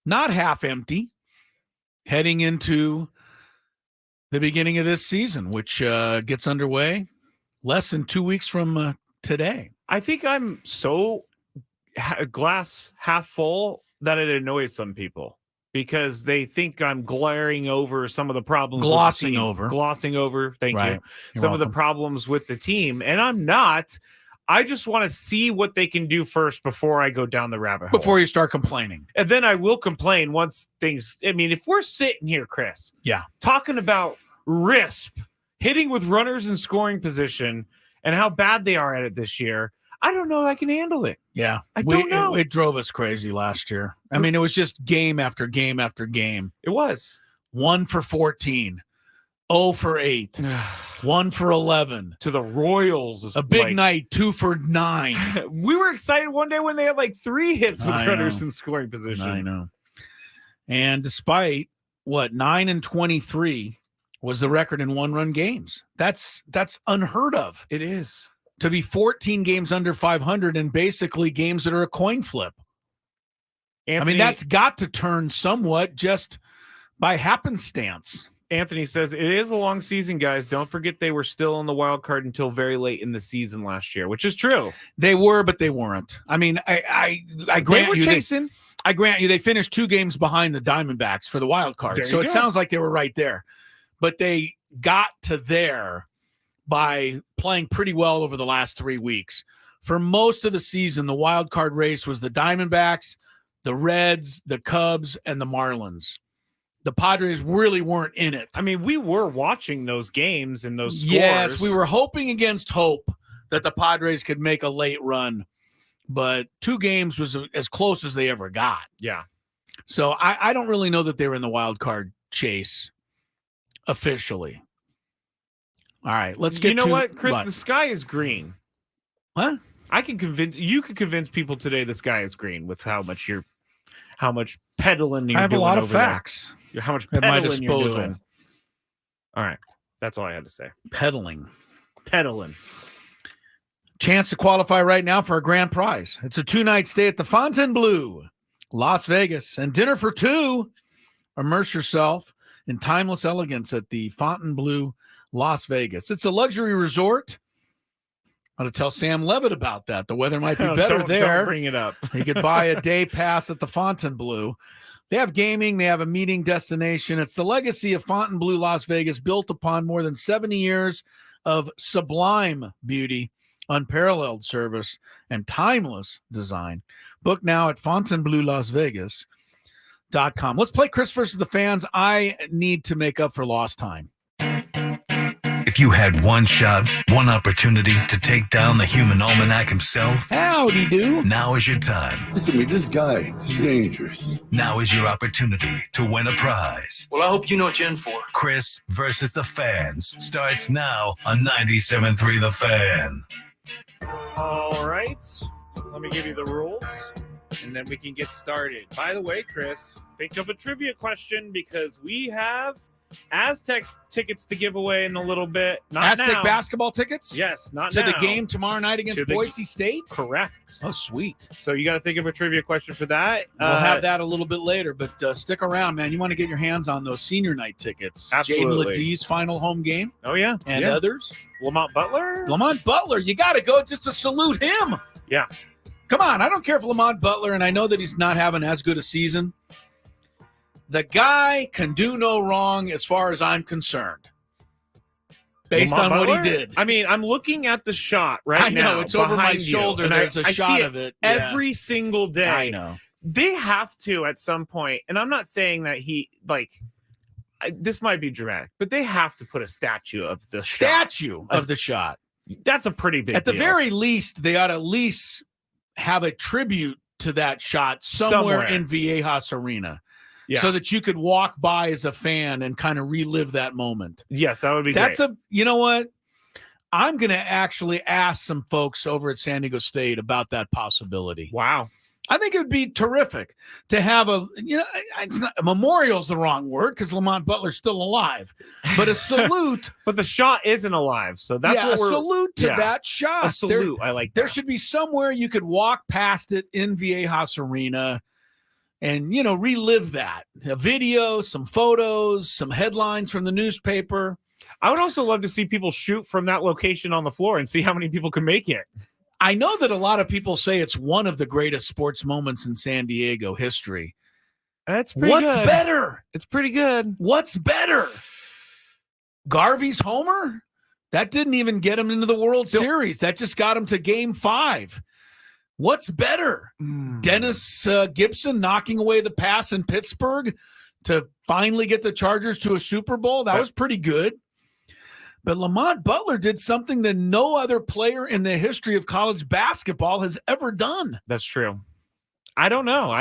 Speaker 1: not half empty, heading into the beginning of this season, which gets underway less than 2 weeks from today.
Speaker 2: I think I'm so glass half full that it annoys some people because they think I'm glaring over some of the problems.
Speaker 1: Glossing over.
Speaker 2: Thank
Speaker 1: Right.
Speaker 2: you.
Speaker 1: You're
Speaker 2: Some of the
Speaker 1: welcome.
Speaker 2: problems with the team. And I'm not. I just want to see what they can do first before I go down the rabbit hole.
Speaker 1: Before you start complaining.
Speaker 2: And then I will complain once things. I mean, if we're sitting here, Chris,
Speaker 1: Yeah.
Speaker 2: talking about RISP, hitting with runners in scoring position, and how bad they are at it this year, I don't know if I can handle it.
Speaker 1: Yeah.
Speaker 2: I don't know.
Speaker 1: It drove us crazy last year. I mean, it was just game after game after game.
Speaker 2: It was.
Speaker 1: 1 for 14. 0 for 8. 1 for 11.
Speaker 2: To the Royals.
Speaker 1: A big night, 2 for 9.
Speaker 2: We were excited one day when they had like 3 hits with
Speaker 1: I
Speaker 2: runners
Speaker 1: know.
Speaker 2: in scoring position.
Speaker 1: I know. And despite 9-23 was the record in 1-run games. That's unheard of.
Speaker 2: It is.
Speaker 1: To be 14 games under 500 and basically games that are a coin flip. I mean, that's got to turn somewhat just by happenstance.
Speaker 2: Anthony says it is a long season, guys. Don't forget they were still in the wild card until very late in the season last year, which is true.
Speaker 1: They were, but they weren't. I mean, I grant
Speaker 2: They were
Speaker 1: you,
Speaker 2: chasing.
Speaker 1: I grant you, they finished 2 games behind the Diamondbacks for the wild card.
Speaker 2: There
Speaker 1: So
Speaker 2: you
Speaker 1: it
Speaker 2: go.
Speaker 1: sounds like they were right there, but they got to there by playing pretty well over the last 3 weeks. For most of the season, the wild card race was the Diamondbacks, the Reds, the Cubs, and the Marlins. The Padres really weren't in it.
Speaker 2: I mean, we were watching those games and those scores.
Speaker 1: Yes, we were hoping against hope that the Padres could make a late run, but 2 games was as close as they ever got.
Speaker 2: Yeah.
Speaker 1: So I don't really know that they were in the wild card chase officially. All right, let's get
Speaker 2: You know
Speaker 1: to
Speaker 2: what, Chris? The sky is green.
Speaker 1: What?
Speaker 2: You could convince people today the sky is green with how much peddling you're doing.
Speaker 1: I have a lot of
Speaker 2: over there.
Speaker 1: facts
Speaker 2: How much
Speaker 1: at my
Speaker 2: peddling you're
Speaker 1: disposal.
Speaker 2: doing. All right. That's all I had to say.
Speaker 1: Peddling. Chance to qualify right now for a grand prize. It's a 2-night stay at the Fontainebleau, Las Vegas, and dinner for 2. Immerse yourself in timeless elegance at the Fontainebleau, Las Vegas. It's a luxury resort. I'm going to tell Sam Levitt about that. The weather might be better there.
Speaker 2: Don't bring it up.
Speaker 1: You could buy a day pass at the Fontainebleau. They have gaming. They have a meeting destination. It's the legacy of Fontainebleau, Las Vegas, built upon more than 70 years of sublime beauty, unparalleled service, and timeless design. Book now at FontainebleauLasVegas.com. Let's play Chris versus the fans. I need to make up for lost time.
Speaker 5: If you had one shot, one opportunity to take down the human almanac himself,
Speaker 1: howdy do.
Speaker 5: Now is your time.
Speaker 16: Listen to me, this guy is dangerous.
Speaker 5: Now is your opportunity to win a prize.
Speaker 17: Well, I hope you know what you're in for.
Speaker 5: Chris versus the fans starts now on 97.3 The Fan.
Speaker 2: All right. Let me give you the rules, and then we can get started. By the way, Chris, think of a trivia question because we have Aztec tickets to give away in a little bit. Not
Speaker 1: Aztec
Speaker 2: now.
Speaker 1: basketball tickets?
Speaker 2: Yes, not
Speaker 1: to
Speaker 2: now.
Speaker 1: the game tomorrow night against
Speaker 2: To the-
Speaker 1: Boise State?
Speaker 2: Correct.
Speaker 1: Oh, sweet.
Speaker 2: So you got to think of a trivia question for that.
Speaker 1: We'll have that a little bit later, but stick around, man. You want to get your hands on those senior night tickets.
Speaker 2: Absolutely.
Speaker 1: Jaden Ledie's final home game.
Speaker 2: Oh, yeah.
Speaker 1: And
Speaker 2: yeah.
Speaker 1: others.
Speaker 2: Lamont Butler?
Speaker 1: Lamont Butler. You got to go just to salute him.
Speaker 2: Yeah.
Speaker 1: Come on. I don't care if Lamont Butler, and I know that he's not having as good a season. The guy can do no wrong as far as I'm concerned. Based
Speaker 2: Lamont
Speaker 1: on what he
Speaker 2: Butler?
Speaker 1: did.
Speaker 2: I mean, I'm looking at the shot right
Speaker 1: I
Speaker 2: now.
Speaker 1: know. It's over my
Speaker 2: behind you,
Speaker 1: shoulder.
Speaker 2: and
Speaker 1: There's a
Speaker 2: I
Speaker 1: shot
Speaker 2: see
Speaker 1: of it. Yeah.
Speaker 2: every single day.
Speaker 1: I know.
Speaker 2: They have to at some point, and I'm not saying that this might be dramatic, but they have to put a statue of the
Speaker 1: statue of the shot.
Speaker 2: That's a pretty big
Speaker 1: At the
Speaker 2: deal.
Speaker 1: very least, they ought to at least have a tribute to that shot somewhere in Viejas Arena so that you could walk by as a fan and kind of relive that moment.
Speaker 2: Yes, that would be
Speaker 1: great.
Speaker 2: great.
Speaker 1: You know what? I'm going to actually ask some folks over at San Diego State about that possibility.
Speaker 2: Wow.
Speaker 1: I think it would be terrific to have a memorial's the wrong word because Lamont Butler's still alive, but a salute.
Speaker 2: But the shot isn't alive, so that's what we're...
Speaker 1: a salute to that shot.
Speaker 2: A salute, I like that.
Speaker 1: There should be somewhere you could walk past it in Viejas Arena and, relive that. A video, some photos, some headlines from the newspaper.
Speaker 2: I would also love to see people shoot from that location on the floor and see how many people can make it.
Speaker 1: I know that a lot of people say it's one of the greatest sports moments in San Diego history.
Speaker 2: That's pretty
Speaker 1: What's
Speaker 2: good.
Speaker 1: better?
Speaker 2: It's pretty good.
Speaker 1: What's better? Garvey's homer? That didn't even get him into the World Series. That just got him to Game 5. What's better? Dennis Gibson knocking away the pass in Pittsburgh to finally get the Chargers to a Super Bowl? That was pretty good. But Lamont Butler did something that no other player in the history of college basketball has ever done.
Speaker 2: That's true. I don't know.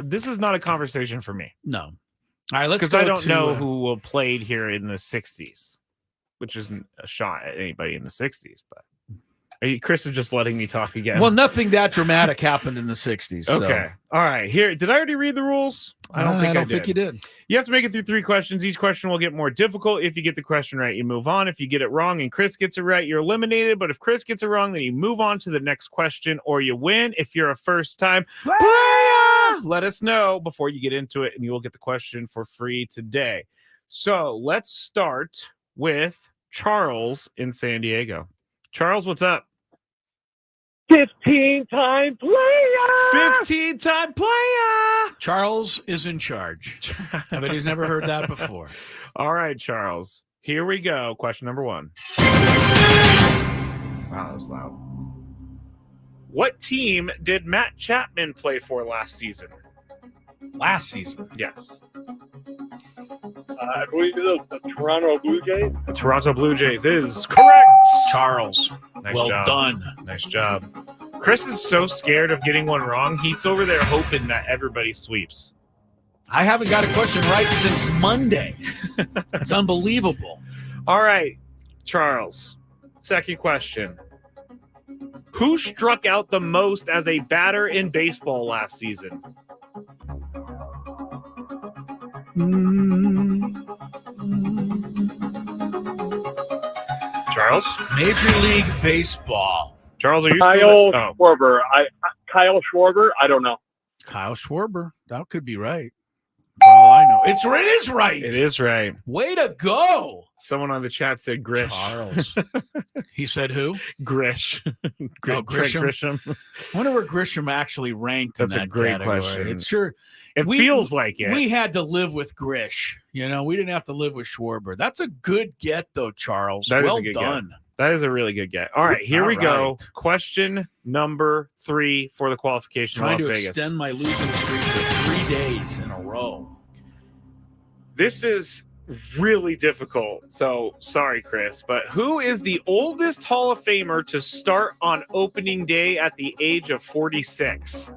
Speaker 2: This is not a conversation for me.
Speaker 1: No. All right, let's go.
Speaker 2: Because I don't know who played here in the 60s, which isn't a shot at anybody in the 60s, but Chris is just letting me talk again.
Speaker 1: Well, nothing that dramatic happened in the 60s.
Speaker 2: Okay. All right. Here, did I already read the rules? I don't think
Speaker 1: you did.
Speaker 2: You have to make it through 3 questions. Each question will get more difficult. If you get the question right, you move on. If you get it wrong and Chris gets it right, you're eliminated. But if Chris gets it wrong, then you move on to the next question or you win. If you're a first-time player, let us know before you get into it, and you will get the question for free today. So let's start with Charles in San Diego. Charles, what's up?
Speaker 12: 15-time player!
Speaker 2: 15-time player!
Speaker 1: Charles is in charge. I bet he's never heard that before.
Speaker 2: All right, Charles. Here we go. Question number 1. Wow, that was loud. What team did Matt Chapman play for last season?
Speaker 1: Last season?
Speaker 2: Yes.
Speaker 10: I believe the Toronto Blue Jays.
Speaker 2: The Toronto Blue Jays is correct.
Speaker 1: Charles.
Speaker 2: Nice job.
Speaker 1: Done.
Speaker 2: Nice job. Chris is so scared of getting one wrong. He's over there hoping that everybody sweeps.
Speaker 1: I haven't got a question right since Monday. It's unbelievable.
Speaker 2: All right, Charles. Second question. Who struck out the most as a batter in baseball last season? Charles?
Speaker 1: Major League Baseball.
Speaker 2: Charles, are you
Speaker 10: Kyle
Speaker 2: still...
Speaker 10: Schwarber. Kyle Schwarber? I don't know.
Speaker 1: Kyle Schwarber. That could be right. For all I know. It is right.
Speaker 2: It is right.
Speaker 1: Way to go.
Speaker 2: Someone on the chat said Grish.
Speaker 1: Charles. He said who?
Speaker 2: Grish.
Speaker 1: Grisham. I wonder where Grisham actually ranked in that
Speaker 2: a great
Speaker 1: category.
Speaker 2: question.
Speaker 1: It's sure.
Speaker 2: It feels like it.
Speaker 1: We had to live with Grish. We didn't have to live with Schwarber. That's a good get, though, Charles. Well done.
Speaker 2: That is a really good get. All right, here we go. Question number 3 for the qualification in Las Vegas.
Speaker 1: Trying to extend my losing streak for 3 days in a row.
Speaker 2: This is really difficult. So sorry, Chris, but who is the oldest Hall of Famer to start on opening day at the age of 46?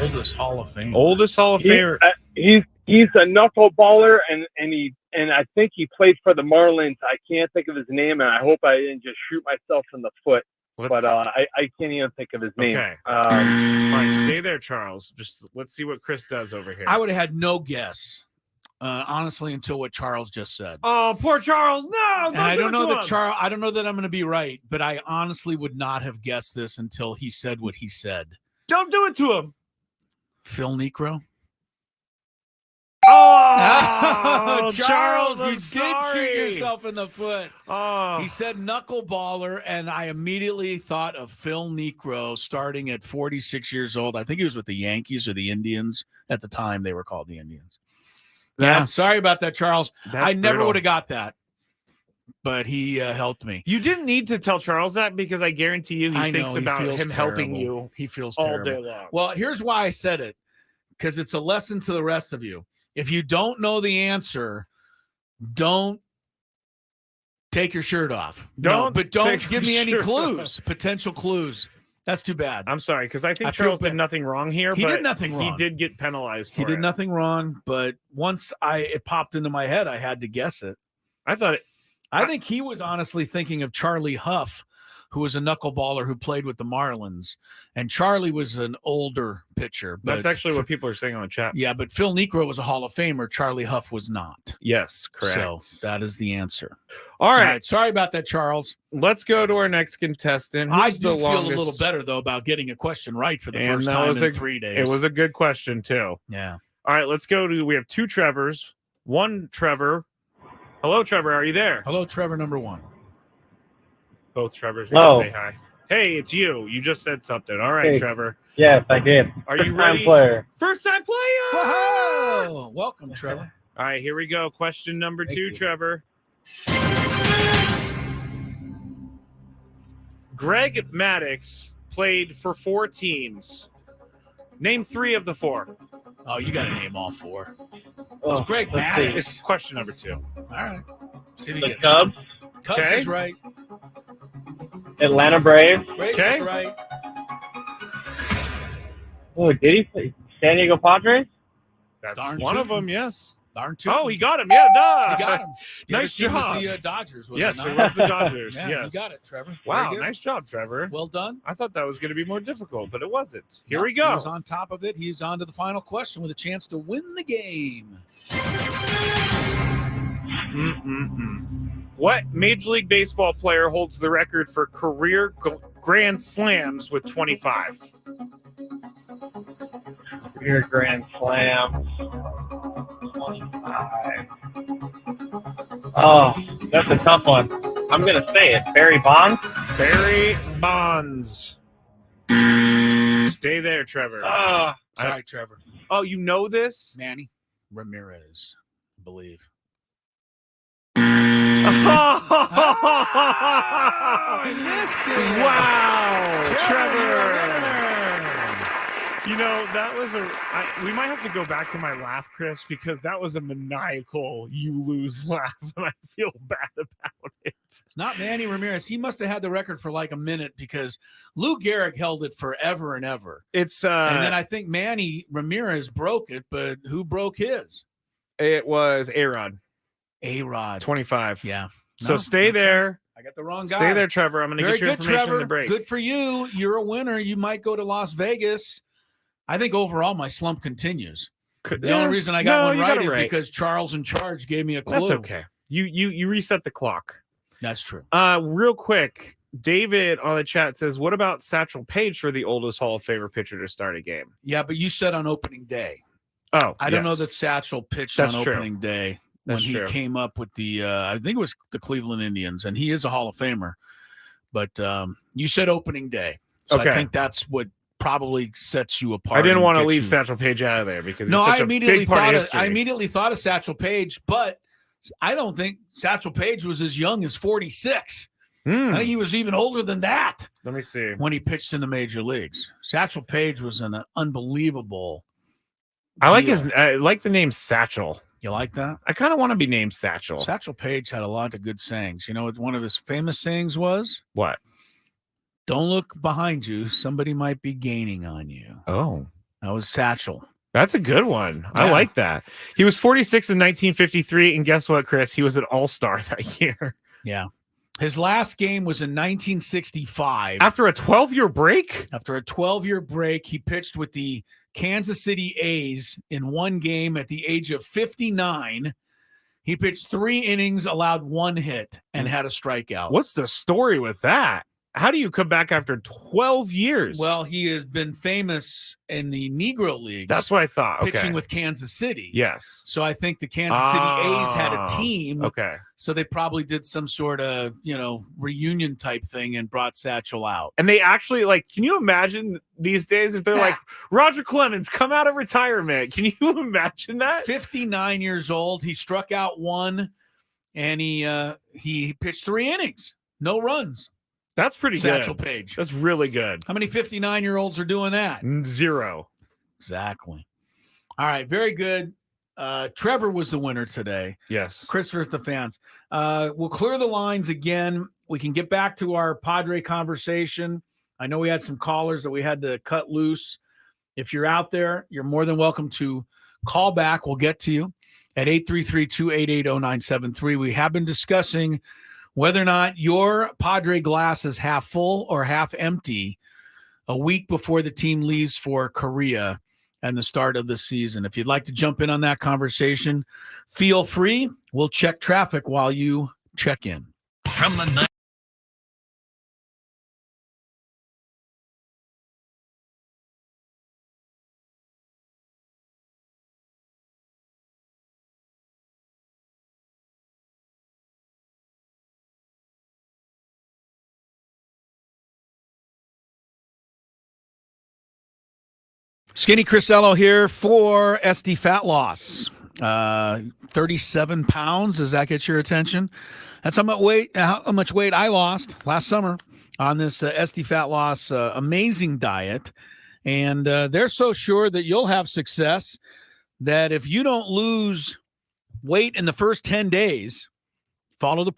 Speaker 1: Oldest Hall of Famer.
Speaker 2: Oldest Hall of Famer.
Speaker 10: He's a knuckleballer, and I think he played for the Marlins. I can't think of his name, and I hope I didn't just shoot myself in the foot. But I can't even think of his name.
Speaker 2: Okay. All right, stay there, Charles. Just let's see what Chris does over here.
Speaker 1: I would have had no guess, honestly, until what Charles just said.
Speaker 2: Oh, poor Charles! No,
Speaker 1: and I don't know that I don't know that I'm going to be right, but I honestly would not have guessed this until he said what he said.
Speaker 2: Don't do it to him.
Speaker 1: Phil Necro.
Speaker 2: Oh,
Speaker 1: Charles,
Speaker 2: I'm
Speaker 1: you
Speaker 2: sorry.
Speaker 1: did shoot yourself in the foot.
Speaker 2: Oh.
Speaker 1: He said knuckleballer, and I immediately thought of Phil Necro starting at 46 years old. I think he was with the Yankees or the Indians. At the time, they were called the Indians. Sorry about that, Charles. I never would have got that, but he helped me.
Speaker 2: You didn't need to tell Charles that because I guarantee you he thinks about him helping you.
Speaker 1: He feels
Speaker 2: all
Speaker 1: terrible.
Speaker 2: day long.
Speaker 1: Well, here's why I said it, because it's a lesson to the rest of you. If you don't know the answer, don't take your shirt off.
Speaker 2: Don't
Speaker 1: but don't
Speaker 2: take
Speaker 1: give
Speaker 2: your
Speaker 1: me any
Speaker 2: shirt
Speaker 1: clues, potential clues. That's too bad.
Speaker 2: I'm sorry, because I think
Speaker 1: I feel
Speaker 2: Charles
Speaker 1: bad.
Speaker 2: did nothing wrong here.
Speaker 1: He
Speaker 2: but
Speaker 1: did nothing wrong.
Speaker 2: He did get penalized for
Speaker 1: He did
Speaker 2: it.
Speaker 1: nothing wrong, but once it popped into my head, I had to guess it. I think he was honestly thinking of Charlie Huff, who was a knuckleballer who played with the Marlins. And Charlie was an older pitcher.
Speaker 2: That's actually what people are saying on the chat.
Speaker 1: Yeah, but Phil Niekro was a Hall of Famer. Charlie Huff was not.
Speaker 2: Yes, correct.
Speaker 1: So that is the answer.
Speaker 2: All right.
Speaker 1: Sorry about that, Charles.
Speaker 2: Let's go to our next contestant.
Speaker 1: I
Speaker 2: Who's
Speaker 1: do
Speaker 2: the
Speaker 1: feel
Speaker 2: longest...
Speaker 1: a little better, though, about getting a question right for the
Speaker 2: And
Speaker 1: first
Speaker 2: that
Speaker 1: time
Speaker 2: was
Speaker 1: in 3 days.
Speaker 2: It was a good question, too.
Speaker 1: Yeah.
Speaker 2: All right, let's go to, we have 2 Trevors, 1 Trevor. Hello, Trevor. Are you there?
Speaker 1: Hello, Trevor number 1.
Speaker 2: Both Trevors.
Speaker 17: Hello.
Speaker 2: Say hi. Hey, it's you. You just said something. All right,
Speaker 17: Hey.
Speaker 2: Trevor.
Speaker 17: Yes, I did.
Speaker 2: Are you
Speaker 17: First-time
Speaker 2: ready?
Speaker 17: player.
Speaker 2: First-time player.
Speaker 1: Whoa! Welcome, Trevor.
Speaker 2: All right, here we go. Question number 2, Trevor. Greg Maddux played for 4 teams. Name 3 of the 4.
Speaker 1: Oh, you got to name all 4.
Speaker 17: Oh,
Speaker 1: It's Greg
Speaker 17: let's
Speaker 1: Maddux.
Speaker 17: see.
Speaker 2: It's question number 2.
Speaker 1: All right. See if he
Speaker 17: The
Speaker 1: gets
Speaker 17: Cubs,
Speaker 1: it. Cubs
Speaker 2: Okay.
Speaker 1: is right.
Speaker 17: Atlanta Braves.
Speaker 1: Braves
Speaker 2: Okay.
Speaker 1: is right.
Speaker 17: Oh, did he play San Diego Padres?
Speaker 2: That's
Speaker 1: Darn
Speaker 2: one of
Speaker 1: tootin'.
Speaker 2: them, yes.
Speaker 1: Darn too.
Speaker 2: Oh, he got him. Yeah, duh.
Speaker 1: He got him. The other
Speaker 2: Nice
Speaker 1: team
Speaker 2: job.
Speaker 1: was the Dodgers. Was
Speaker 2: Yes,
Speaker 1: it
Speaker 2: it
Speaker 1: not?
Speaker 2: was the Dodgers.
Speaker 1: Yeah,
Speaker 2: yes.
Speaker 1: you got it, Trevor. Very
Speaker 2: Wow,
Speaker 1: good.
Speaker 2: nice job, Trevor.
Speaker 1: Well done.
Speaker 2: I thought that was going to be more difficult, but it wasn't. Here
Speaker 1: No,
Speaker 2: we go.
Speaker 1: He was on top of it. He's on to the final question with a chance to win the game.
Speaker 2: What Major League Baseball player holds the record for career grand slams with 25?
Speaker 17: Career Grand Slam. 25. Oh, that's a tough one. I'm going to say it. Barry Bonds?
Speaker 2: Barry Bonds. Stay there, Trevor.
Speaker 1: Sorry, Trevor.
Speaker 2: Oh, you know this?
Speaker 1: Manny Ramirez, I believe.
Speaker 2: Wow, Trevor. You know, that was we might have to go back to my laugh, Chris, because that was a maniacal you lose laugh, and I feel bad about it.
Speaker 1: It's not Manny Ramirez. He must have had the record for like a minute because Lou Gehrig held it forever and ever.
Speaker 2: It's
Speaker 1: and then I think Manny Ramirez broke it, but who broke his?
Speaker 2: It was A-Rod.
Speaker 1: A-Rod.
Speaker 2: 25.
Speaker 1: Yeah.
Speaker 2: So
Speaker 1: No,
Speaker 2: stay
Speaker 1: that's
Speaker 2: there.
Speaker 1: right. I got the wrong guy.
Speaker 2: Stay there, Trevor. I'm going to
Speaker 1: Very
Speaker 2: get your
Speaker 1: good,
Speaker 2: information
Speaker 1: Trevor.
Speaker 2: in the break.
Speaker 1: Good for you. You're a winner. You might go to Las Vegas. I think overall my slump continues. The only reason I got one right is because Charles in charge gave me a clue.
Speaker 2: That's okay. You reset the clock.
Speaker 1: That's true.
Speaker 2: Real quick, David on the chat says, "What about Satchel Paige for the oldest Hall of Famer pitcher to start a game?"
Speaker 1: Yeah, but you said on opening day.
Speaker 2: Oh,
Speaker 1: I don't know that Satchel pitched
Speaker 2: That's
Speaker 1: on
Speaker 2: true.
Speaker 1: opening day
Speaker 2: That's
Speaker 1: when he
Speaker 2: true.
Speaker 1: came up with the I think it was the Cleveland Indians, and he is a Hall of Famer. But you said opening day, so
Speaker 2: Okay.
Speaker 1: I think that's what probably sets you apart.
Speaker 2: I didn't
Speaker 1: and
Speaker 2: want to
Speaker 1: gets
Speaker 2: leave
Speaker 1: you-
Speaker 2: Satchel Paige out of there because
Speaker 1: No,
Speaker 2: it's such
Speaker 1: I
Speaker 2: a
Speaker 1: immediately
Speaker 2: big part
Speaker 1: thought
Speaker 2: of
Speaker 1: of, I
Speaker 2: history.
Speaker 1: immediately thought of Satchel Paige, but I don't think Satchel Paige was as young as 46. I think he was even older than that
Speaker 2: Let me see.
Speaker 1: when he pitched in the major leagues. Satchel Paige was an unbelievable.
Speaker 2: I like
Speaker 1: deal.
Speaker 2: I like the name Satchel.
Speaker 1: You like that?
Speaker 2: I kind of want to be named Satchel.
Speaker 1: Satchel Paige had a lot of good sayings. You know what one of his famous sayings was?
Speaker 2: What?
Speaker 1: Don't look behind you. Somebody might be gaining on you.
Speaker 2: Oh,
Speaker 1: that was Satchel.
Speaker 2: That's a good one. I
Speaker 1: Yeah.
Speaker 2: like that. He was 46 in 1953, and guess what, Chris? He was an All-Star that year.
Speaker 1: Yeah. His last game was in 1965.
Speaker 2: After a 12-year break?
Speaker 1: After a 12-year break, he pitched with the Kansas City A's in one game at the age of 59. He pitched 3 innings, allowed 1 hit, and had a strikeout.
Speaker 2: What's the story with that? How do you come back after 12 years?
Speaker 1: Well, he has been famous in the Negro Leagues.
Speaker 2: That's what I thought. Okay.
Speaker 1: Pitching with Kansas City.
Speaker 2: Yes.
Speaker 1: So I think the Kansas City A's had a team.
Speaker 2: Okay.
Speaker 1: So they probably did some sort of, reunion type thing and brought Satchel out.
Speaker 2: And they actually, can you imagine these days if they're like, Roger Clemens, come out of retirement? Can you imagine that?
Speaker 1: 59 years old. He struck out 1, and he pitched 3 innings. No runs.
Speaker 2: That's pretty
Speaker 1: Satchel
Speaker 2: good.
Speaker 1: Paige.
Speaker 2: That's really good.
Speaker 1: How many 59-year-olds are doing that?
Speaker 2: 0.
Speaker 1: Exactly. All right, very good. Trevor was the winner today.
Speaker 2: Yes.
Speaker 1: Chris versus the fans. We'll clear the lines again. We can get back to our Padre conversation. I know we had some callers that we had to cut loose. If you're out there, you're more than welcome to call back. We'll get to you at 833-288-0973. We have been discussing whether or not your Padre glass is half full or half empty a week before the team leaves for Korea and the start of the season. If you'd like to jump in on that conversation, feel free. We'll check traffic while you check in.
Speaker 5: From the night.
Speaker 1: Skinny Crisello here for SD Fat Loss. 37 pounds. Does that get your attention? That's how much weight I lost last summer on this SD Fat Loss amazing diet. And they're so sure that you'll have success that if you don't lose weight in the first 10 days, follow the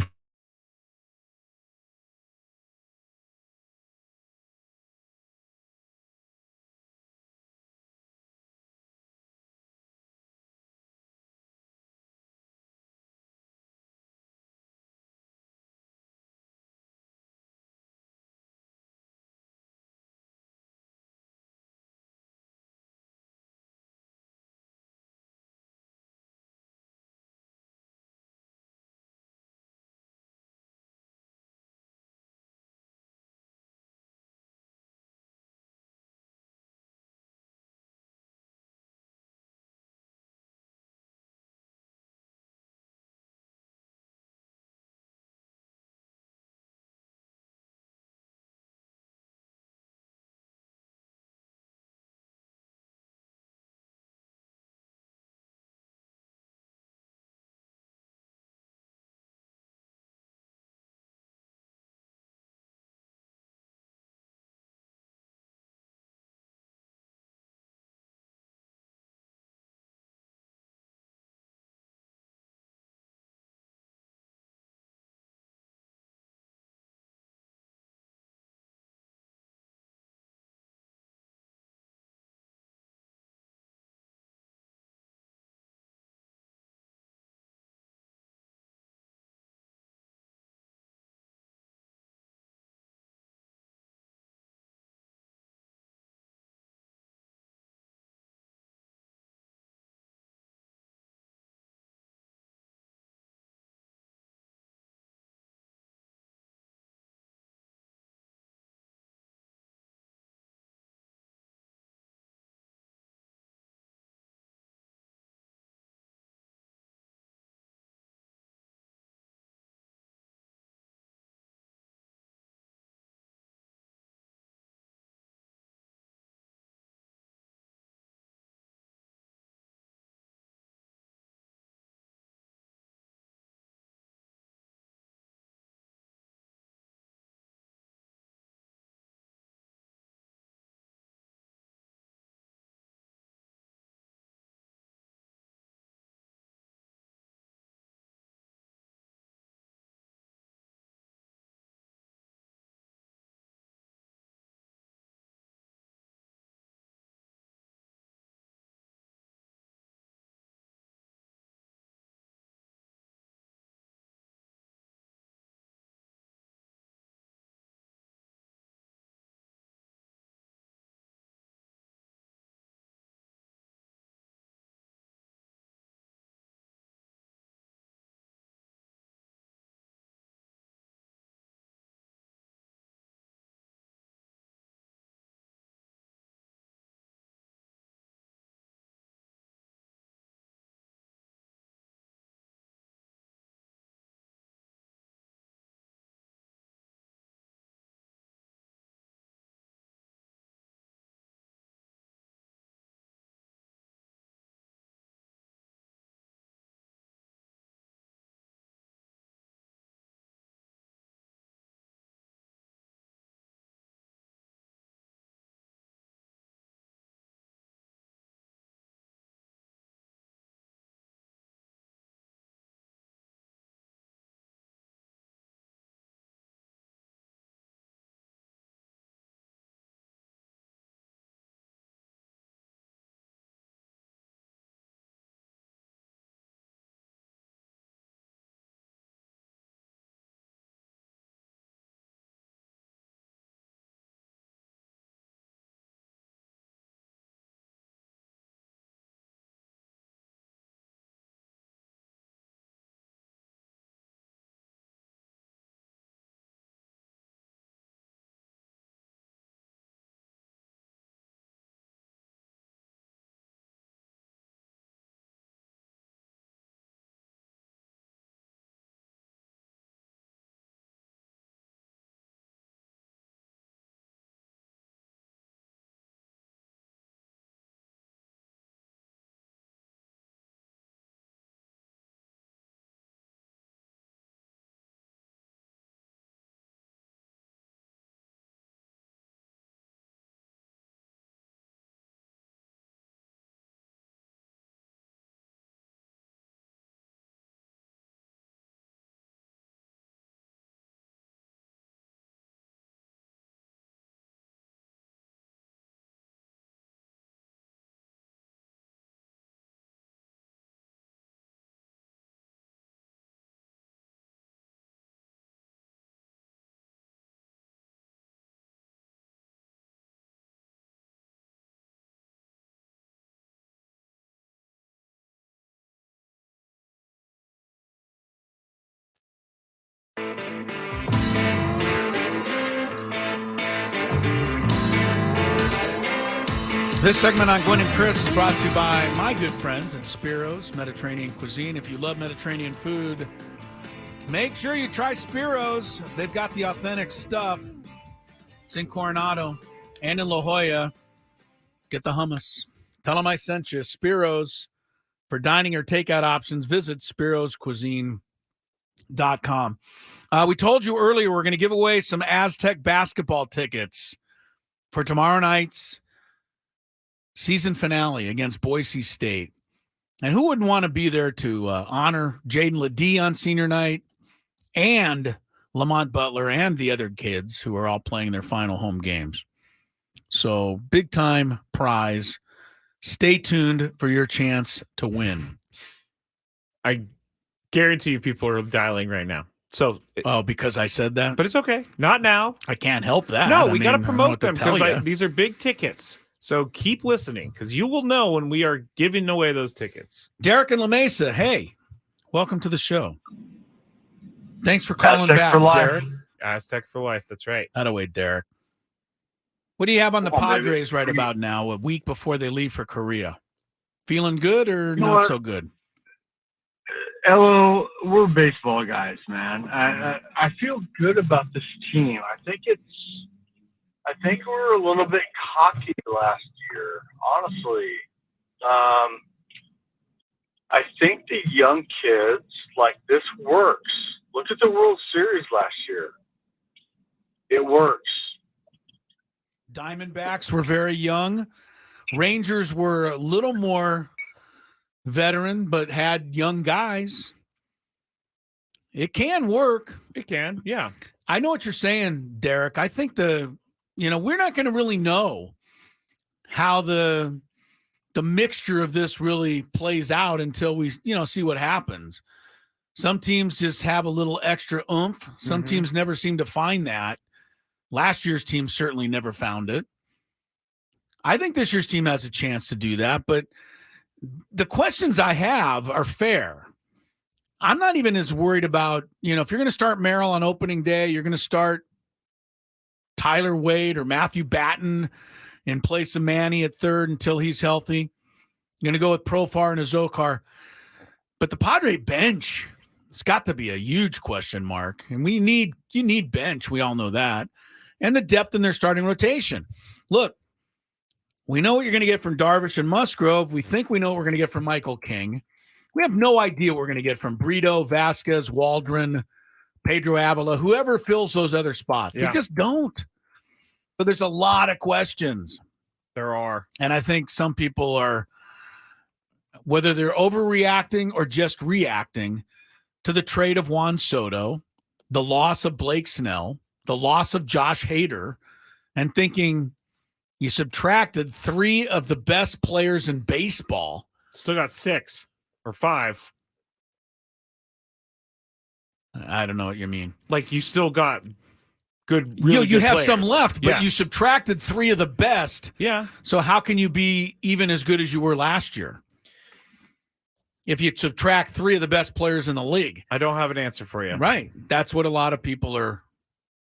Speaker 1: This segment on Gwynn and Chris is brought to you by my good friends at Spiro's Mediterranean Cuisine. If you love Mediterranean food, make sure you try Spiro's. They've got the authentic stuff. It's in Coronado and in La Jolla. Get the hummus. Tell them I sent you. Spiro's. For dining or takeout options, visit spiroscuisine.com. We told you earlier we're going to give away some Aztec basketball tickets for tomorrow night's season finale against Boise State. And who wouldn't want to be there to honor Jaden Ledee on senior night and Lamont Butler and the other kids who are all playing their final home games? So big time prize. Stay tuned for your chance to win.
Speaker 2: I guarantee you people are dialing right now. So,
Speaker 1: because I said that?
Speaker 2: But it's okay. Not now.
Speaker 1: I can't help that.
Speaker 2: No, we got to promote them
Speaker 1: because
Speaker 2: because these are big tickets. So keep listening because you will know when we are giving away those tickets.
Speaker 1: Derek and La Mesa, hey, welcome to the show. Thanks for calling
Speaker 2: Aztec
Speaker 1: back,
Speaker 2: for life.
Speaker 1: Derek.
Speaker 2: Aztec for life. That's right.
Speaker 1: Away, Derek. What do you have on the Padres right about now, a week before they leave for Korea? Feeling good or not so good?
Speaker 18: Hello, we're baseball guys, man. I feel good about this team. I think we were a little bit cocky last year, honestly. I think the young kids, like, this works. Look at the World Series last year. It works.
Speaker 1: Diamondbacks were very young. Rangers were a little more veteran, but had young guys. It can work.
Speaker 2: It can, yeah.
Speaker 1: I know what you're saying, Derek. I think we're not going to really know how the mixture of this really plays out until we, see what happens. Some teams just have a little extra oomph. Some teams never seem to find that. Last year's team certainly never found it. I think this year's team has a chance to do that, but the questions I have are fair. I'm not even as worried about, if you're going to start Merrill on opening day, you're going to start Tyler Wade or Matthew Batten in place of Manny at third until he's healthy. You're going to go with Profar and Azokar. But the Padre bench, it's got to be a huge question mark. And you need bench. We all know that. And the depth in their starting rotation. Look, we know what you're going to get from Darvish and Musgrove. We think we know what we're going to get from Michael King. We have no idea what we're going to get from Brito, Vasquez, Waldron, Pedro Avila, whoever fills those other spots.
Speaker 2: Yeah.
Speaker 1: We just don't. But there's a lot of questions.
Speaker 2: There are.
Speaker 1: And I think some people are, whether they're overreacting or just reacting to the trade of Juan Soto, the loss of Blake Snell, the loss of Josh Hader, and thinking you subtracted 3 of the best players in baseball.
Speaker 2: Still got 6 or 5.
Speaker 1: I don't know what you mean.
Speaker 2: Like you still got good, really
Speaker 1: you
Speaker 2: good
Speaker 1: have
Speaker 2: players.
Speaker 1: some left, but
Speaker 2: Yes.
Speaker 1: you subtracted 3 of the best.
Speaker 2: Yeah.
Speaker 1: So how can you be even as good as you were last year? If you subtract 3 of the best players in the league.
Speaker 2: I don't have an answer for you.
Speaker 1: Right. That's what a lot of people are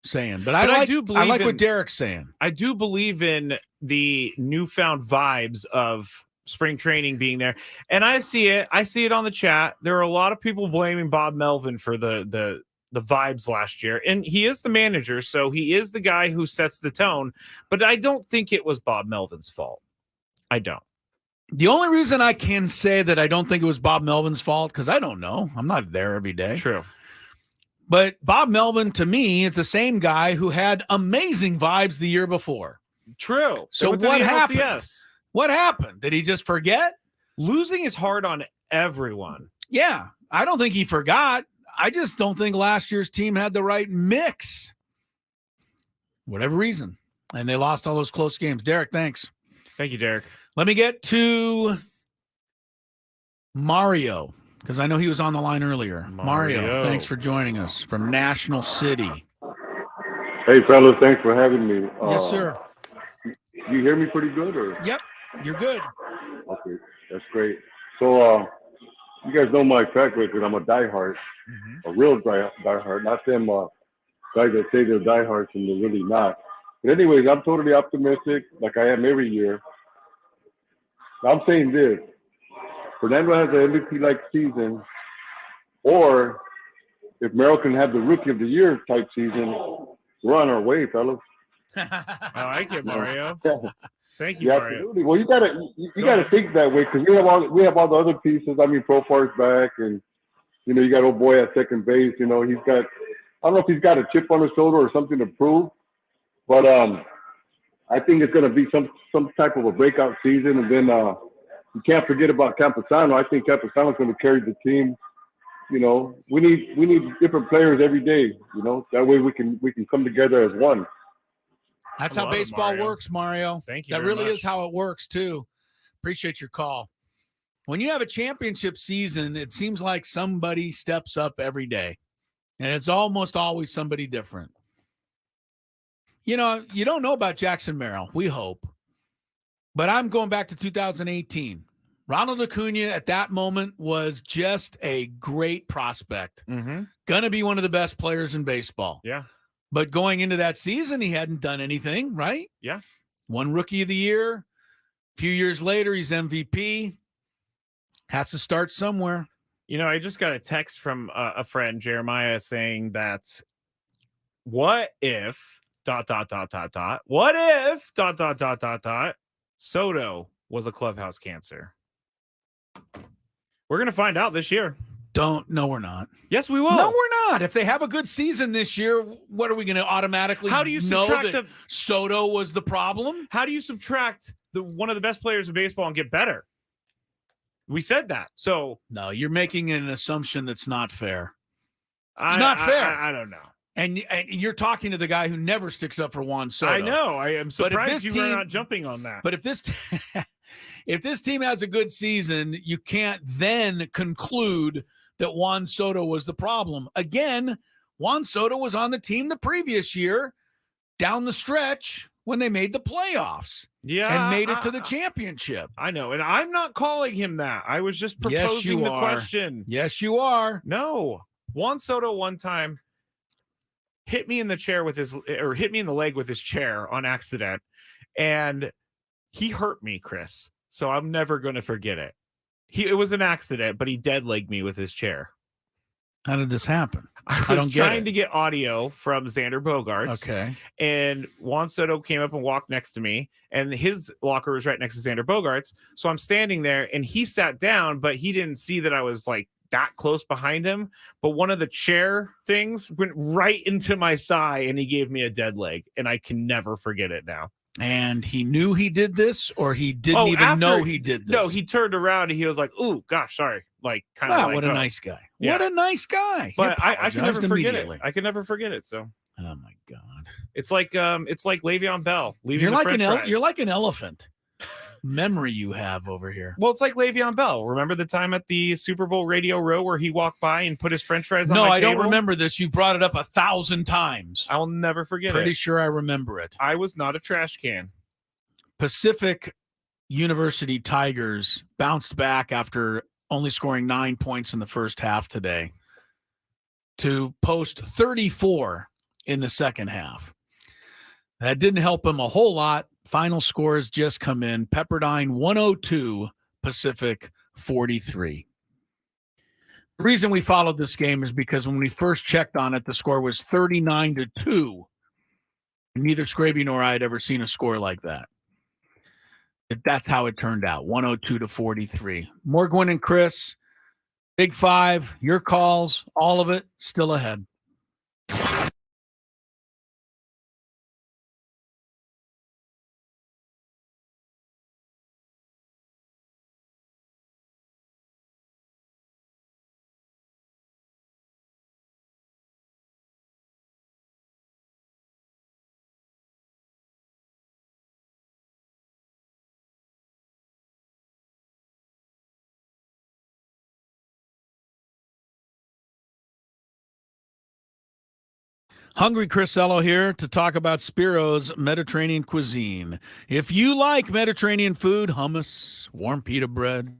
Speaker 1: saying. But I
Speaker 2: do believe
Speaker 1: what Derek's saying.
Speaker 2: I do believe in the newfound vibes of spring training being there. And I see it. I see it on the chat. There are a lot of people blaming Bob Melvin for the vibes last year. And he is the manager, so he is the guy who sets the tone. But I don't think it was Bob Melvin's fault. I don't.
Speaker 1: The only reason I can say that I don't think it was Bob Melvin's fault, because I don't know. I'm not there every day.
Speaker 2: True.
Speaker 1: But Bob Melvin, to me, is the same guy who had amazing vibes the year before.
Speaker 2: True.
Speaker 1: So what happened? What happened? Did he just forget?
Speaker 2: Losing is hard on everyone.
Speaker 1: Yeah. I don't think he forgot. I just don't think last year's team had the right mix. Whatever reason. And they lost all those close games. Derek, thanks.
Speaker 2: Thank you, Derek.
Speaker 1: Let me get to Mario, because I know he was on the line earlier. Mario, thanks for joining us from National City.
Speaker 19: Hey, fellas, thanks for having me.
Speaker 1: Yes, sir.
Speaker 19: You hear me pretty good, or?
Speaker 1: Yep, you're good.
Speaker 19: Okay, that's great. So, you guys know my track record. I'm a diehard, a real diehard, not them guys that say they're diehards and they're really not. But anyways, I'm totally optimistic, like I am every year. I'm saying this. Fernando has an MVP-like season, or if Merrill can have the Rookie of the Year type season, we're on our way, fellas.
Speaker 2: I like it, Mario. Thank you,
Speaker 19: Yeah,
Speaker 2: Mario.
Speaker 19: absolutely. Well, you gotta think that way because we have all the other pieces. I mean, Profar's back, and you got old boy at second base. He's got, I don't know if he's got a chip on his shoulder or something to prove, but I think it's gonna be some type of a breakout season, and then you can't forget about Camposano. I think Camposano's gonna carry the team. We need different players every day. That way we can come together as one.
Speaker 1: That's how baseball works, Mario.
Speaker 2: Thank you.
Speaker 1: That
Speaker 2: very
Speaker 1: really
Speaker 2: much.
Speaker 1: is how it works, too. Appreciate your call. When you have a championship season, it seems like somebody steps up every day, and it's almost always somebody different. You don't know about Jackson Merrill. We hope. But I'm going back to 2018. Ronald Acuna at that moment was just a great prospect.
Speaker 2: Mm-hmm.
Speaker 1: Going to be one of the best players in baseball.
Speaker 2: Yeah.
Speaker 1: But going into that season, he hadn't done anything, right?
Speaker 2: Yeah.
Speaker 1: Won Rookie of the Year. A few years later, he's MVP. Has to start somewhere.
Speaker 2: I just got a text from a friend, Jeremiah, saying that what if ... what if ... Soto was a clubhouse cancer? We're going to find out this year.
Speaker 1: No, we're not.
Speaker 2: Yes, we will.
Speaker 1: No, we're not. If they have a good season this year, what are we going to automatically
Speaker 2: How do you
Speaker 1: know
Speaker 2: subtract
Speaker 1: that Soto was the problem?
Speaker 2: How do you subtract one of the best players in baseball and get better? We said that. So
Speaker 1: no, you're making an assumption that's not fair. It's
Speaker 2: I,
Speaker 1: not fair.
Speaker 2: I don't know.
Speaker 1: And you're talking to the guy who never sticks up for Juan Soto.
Speaker 2: I know. I am surprised you
Speaker 1: team,
Speaker 2: are not jumping on that.
Speaker 1: But if this team has a good season, you can't then conclude that Juan Soto was the problem. Again, Juan Soto was on the team the previous year down the stretch when they made the playoffs.
Speaker 2: Yeah.
Speaker 1: And made it to the championship.
Speaker 2: I know. And I'm not calling him that. I was just proposing the question.
Speaker 1: Yes, you are.
Speaker 2: No. Juan Soto one time hit me in the leg with his chair on accident. And he hurt me, Chris. So I'm never going to forget it. It was an accident, but he dead-legged me with his chair.
Speaker 1: How did this happen?
Speaker 2: I was trying to get audio from Xander Bogaerts.
Speaker 1: Okay.
Speaker 2: And Juan Soto came up and walked next to me, and his locker was right next to Xander Bogaerts. So I'm standing there, and he sat down, but he didn't see that I was like that close behind him. But one of the chair things went right into my thigh, and he gave me a dead leg, and I can never forget it now.
Speaker 1: And he knew he did this, or he didn't even know he did this?
Speaker 2: No, he turned around and he was like, "Ooh, gosh, sorry." Like, kind of like,
Speaker 1: what a nice guy.
Speaker 2: Yeah.
Speaker 1: What a nice guy.
Speaker 2: But I can never forget it. I can never forget it. So,
Speaker 1: oh my God,
Speaker 2: it's like Le'Veon Bell leaving.
Speaker 1: You're
Speaker 2: the
Speaker 1: like
Speaker 2: French
Speaker 1: you're like an elephant. Memory you have over here.
Speaker 2: Well, it's like Le'Veon Bell. Remember the time at the Super Bowl Radio Row where he walked by and put his French fries on my table?
Speaker 1: No, I don't remember this. You've brought it up 1,000 times.
Speaker 2: I will never forget it.
Speaker 1: Pretty sure I remember it.
Speaker 2: I was not a trash can.
Speaker 1: Pacific University Tigers bounced back after only scoring 9 points in the first half today to post 34 in the second half. That didn't help them a whole lot. Final scores just come in. Pepperdine 102, Pacific 43. The reason we followed this game is because when we first checked on it, the score was 39-2. Neither Skraby nor I had ever seen a score like that. That's how it turned out, 102-43. More Gwynn and Chris, Big Five, your calls, all of it still ahead. Hungry Chrisello here to talk about Spiro's Mediterranean cuisine. If you like Mediterranean food, hummus, warm pita bread,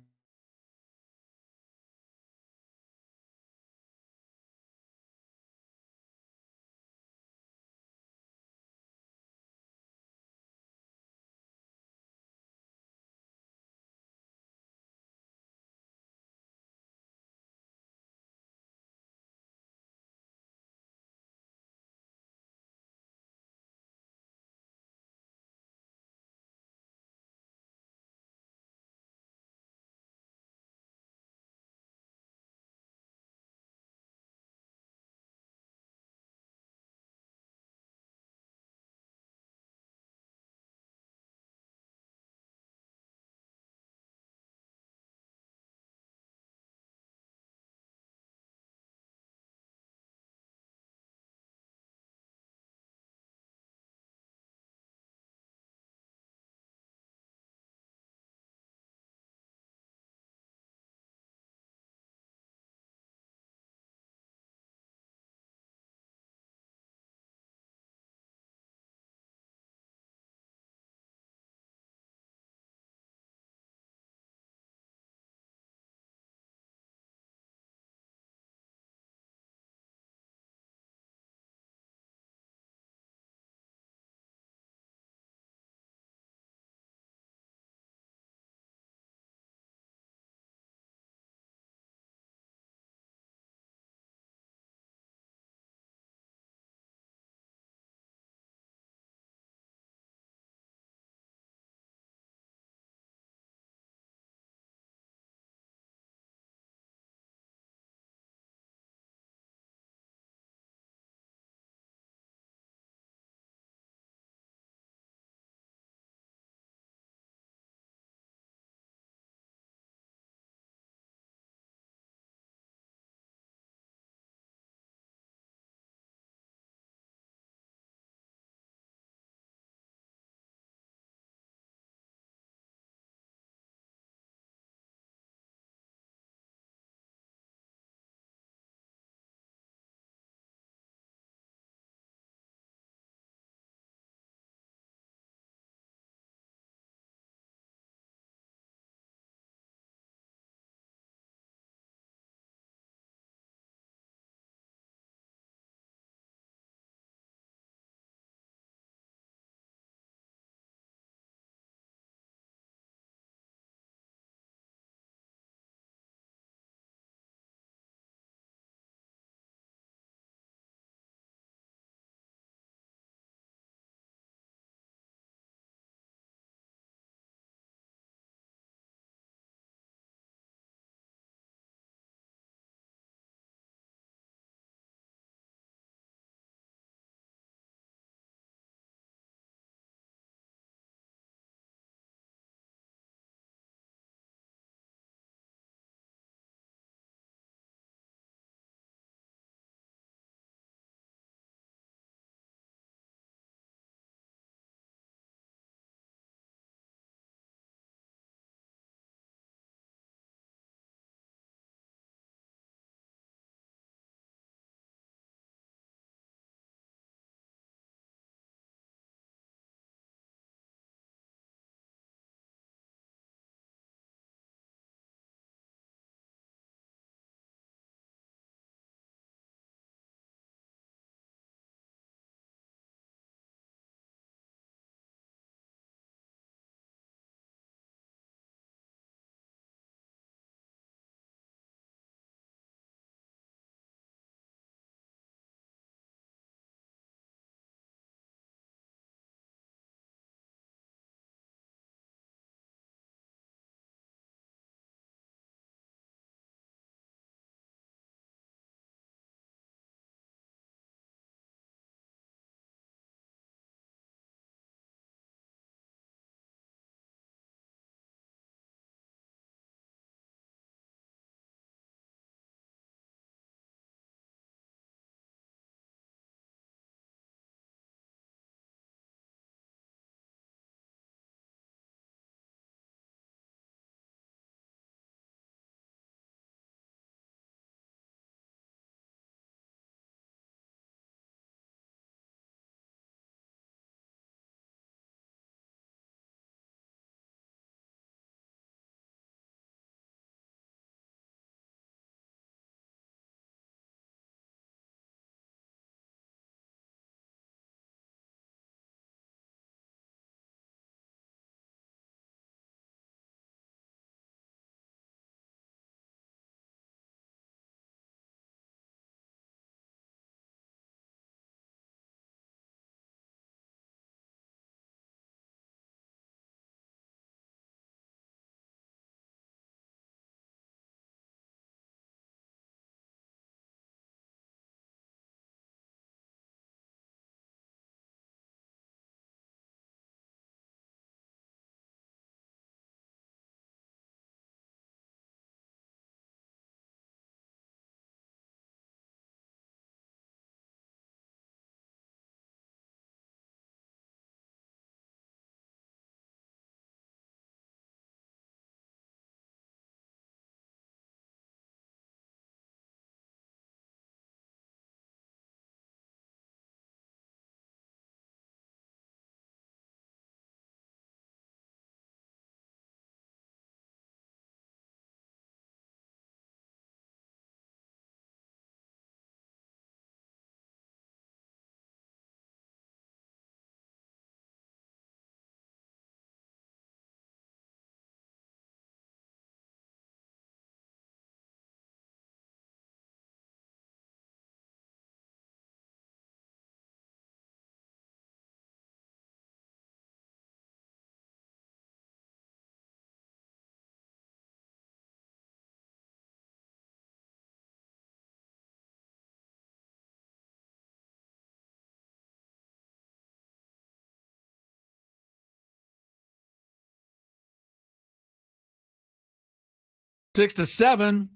Speaker 1: 6 to 7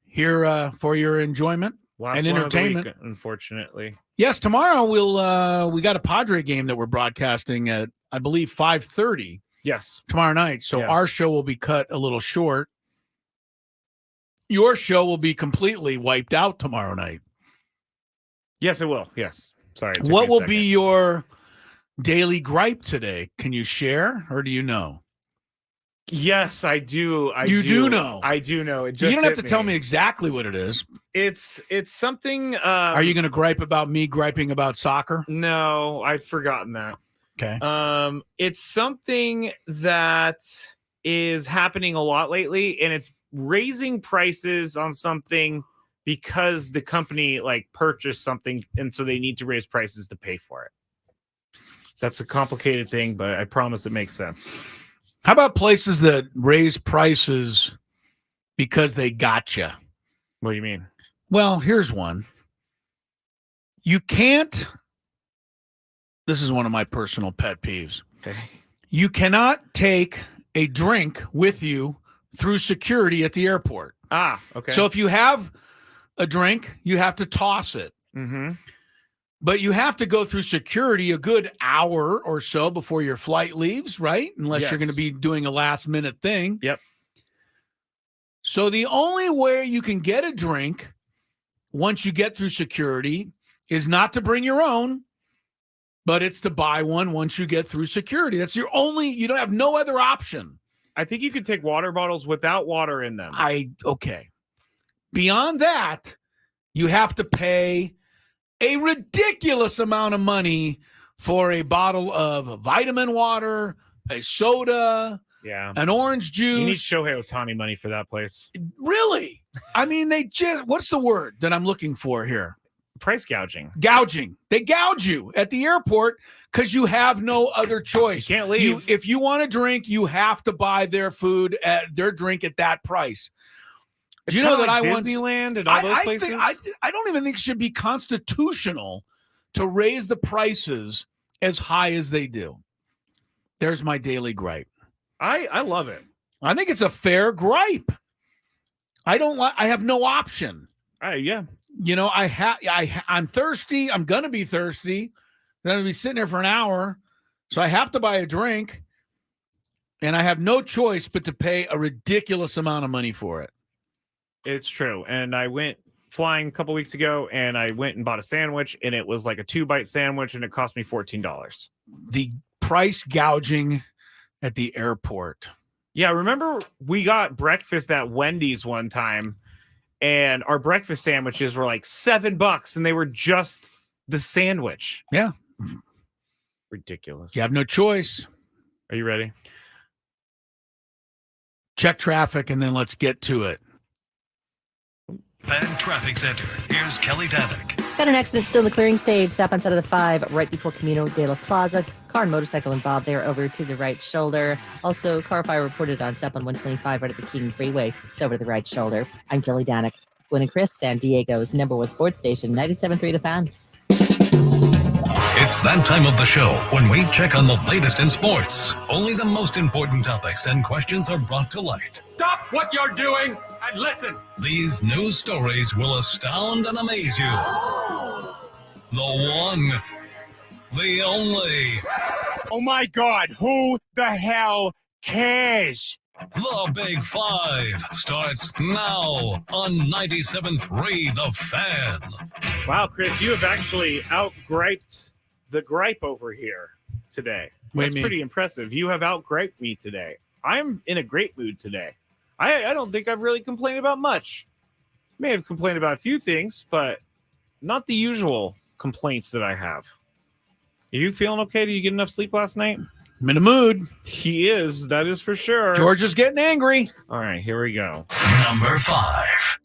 Speaker 1: here for your enjoyment
Speaker 2: Last
Speaker 1: and
Speaker 2: one of the
Speaker 1: entertainment.
Speaker 2: week, unfortunately.
Speaker 1: Yes, tomorrow we got a Padre game that we're broadcasting at, I believe, 5:30.
Speaker 2: Yes.
Speaker 1: Tomorrow night. So
Speaker 2: Yes.
Speaker 1: our show will be cut a little short. Your show will be completely wiped out tomorrow night.
Speaker 2: Yes, it will. Yes. Sorry. it took
Speaker 1: What
Speaker 2: me a
Speaker 1: will
Speaker 2: second.
Speaker 1: be your daily gripe today? Can you share, or do you know?
Speaker 2: Yes, I do.
Speaker 1: You do know.
Speaker 2: I do know. It
Speaker 1: You
Speaker 2: just
Speaker 1: don't have
Speaker 2: hit
Speaker 1: to tell me exactly what it is.
Speaker 2: It's something.
Speaker 1: Are you going to gripe about me griping about soccer?
Speaker 2: No, I've forgotten that.
Speaker 1: Okay.
Speaker 2: It's something that is happening a lot lately, and it's raising prices on something because the company like purchased something, and so they need to raise prices to pay for it. That's a complicated thing, but I promise it makes sense.
Speaker 1: How about places that raise prices because they gotcha?
Speaker 2: What do you mean?
Speaker 1: Well, here's one. You can't. This is one of my personal pet peeves.
Speaker 2: Okay.
Speaker 1: You cannot take a drink with you through security at the airport.
Speaker 2: Ah, okay.
Speaker 1: So if you have a drink, you have to toss it.
Speaker 2: Mm-hmm.
Speaker 1: But you have to go through security a good hour or so before your flight leaves, right? Unless you're
Speaker 2: Yes.
Speaker 1: going to be doing a last minute thing.
Speaker 2: Yep.
Speaker 1: So the only way you can get a drink once you get through security is not to bring your own, but it's to buy one once you get through security. That's your only, you don't have no other option.
Speaker 2: I think you could take water bottles without water in them.
Speaker 1: Okay. Beyond that, you have to pay a ridiculous amount of money for a bottle of vitamin water, a soda,
Speaker 2: Yeah.
Speaker 1: an orange juice.
Speaker 2: You need Shohei Ohtani money for that place.
Speaker 1: Really? I mean, what's the word that I'm looking for here?
Speaker 2: Price gouging.
Speaker 1: Gouging. They gouge you at the airport because you have no other choice.
Speaker 2: You can't leave.
Speaker 1: If you want a drink, you have to buy their food at their drink at that price.
Speaker 2: It's
Speaker 1: Do you know
Speaker 2: kinda
Speaker 1: that
Speaker 2: like
Speaker 1: I once
Speaker 2: Disneyland and all those places?
Speaker 1: I don't even think it should be constitutional to raise the prices as high as they do. There's my daily gripe.
Speaker 2: I love it.
Speaker 1: I think it's a fair gripe. I have no option.
Speaker 2: Yeah.
Speaker 1: You know, I'm thirsty. I'm gonna be thirsty. I'm gonna be sitting there for an hour, so I have to buy a drink, and I have no choice but to pay a ridiculous amount of money for it.
Speaker 2: It's true. And I went flying a couple weeks ago, and I went and bought a sandwich, and it was like a 2-bite sandwich, and it cost me $14.
Speaker 1: The price gouging at the airport.
Speaker 2: Yeah, remember we got breakfast at Wendy's one time, and our breakfast sandwiches were like $7, and they were just the sandwich.
Speaker 1: Yeah.
Speaker 2: Ridiculous.
Speaker 1: You have no choice.
Speaker 2: Are you ready?
Speaker 1: Check traffic, and then let's get to it.
Speaker 5: Fan Traffic Center. Here's Kelly Danick.
Speaker 14: Got an accident still in the clearing stage, southbound side of the 5, right before Camino de la Plaza. Car and motorcycle involved there over to the right shoulder. Also, car fire reported on southbound 125 right at the King Freeway. It's over to the right shoulder. I'm Kelly Danick. Gwynn and Chris, San Diego's #1 sports station, 97.3 The Fan.
Speaker 5: It's that time of the show when we check on the latest in sports. Only the most important topics and questions are brought to light.
Speaker 20: Stop what you're doing and listen.
Speaker 5: These news stories will astound and amaze you. The one, the only.
Speaker 20: Oh my God, who the hell cares?
Speaker 5: The Big Five starts now on 97.3 The Fan.
Speaker 2: Wow, Chris, you have actually out-griped the gripe over here today.
Speaker 1: What do you
Speaker 2: That's
Speaker 1: mean?
Speaker 2: pretty impressive. You have out-griped me today. I'm in a great mood today. I don't think I've really complained about much. May have complained about a few things, but not the usual complaints that I have. Are you feeling okay? Did you get enough sleep last night?
Speaker 1: I'm in a mood.
Speaker 2: He is. That is for sure.
Speaker 1: George is getting angry.
Speaker 2: All right, here we go.
Speaker 5: Number 5.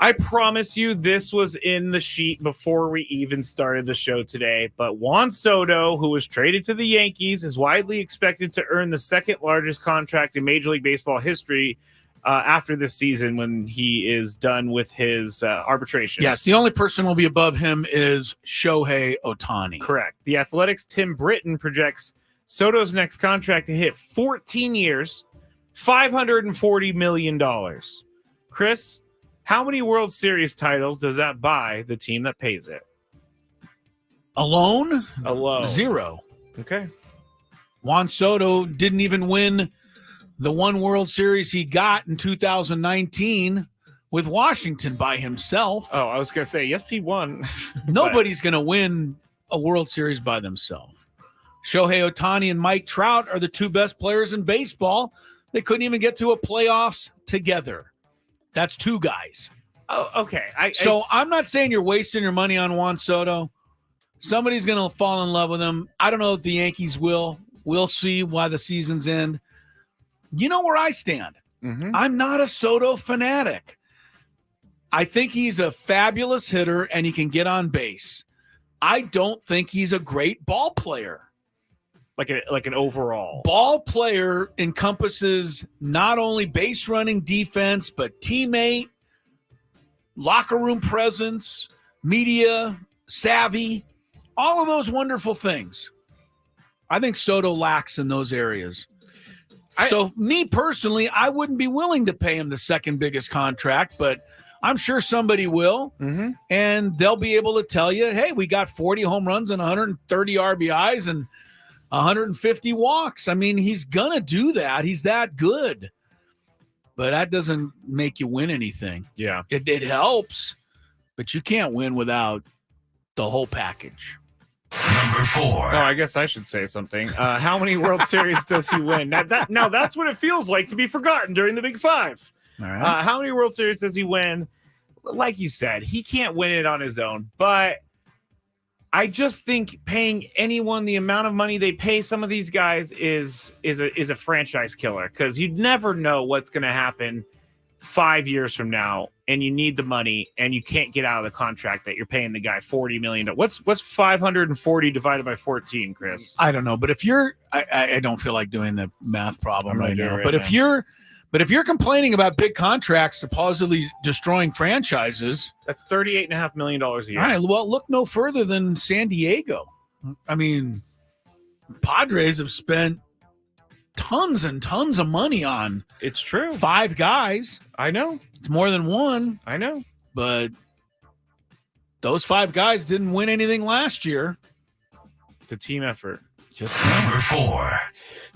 Speaker 2: I promise you this was in the sheet before we even started the show today, but Juan Soto, who was traded to the Yankees, is widely expected to earn the second largest contract in Major League Baseball history after this season when he is done with his arbitration.
Speaker 1: Yes, the only person who will be above him is Shohei Ohtani.
Speaker 2: Correct. The Athletics' Tim Britton projects Soto's next contract to hit 14 years, $540 million. Chris, how many World Series titles does that buy the team that pays it?
Speaker 1: Alone?
Speaker 2: 0. Okay.
Speaker 1: Juan Soto didn't even win the one World Series he got in 2019 with Washington by himself.
Speaker 2: Oh, I was going to say, yes, he won.
Speaker 1: Nobody's going to win a World Series by themselves. Shohei Ohtani and Mike Trout are the two best players in baseball. They couldn't even get to a playoffs together. That's two guys.
Speaker 2: Oh, okay.
Speaker 1: I'm not saying you're wasting your money on Juan Soto. Somebody's going to fall in love with him. I don't know if the Yankees will. We'll see why the season's end. You know where I stand.
Speaker 2: Mm-hmm.
Speaker 1: I'm not a Soto fanatic. I think he's a fabulous hitter and he can get on base. I don't think he's a great ball player.
Speaker 2: Like an overall
Speaker 1: ball player encompasses not only base running, defense, but teammate, locker room presence, media, savvy, all of those wonderful things. I think Soto lacks in those areas. So me personally, I wouldn't be willing to pay him the second biggest contract, but I'm sure somebody will.
Speaker 2: Mm-hmm.
Speaker 1: And they'll be able to tell you, hey, we got 40 home runs and 130 RBIs and 150 walks. I mean, he's going to do that. He's that good. But that doesn't make you win anything.
Speaker 2: Yeah.
Speaker 1: It helps, but you can't win without the whole package.
Speaker 5: Number 4.
Speaker 2: Oh, I guess I should say something. How many World Series does he win? Now, that's what it feels like to be forgotten during the Big Five.
Speaker 1: All right.
Speaker 2: How many World Series does he win? Like you said, he can't win it on his own, but I just think paying anyone the amount of money they pay some of these guys is a franchise killer, because you never know what's going to happen 5 years from now, and you need the money, and you can't get out of the contract that you're paying the guy $40 million. What's 540 divided by 14, Chris?
Speaker 1: I don't know, but if you're, I don't feel like doing the math problem right now. But if you're complaining about big contracts supposedly destroying franchises,
Speaker 2: that's $38.5 million a year.
Speaker 1: All right, well, look no further than San Diego. I mean, Padres have spent tons and tons of money on.
Speaker 2: It's true.
Speaker 1: 5 guys.
Speaker 2: I know.
Speaker 1: It's more than one.
Speaker 2: I know.
Speaker 1: But those 5 guys didn't win anything last year.
Speaker 2: It's a team effort.
Speaker 1: Just
Speaker 5: Number 4.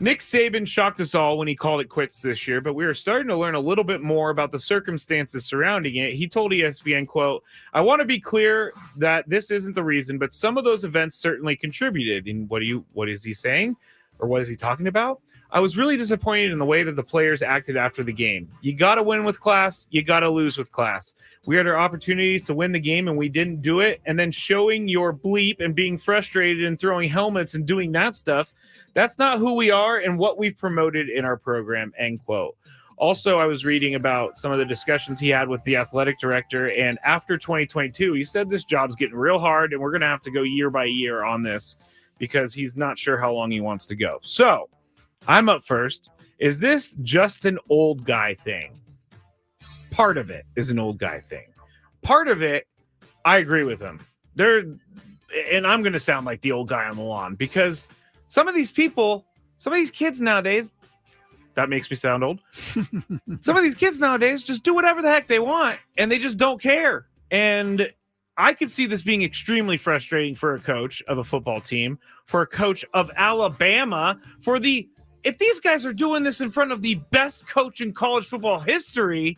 Speaker 2: Nick Saban shocked us all when he called it quits this year, but we are starting to learn a little bit more about the circumstances surrounding it. He told ESPN, quote, "I want to be clear that this isn't the reason, but some of those events certainly contributed." And what is he saying? Or what is he talking about? "I was really disappointed in the way that the players acted after the game. You got to win with class. You got to lose with class. We had our opportunities to win the game and we didn't do it. And then showing your bleep and being frustrated and throwing helmets and doing that stuff, that's not who we are and what we've promoted in our program," end quote. Also, I was reading about some of the discussions he had with the athletic director, and after 2022, he said this job's getting real hard and we're going to have to go year by year on this because he's not sure how long he wants to go. So I'm up first. Is this just an old guy thing? Part of it is an old guy thing. Part of it, I agree with him. And I'm going to sound like the old guy on the lawn, because some of these kids nowadays, that makes me sound old. Some of these kids nowadays just do whatever the heck they want, and they just don't care. And I could see this being extremely frustrating for a coach of a football team, for a coach of Alabama, if these guys are doing this in front of the best coach in college football history,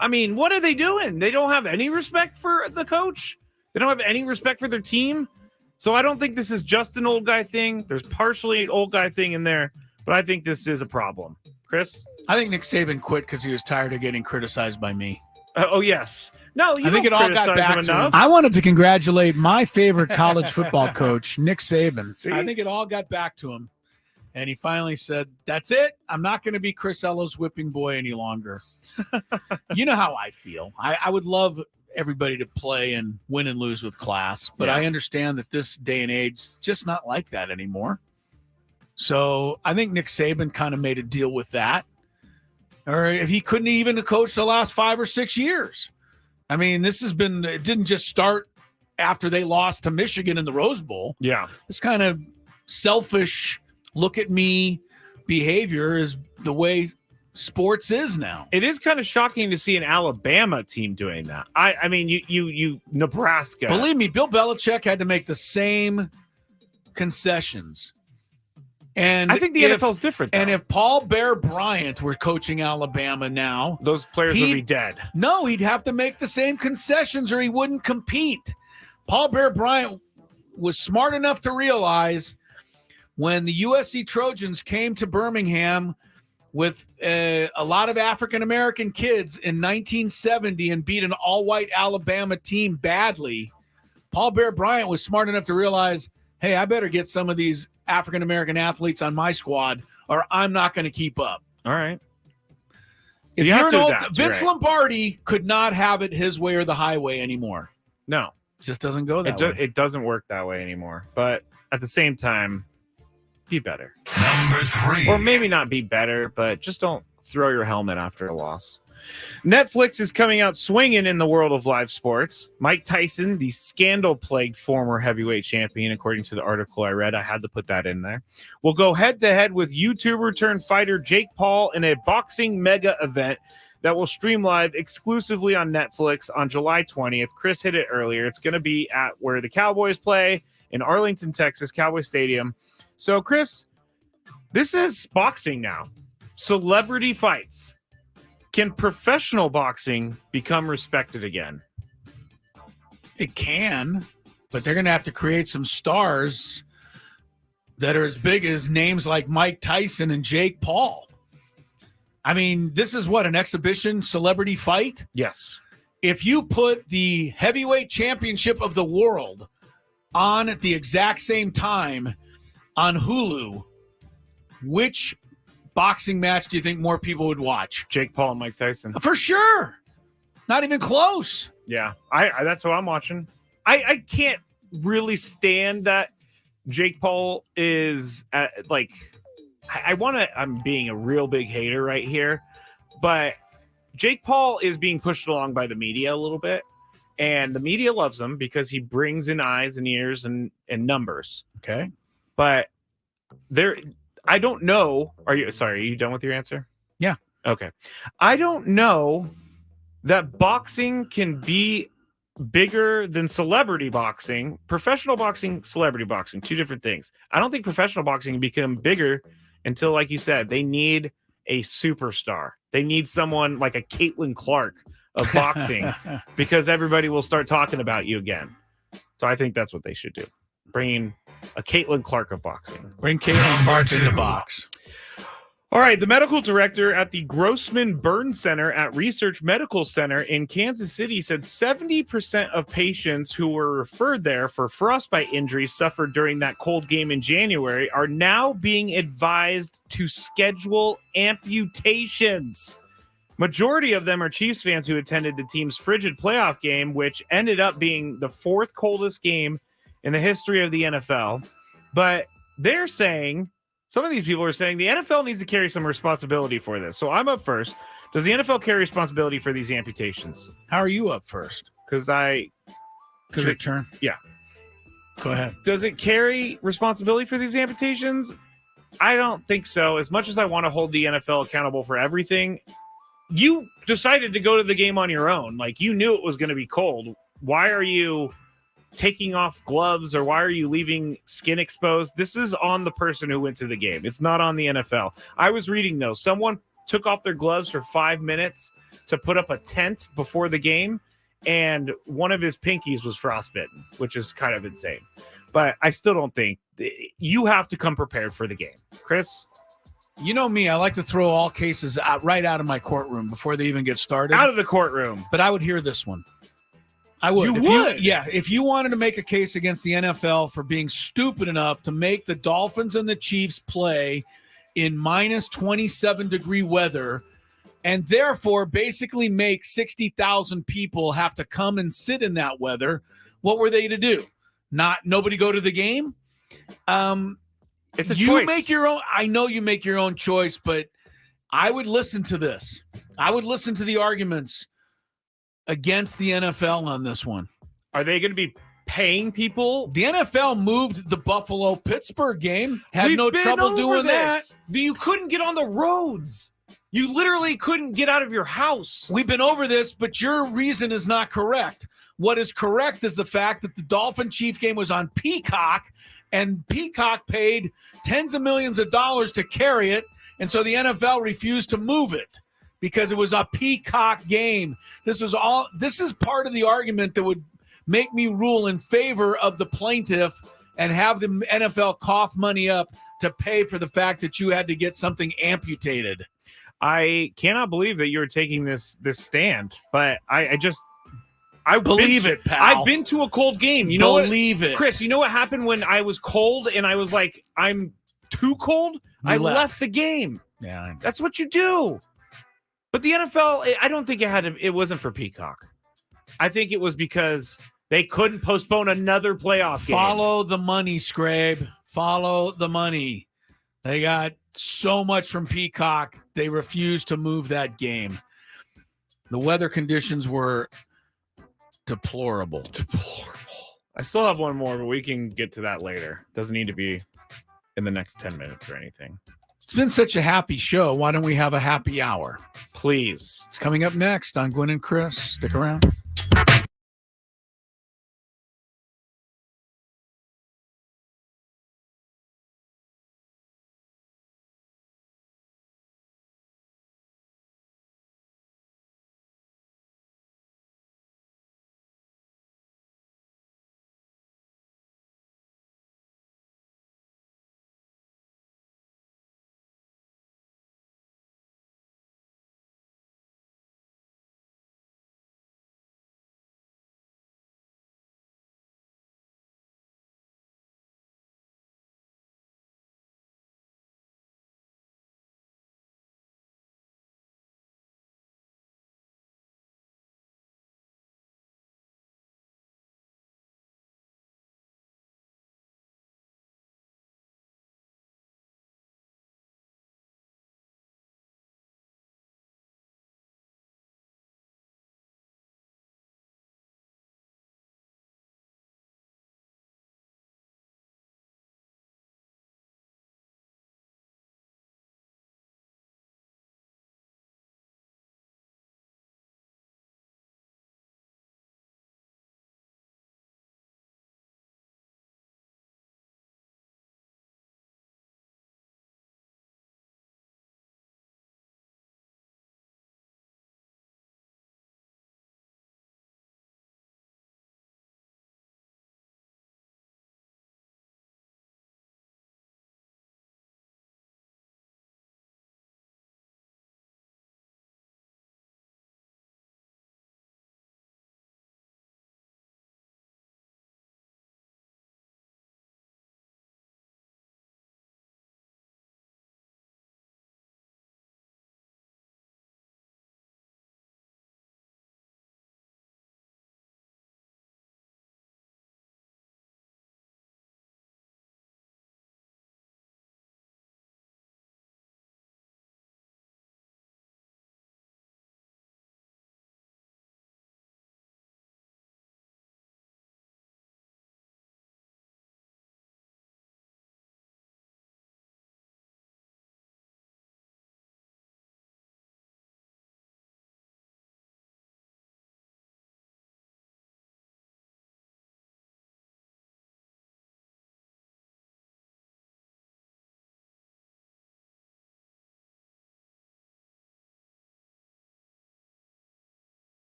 Speaker 2: I mean, what are they doing? They don't have any respect for the coach. They don't have any respect for their team. So I don't think this is just an old guy thing. There's partially an old guy thing in there, but I think this is a problem. Chris?
Speaker 1: I think Nick Saban quit because he was tired of getting criticized by me.
Speaker 2: Oh, yes. No,
Speaker 1: I think it all got back to him. I wanted to congratulate my favorite college football coach, Nick Saban.
Speaker 2: See?
Speaker 1: I think it all got back to him. And he finally said, that's it. I'm not going to be Chris Ello's whipping boy any longer. You know how I feel. I would love everybody to play and win and lose with class, but I understand that this day and age, just not like that anymore. So I think Nick Saban kind of made a deal with that. Or if he couldn't even coach the last 5 or 6 years. I mean, it didn't just start after they lost to Michigan in the Rose Bowl.
Speaker 2: Yeah.
Speaker 1: This kind of selfish, look at me behavior is the way sports is now.
Speaker 2: It is kind of shocking to see an Alabama team doing that. I mean, you Nebraska.
Speaker 1: Believe me, Bill Belichick had to make the same concessions. And
Speaker 2: I think the NFL is different.
Speaker 1: And if Paul Bear Bryant were coaching Alabama now,
Speaker 2: those players would be dead.
Speaker 1: No, he'd have to make the same concessions or he wouldn't compete. Paul Bear Bryant was smart enough to realize when the USC Trojans came to Birmingham with a lot of African-American kids in 1970 and beat an all-white Alabama team badly, Paul Bear Bryant was smart enough to realize, hey, I better get some of these African-American athletes on my squad or I'm not going to keep up.
Speaker 2: All right.
Speaker 1: If you're an old, Vince Lombardi could not have it his way or the highway anymore.
Speaker 2: No.
Speaker 1: It just doesn't go that way.
Speaker 2: It doesn't work that way anymore. But at the same time, be better.
Speaker 5: Number 3.
Speaker 2: Or maybe not be better, but just don't throw your helmet after a loss. Netflix is coming out swinging in the world of live sports. Mike Tyson, the scandal-plagued former heavyweight champion, according to the article I read, I had to put that in there, will go head-to-head with YouTuber-turned-fighter Jake Paul in a boxing mega event that will stream live exclusively on Netflix on July 20th. Chris hit it earlier. It's going to be at where the Cowboys play in Arlington, Texas, Cowboy Stadium. So, Chris, this is boxing now. Celebrity fights. Can professional boxing become respected again?
Speaker 1: It can, but they're going to have to create some stars that are as big as names like Mike Tyson and Jake Paul. I mean, this is what, an exhibition celebrity fight?
Speaker 2: Yes.
Speaker 1: If you put the heavyweight championship of the world on at the exact same time on Hulu, which boxing match do you think more people would watch?
Speaker 2: Jake Paul and Mike Tyson.
Speaker 1: For sure. Not even close.
Speaker 2: Yeah, I that's what I'm watching. I can't really stand that Jake Paul is I'm being a real big hater right here, but Jake Paul is being pushed along by the media a little bit, and the media loves him because he brings in eyes and ears and numbers.
Speaker 1: Okay.
Speaker 2: But I don't know. Are you done with your answer?
Speaker 1: Yeah.
Speaker 2: Okay. I don't know that boxing can be bigger than celebrity boxing. Professional boxing, celebrity boxing, two different things. I don't think professional boxing can become bigger until, like you said, they need a superstar. They need someone like a Caitlin Clark of boxing because everybody will start talking about you again. So I think that's what they should do. Bring a Caitlin Clark of boxing.
Speaker 1: Bring Caitlin Clark in the box.
Speaker 2: All right, the medical director at the Grossman Burn Center at Research Medical Center in Kansas City said 70% of patients who were referred there for frostbite injuries suffered during that cold game in January are now being advised to schedule amputations. Majority of them are Chiefs fans who attended the team's frigid playoff game, which ended up being the fourth coldest game in the history of the NFL. But they're saying, some of these people are saying the NFL needs to carry some responsibility for this. So I'm up first. Does the NFL carry responsibility for these amputations?
Speaker 1: How are you up first?
Speaker 2: Because
Speaker 1: your turn?
Speaker 2: Yeah.
Speaker 1: Go ahead.
Speaker 2: Does it carry responsibility for these amputations? I don't think so. As much as I want to hold the NFL accountable for everything, you decided to go to the game on your own. Like, you knew it was going to be cold. Why are you taking off gloves, or why are you leaving skin exposed? This is on the person who went to the game. It's not on the NFL. I was reading, though, someone took off their gloves for 5 minutes to put up a tent before the game, and one of his pinkies was frostbitten, which is kind of insane. But I still don't think you have to come prepared for the game. Chris?
Speaker 1: You know me, I like to throw all cases right out of my courtroom before they even get started.
Speaker 2: Out of the courtroom.
Speaker 1: But I would hear this one. I would. If you wanted to make a case against the NFL for being stupid enough to make the Dolphins and the Chiefs play in minus 27-degree weather and therefore basically make 60,000 people have to come and sit in that weather, what were they to do? Nobody go to the game?
Speaker 2: It's a
Speaker 1: you
Speaker 2: choice.
Speaker 1: Make your own. I know you make your own choice, but I would listen to this. I would listen to the arguments against the NFL on this one.
Speaker 2: Are they going to be paying people?
Speaker 1: The NFL moved the Buffalo-Pittsburgh game. Had no trouble doing that.
Speaker 2: You couldn't get on the roads. You literally couldn't get out of your house.
Speaker 1: We've been over this, but your reason is not correct. What is correct is the fact that the Dolphin-Chief game was on Peacock, and Peacock paid tens of millions of dollars to carry it, and so the NFL refused to move it because it was a Peacock game. This is part of the argument that would make me rule in favor of the plaintiff and have the NFL cough money up to pay for the fact that you had to get something amputated.
Speaker 2: I cannot believe that you're taking this stand, but I
Speaker 1: believe it, pal.
Speaker 2: I've been to a cold game. You know
Speaker 1: Believe it.
Speaker 2: Chris, you know what happened when I was cold and I was like, I'm too cold? I left the game.
Speaker 1: Yeah.
Speaker 2: That's what you do. But the NFL, I don't think it wasn't for Peacock. I think it was because they couldn't postpone another playoff game.
Speaker 1: Follow the money, Skrabe. Follow the money. They got so much from Peacock, they refused to move that game. The weather conditions were deplorable.
Speaker 2: I still have one more, but we can get to that later. Doesn't need to be in the next 10 minutes or anything.
Speaker 1: It's been such a happy show. Why don't we have a happy hour?
Speaker 2: Please.
Speaker 1: It's coming up next on Gwynn and Chris. Stick around.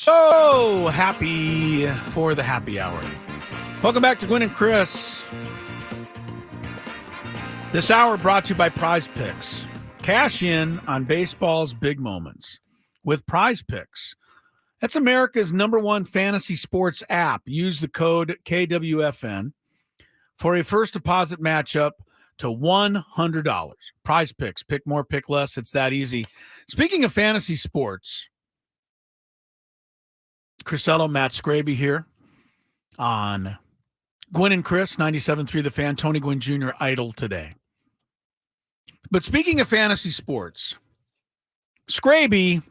Speaker 1: So happy for the happy hour. Welcome back to Gwynn and Chris. This hour brought to you by Prize Picks. Cash in on baseball's big moments with Prize Picks. That's America's #1 fantasy sports app. Use the code KWFN for a first deposit matchup to $100. Prize Picks. Pick more, pick less. It's that easy. Speaking of fantasy sports, Crisello, Matt Skraby here on Gwynn and Chris, 97.3 The Fan. Tony Gwynn Jr. idle today. But speaking of fantasy sports, Skraby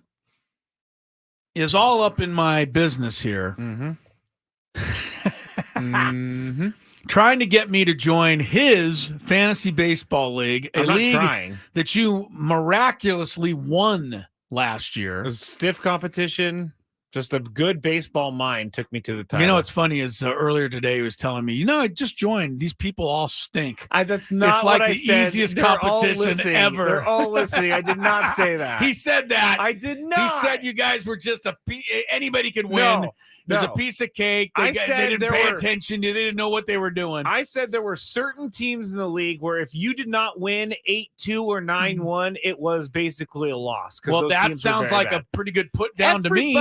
Speaker 1: is all up in my business here. Trying to get me to join his fantasy baseball league, a league that you miraculously won last year.
Speaker 2: It was stiff competition. Just a good baseball mind took me to the title.
Speaker 1: You know what's funny is earlier today he was telling me, I just joined. These people all stink.
Speaker 2: That's not
Speaker 1: it's like
Speaker 2: what
Speaker 1: the
Speaker 2: I said.
Speaker 1: easiest
Speaker 2: They're
Speaker 1: competition ever.
Speaker 2: They're all listening. I did not say that.
Speaker 1: He said that.
Speaker 2: I did not.
Speaker 1: He said you guys were just anybody could win.
Speaker 2: No.
Speaker 1: There's a piece of cake. They didn't pay attention. They didn't know what they were doing.
Speaker 2: I said there were certain teams in the league where if you did not win 8-2 or 9-1, it was basically a loss.
Speaker 1: Well, that sounds like a pretty good put down to me.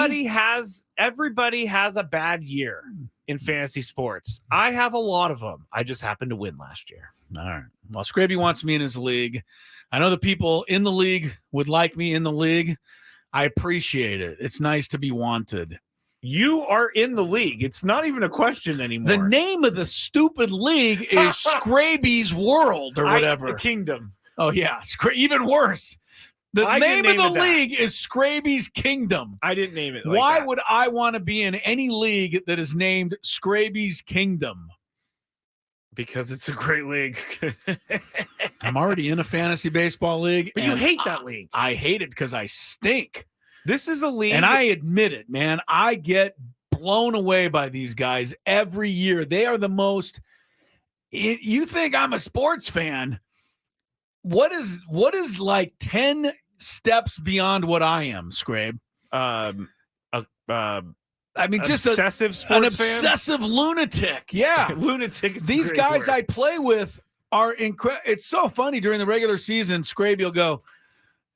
Speaker 2: Everybody has a bad year in fantasy sports. I have a lot of them. I just happened to win last year.
Speaker 1: All right. Well, Skraby wants me in his league. I know the people in the league would like me in the league. I appreciate it. It's nice to be wanted.
Speaker 2: You are in the league. It's not even a question anymore.
Speaker 1: The name of the stupid league is Skraby's World or whatever.
Speaker 2: The Kingdom.
Speaker 1: Oh, yeah. Even worse. The name of the league is Skraby's Kingdom.
Speaker 2: I didn't name it like
Speaker 1: Why
Speaker 2: that.
Speaker 1: would I want to be in any league that is named Skraby's Kingdom?
Speaker 2: Because it's a great league.
Speaker 1: I'm already in a fantasy baseball league.
Speaker 2: But you hate that league.
Speaker 1: I hate it because I stink.
Speaker 2: This is a league.
Speaker 1: And I admit it, man. I get blown away by these guys every year. They are the most. You think I'm a sports fan? What is like 10 steps beyond what I am, Scrabe?
Speaker 2: I mean,
Speaker 1: just
Speaker 2: an
Speaker 1: obsessive lunatic. Yeah,
Speaker 2: lunatic.
Speaker 1: These guys I play with are incredible. It's so funny during the regular season. Scrabe, you'll go,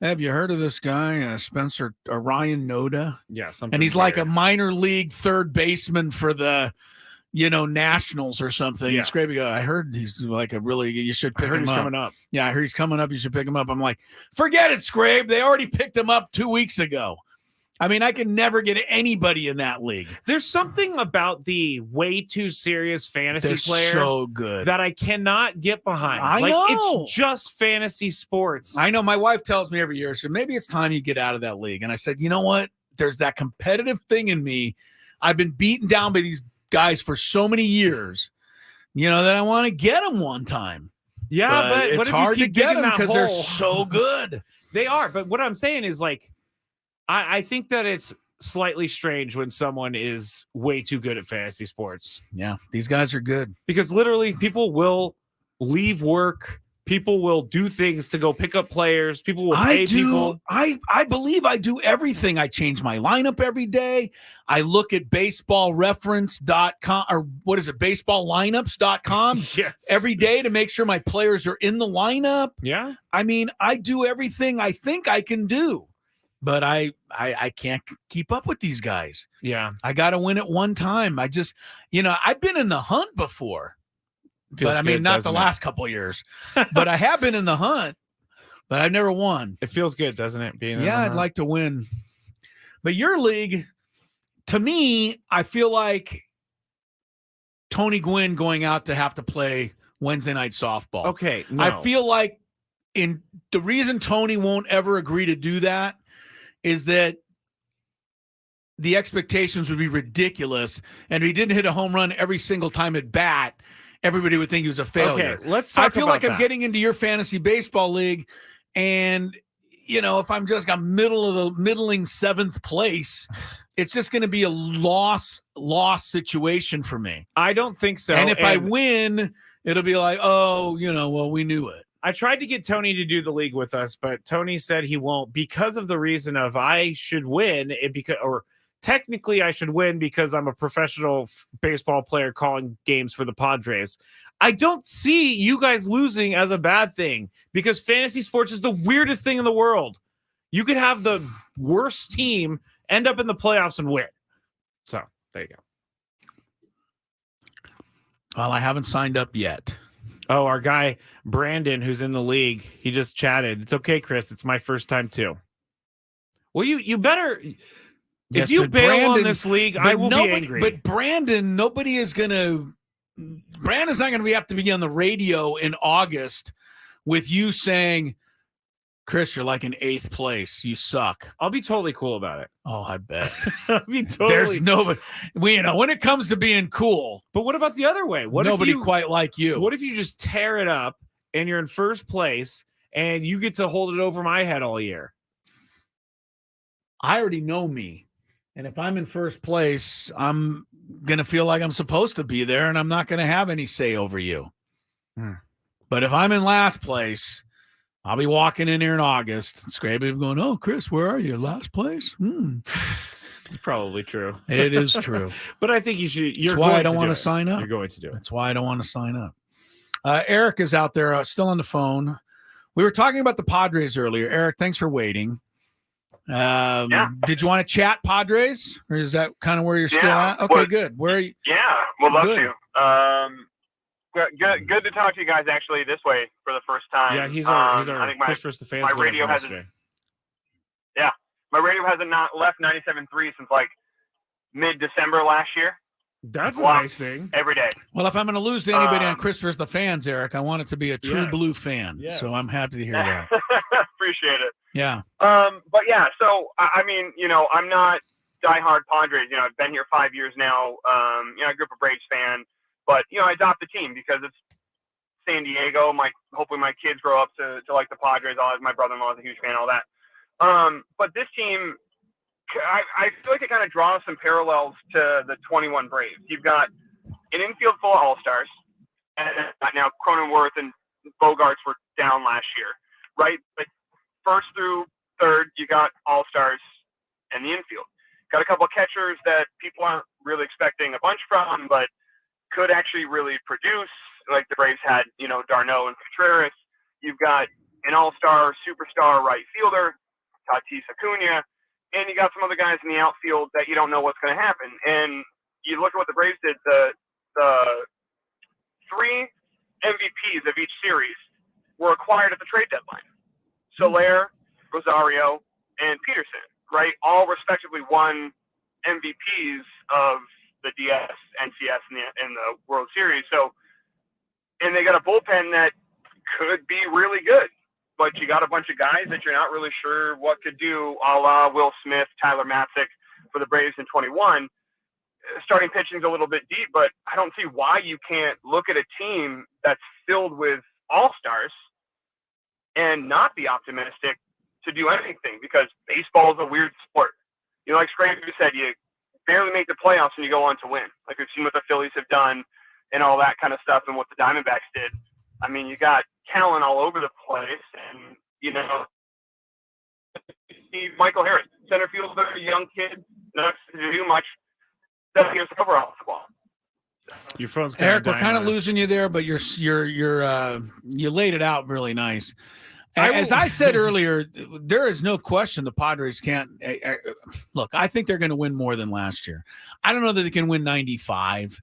Speaker 1: have you heard of this guy, Spencer Ryan Noda?
Speaker 2: Yeah,
Speaker 1: and he's like a minor league third baseman for the, Nationals or something.
Speaker 2: Yeah.
Speaker 1: And Scraby go, I heard he's like you should pick him up.
Speaker 2: He's coming up.
Speaker 1: Yeah, I heard he's coming up. You should pick him up. I'm like, forget it, Scrabe. They already picked him up 2 weeks ago. I mean, I can never get anybody in that league.
Speaker 2: There's something about the way too serious fantasy player
Speaker 1: so good
Speaker 2: that I cannot get behind.
Speaker 1: I know.
Speaker 2: It's just fantasy sports.
Speaker 1: I know. My wife tells me every year, so maybe it's time you get out of that league. And I said, you know what? There's that competitive thing in me. I've been beaten down by these guys for so many years, that I want to get them one time.
Speaker 2: Yeah, but
Speaker 1: it's hard to get them because they're so good.
Speaker 2: They are. But what I'm saying is I think that it's slightly strange when someone is way too good at fantasy sports.
Speaker 1: Yeah, these guys are good.
Speaker 2: Because literally people will leave work. People will do things to go pick up players. People will pay people.
Speaker 1: I believe I do everything. I change my lineup every day. I look at baseballreference.com or what is it, baseballlineups.com every day to make sure my players are in the lineup.
Speaker 2: Yeah.
Speaker 1: I mean, I do everything I think I can do. But I can't keep up with these guys.
Speaker 2: Yeah.
Speaker 1: I got to win at one time. I just, I've been in the hunt before.
Speaker 2: Feels
Speaker 1: but I mean,
Speaker 2: good,
Speaker 1: not the
Speaker 2: doesn't
Speaker 1: last couple of years. But I have been in the hunt, but I've never won.
Speaker 2: It feels good, doesn't it?
Speaker 1: I'd like to win. But your league, to me, I feel like Tony Gwynn going out to have to play Wednesday night softball.
Speaker 2: Okay. No.
Speaker 1: I feel like the reason Tony won't ever agree to do that is that the expectations would be ridiculous. And if he didn't hit a home run every single time at bat, everybody would think he was a failure.
Speaker 2: Okay, let's talk
Speaker 1: I feel
Speaker 2: about
Speaker 1: like I'm
Speaker 2: that.
Speaker 1: getting into your fantasy baseball league, and if I'm just got middling seventh place, it's just going to be a loss situation for me.
Speaker 2: I don't think so.
Speaker 1: And if I win, it'll be like, well, we knew it.
Speaker 2: I tried to get Tony to do the league with us, but Tony said he won't because of the reason of I should win it or technically I should win because I'm a professional baseball player calling games for the Padres. I don't see you guys losing as a bad thing because fantasy sports is the weirdest thing in the world. You could have the worst team end up in the playoffs and win. So there you go.
Speaker 1: Well, I haven't signed up yet.
Speaker 2: Oh, our guy Brandon, who's in the league, he just chatted. It's okay, Chris. It's my first time too. Well, you better.
Speaker 1: Yes,
Speaker 2: if you
Speaker 1: but
Speaker 2: bail on this league, I will be angry.
Speaker 1: But Brandon, nobody is going to. Brandon's not going to have to be on the radio in August with you saying, Chris, you're like in 8th place. You suck.
Speaker 2: I'll be totally cool about it.
Speaker 1: Oh, I bet.
Speaker 2: I'll be totally.
Speaker 1: There's nobody. When it comes to being cool.
Speaker 2: But what about the other way? What
Speaker 1: nobody
Speaker 2: if you,
Speaker 1: quite like you?
Speaker 2: What if you just tear it up and you're in first place and you get to hold it over my head all year?
Speaker 1: I already know me. And if I'm in first place, I'm going to feel like I'm supposed to be there, and I'm not going to have any say over you. But if I'm in last place, I'll be walking in here in August, and Skraby going, oh, Chris, where are you? Last place?
Speaker 2: It's probably true.
Speaker 1: It is true.
Speaker 2: But I think you should.
Speaker 1: That's why I don't want to sign up.
Speaker 2: You're going to do it.
Speaker 1: That's why I don't want to sign up. Eric is out there still on the phone. We were talking about the Padres earlier. Eric, thanks for waiting. Did you want to chat Padres, or is that kind of where you're still at? Okay, good. Where are you?
Speaker 21: Yeah, we'd love
Speaker 1: Good.
Speaker 21: to. Good to talk to you guys actually this way for the first time.
Speaker 2: Yeah, he's our
Speaker 21: I think
Speaker 2: Chris versus the fans.
Speaker 21: my radio hasn't. Yeah, my radio hasn't not left 97.3 since like mid-December last year.
Speaker 2: That's a nice thing.
Speaker 21: Every day.
Speaker 1: Well, if I'm going to lose to anybody on Chris versus the fans, Eric, I want it to be a true
Speaker 21: Yes.
Speaker 1: blue fan.
Speaker 21: Yes.
Speaker 1: So I'm happy to hear that.
Speaker 21: Appreciate it.
Speaker 1: Yeah.
Speaker 21: But yeah, so I mean, I'm not diehard Padres. I've been here 5 years now. I grew up a Braves fan, but I adopt the team because it's San Diego. Hopefully my kids grow up to like the Padres. My brother-in-law is a huge fan, all that. But this team, I feel like it kind of draws some parallels to the 21 Braves. You've got an infield full of all-stars, and now Cronenworth and Bogarts were down last year, right? But first through third, you got all-stars and the infield. Got a couple of catchers that people aren't really expecting a bunch from, but could actually really produce, like the Braves had, Darno and Contreras. You've got an all-star, superstar right fielder, Tatis Acuna, and you got some other guys in the outfield that you don't know what's going to happen. And you look at what the Braves did, the 3 MVPs of each series were acquired at the trade deadline. Soler, Rosario, and Peterson, right? All respectively won MVPs of the DS, NCS, and the World Series. So, and they got a bullpen that could be really good, but you got a bunch of guys that you're not really sure what could do, a la Will Smith, Tyler Matzik for the Braves in 21. Starting pitching's a little bit deep, but I don't see why you can't look at a team that's filled with all-stars and not be optimistic to do anything, because baseball is a weird sport. Like Skraby said, you barely make the playoffs and you go on to win. Like we've seen what the Phillies have done and all that kind of stuff, and what the Diamondbacks did. I mean, you got talent all over the place, and see Michael Harris, center fielder, young kid, not to do much. 7 years overall ball.
Speaker 2: Your phone's
Speaker 1: Eric, we're kind of losing you there, but you laid it out really nice. As I said earlier, there is no question the Padres can't look. I think they're going to win more than last year. I don't know that they can win 95.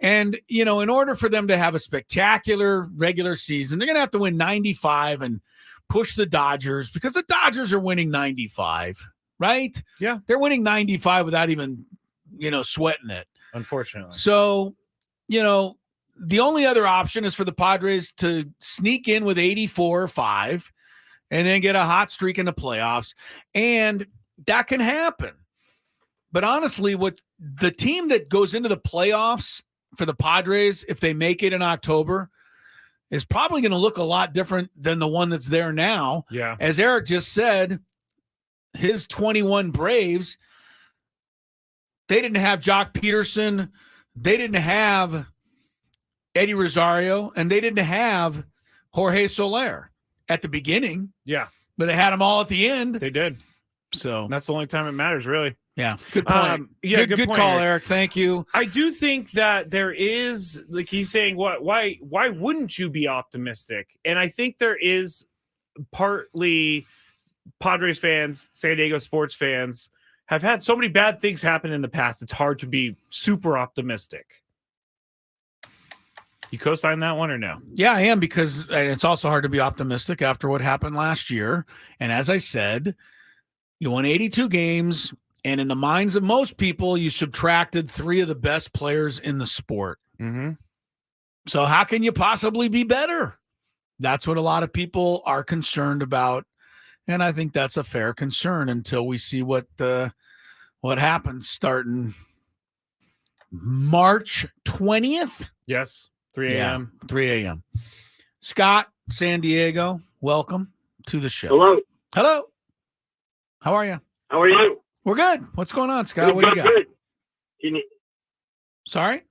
Speaker 1: And, in order for them to have a spectacular regular season, they're going to have to win 95 and push the Dodgers, because the Dodgers are winning 95, right?
Speaker 2: Yeah.
Speaker 1: They're winning 95 without even, sweating it.
Speaker 2: Unfortunately.
Speaker 1: So, the only other option is for the Padres to sneak in with 84 or 5 and then get a hot streak in the playoffs. And that can happen. But honestly, what the team that goes into the playoffs for the Padres, if they make it in October, is probably going to look a lot different than the one that's there now.
Speaker 2: Yeah.
Speaker 1: As Eric just said, his 21 Braves, they didn't have Jock Peterson. They didn't have Eddie Rosario, and they didn't have Jorge Soler at the beginning.
Speaker 2: Yeah.
Speaker 1: But they had them all at the end.
Speaker 2: They did.
Speaker 1: So
Speaker 2: that's the only time it matters, really.
Speaker 1: Yeah, good point. Good
Speaker 2: point,
Speaker 1: call, Eric. Thank you.
Speaker 2: I do think that there is, like he's saying, why wouldn't you be optimistic? And I think there is partly Padres fans, San Diego sports fans have had so many bad things happen in the past. It's hard to be super optimistic. You co-sign that one or no?
Speaker 1: Yeah, I am, because it's also hard to be optimistic after what happened last year. And as I said, you won 82 games, and in the minds of most people, you subtracted 3 of the best players in the sport.
Speaker 2: Mm-hmm.
Speaker 1: So how can you possibly be better? That's what a lot of people are concerned about. And I think that's a fair concern until we see what happens starting March 20th.
Speaker 2: Yes, 3 a.m.
Speaker 1: Yeah, 3 a.m. Scott, San Diego, welcome to the show.
Speaker 3: Hello.
Speaker 1: Hello. How are you?
Speaker 3: How are you?
Speaker 1: We're good. What's going on, Scott? What do you got?
Speaker 3: Good. Can you
Speaker 1: Sorry?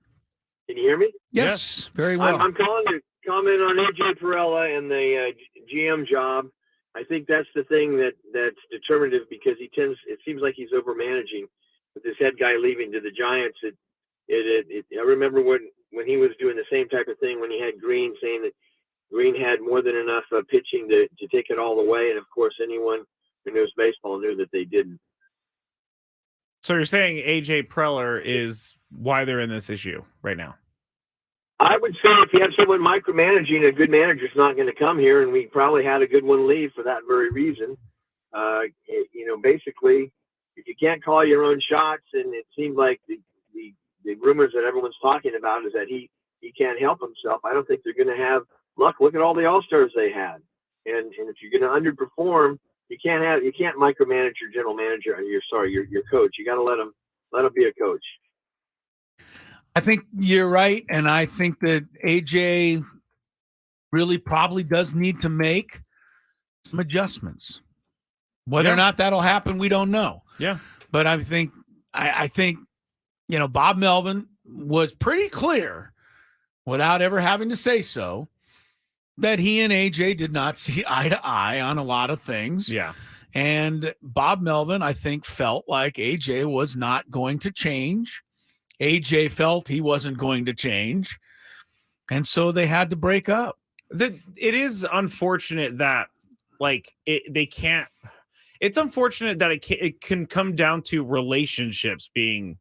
Speaker 3: Can you hear me?
Speaker 1: Yes, very well.
Speaker 3: I'm calling to comment on AJ Perella and the GM job. I think that's the thing that's determinative, because it seems like he's over managing with this head guy leaving to the Giants. I remember when he was doing the same type of thing when he had Green, saying that Green had more than enough pitching to take it all the way. And of course, anyone who knows baseball knew that they didn't.
Speaker 2: So you're saying AJ Preller is why they're in this issue right now?
Speaker 3: I would say if you have someone micromanaging, a good manager's not going to come here, and we probably had a good one leave for that very reason. Basically, if you can't call your own shots, and it seems like the rumors that everyone's talking about is that he can't help himself, I don't think they're going to have luck. Look at all the All-Stars they had, and if you're going to underperform, you can't micromanage your general manager. Your coach. You got to let him be a coach.
Speaker 1: I think you're right, and I think that AJ really probably does need to make some adjustments. Whether or not that'll happen, we don't know.
Speaker 2: Yeah,
Speaker 1: but I think Bob Melvin was pretty clear, without ever having to say so, that he and AJ did not see eye to eye on a lot of things.
Speaker 2: Yeah,
Speaker 1: and Bob Melvin, I think, felt like AJ was not going to change. AJ felt he wasn't going to change, and so they had to break up.
Speaker 2: It is unfortunate that they can't. It's unfortunate that it can come down to relationships being,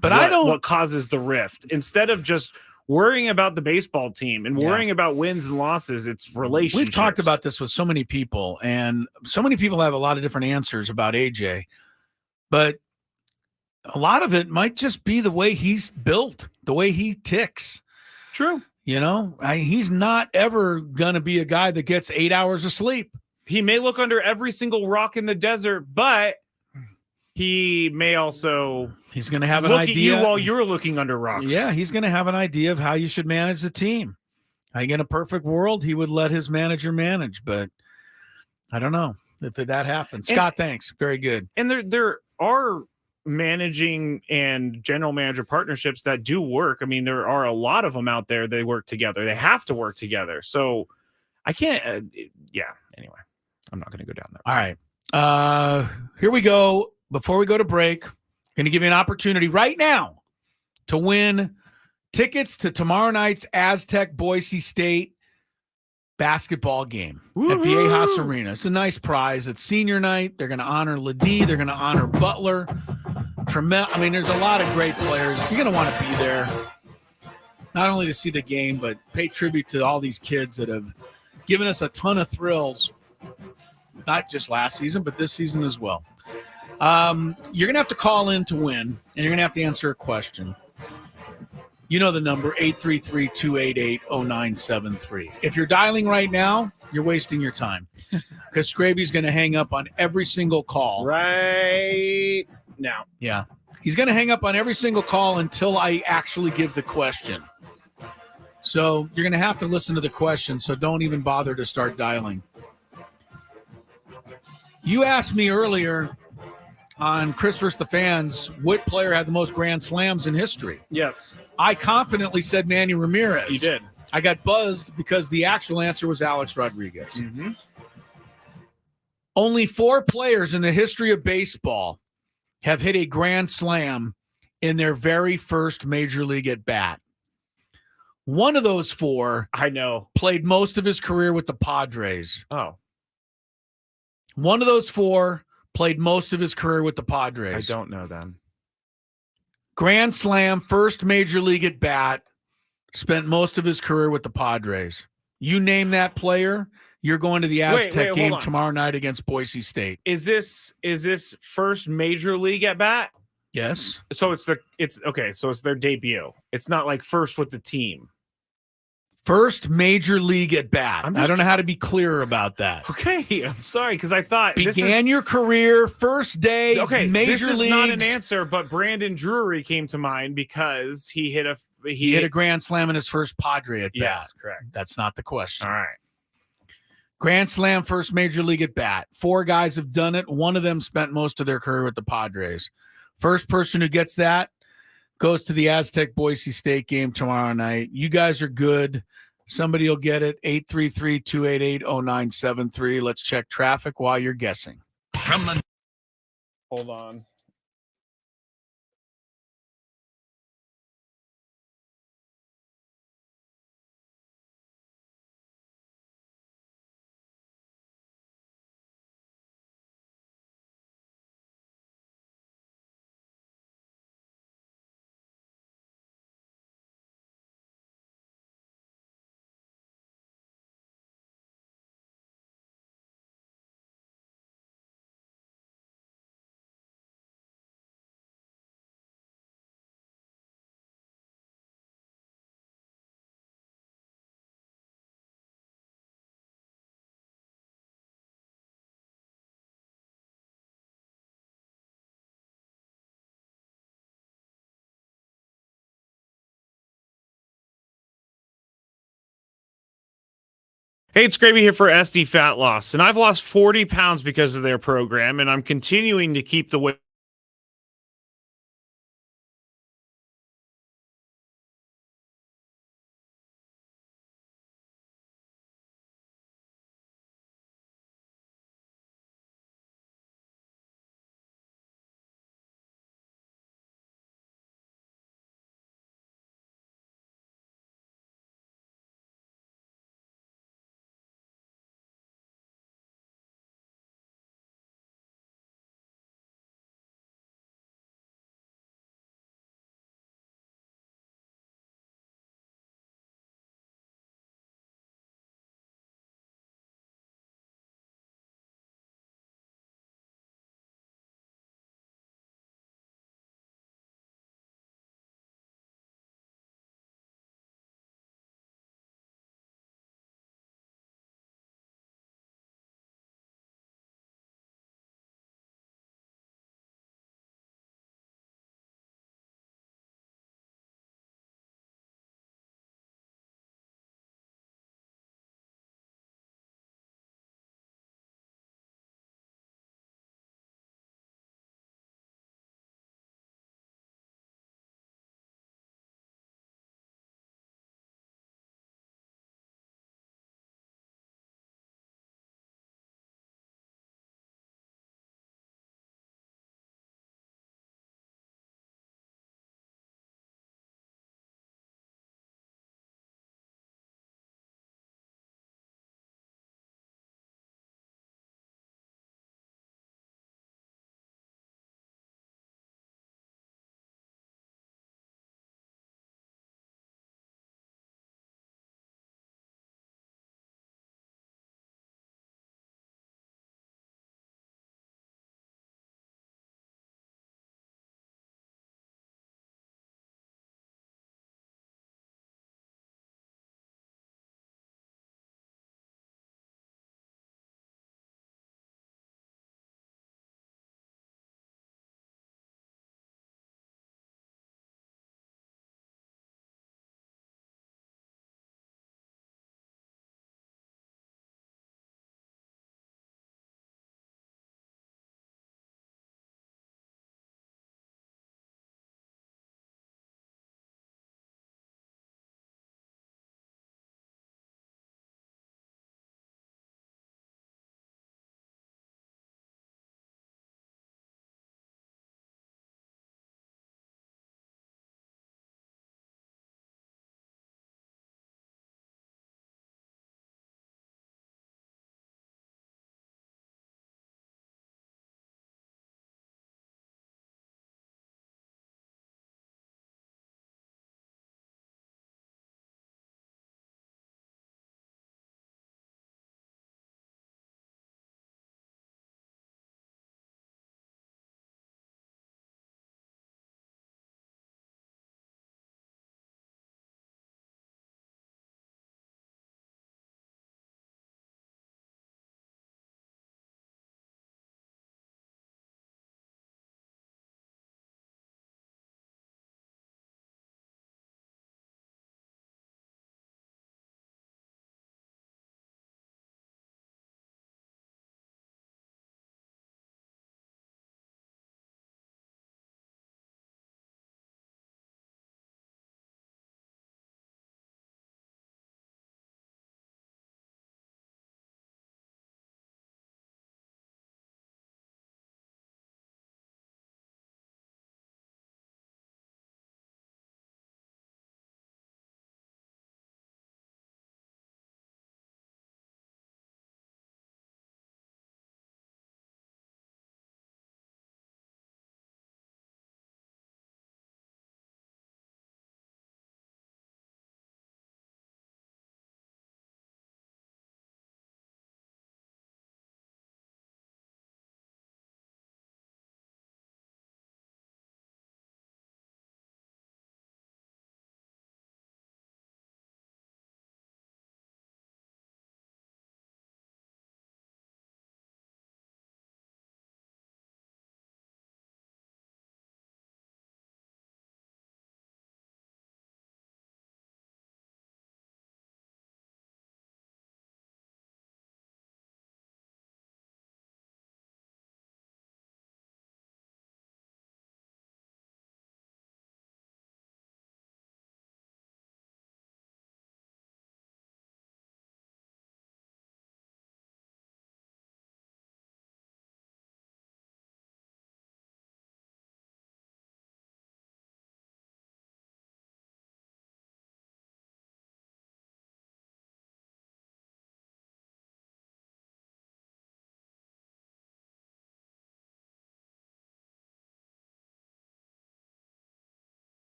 Speaker 2: what causes the rift, instead of just worrying about the baseball team and worrying about wins and losses. It's relationships.
Speaker 1: We've talked about this with so many people, and so many people have a lot of different answers about AJ, but a lot of it might just be the way he's built, the way he ticks.
Speaker 2: True.
Speaker 1: He's not ever going to be a guy that gets 8 hours of sleep.
Speaker 2: He may look under every single rock in the desert, but he may also
Speaker 1: he's going to have an
Speaker 2: look
Speaker 1: idea
Speaker 2: at you while you're looking under rocks.
Speaker 1: Yeah, he's going to have an idea of how you should manage the team. I think in a perfect world, he would let his manager manage, but I don't know if that happens. Scott, thanks. Very good.
Speaker 2: And there are managing and general manager partnerships that do work. I mean, there are a lot of them out there. They work together. They have to work together. So I can't. Anyway, I'm not going to go down there.
Speaker 1: All right. Here we go. Before we go to break, I'm going to give you an opportunity right now to win tickets to tomorrow night's Aztec Boise State basketball game at Viejas Arena. It's a nice prize. It's senior night. They're going to honor Ledee. They're going to honor Butler. There's a lot of great players. You're going to want to be there, not only to see the game, but pay tribute to all these kids that have given us a ton of thrills, not just last season, but this season as well. You're going to have to call in to win, and you're going to have to answer a question. You know the number, 833-288-0973. If you're dialing right now, you're wasting your time, because Skraby's going to hang up on every single call.
Speaker 2: Right now.
Speaker 1: Yeah. He's going to hang up on every single call until I actually give the question. So you're going to have to listen to the question, so don't even bother to start dialing. You asked me earlier on Chris vs. the Fans, what player had the most grand slams in history?
Speaker 2: Yes.
Speaker 1: I confidently said Manny Ramirez.
Speaker 2: You did.
Speaker 1: I got buzzed because the actual answer was Alex Rodriguez.
Speaker 2: Mm-hmm.
Speaker 1: Only 4 players in the history of baseball have hit a grand slam in their very first major league at bat. One of those 4,
Speaker 2: I know,
Speaker 1: played most of his career with the Padres.
Speaker 2: Oh.
Speaker 1: One of those 4 played most of his career with the Padres.
Speaker 2: I don't know then.
Speaker 1: Grand slam, first major league at bat, spent most of his career with the Padres. You name that player, you're going to the Aztec game tomorrow night against Boise State.
Speaker 2: Is this first major league at bat?
Speaker 1: Yes.
Speaker 2: So it's their debut. It's not like first with the team.
Speaker 1: First major league at bat. I don't know how to be clearer about that.
Speaker 2: Okay, I'm sorry because I thought
Speaker 1: began your career first day. Okay,
Speaker 2: this
Speaker 1: major
Speaker 2: is
Speaker 1: leagues.
Speaker 2: not an answer, but Brandon Drury came to mind because he hit a
Speaker 1: grand slam in his first Padre at bat.
Speaker 2: Yes, correct.
Speaker 1: That's not the question.
Speaker 2: All right.
Speaker 1: Grand slam, first major league at bat. 4 guys have done it. One of them spent most of their career with the Padres. First person who gets that goes to the Aztec Boise State game tomorrow night. You guys are good. Somebody will get it. 833-288-0973. Let's check traffic while you're guessing.
Speaker 2: Hold on. Hey, it's Skraby here for SD Fat Loss, and I've lost 40 pounds because of their program, and I'm continuing to keep the weight.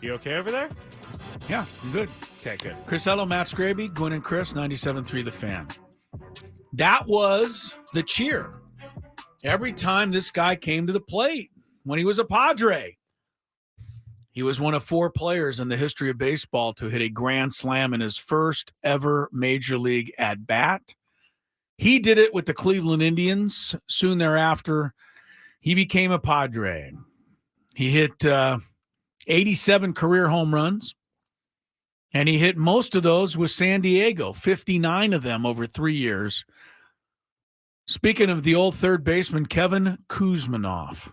Speaker 2: You okay over there?
Speaker 1: Yeah, I'm good.
Speaker 2: Okay, good.
Speaker 1: Chris Hello, Matt Skraby, Gwynn and Chris, 97.3 The Fan. That was the cheer every time this guy came to the plate when he was a Padre. He was one of 4 players in the history of baseball to hit a grand slam in his first ever major league at bat. He did it with the Cleveland Indians. Soon thereafter, he became a Padre. He hit 87 career home runs, and he hit most of those with San Diego, 59 of them over 3 years. Speaking of the old third baseman, Kevin Kuzminoff.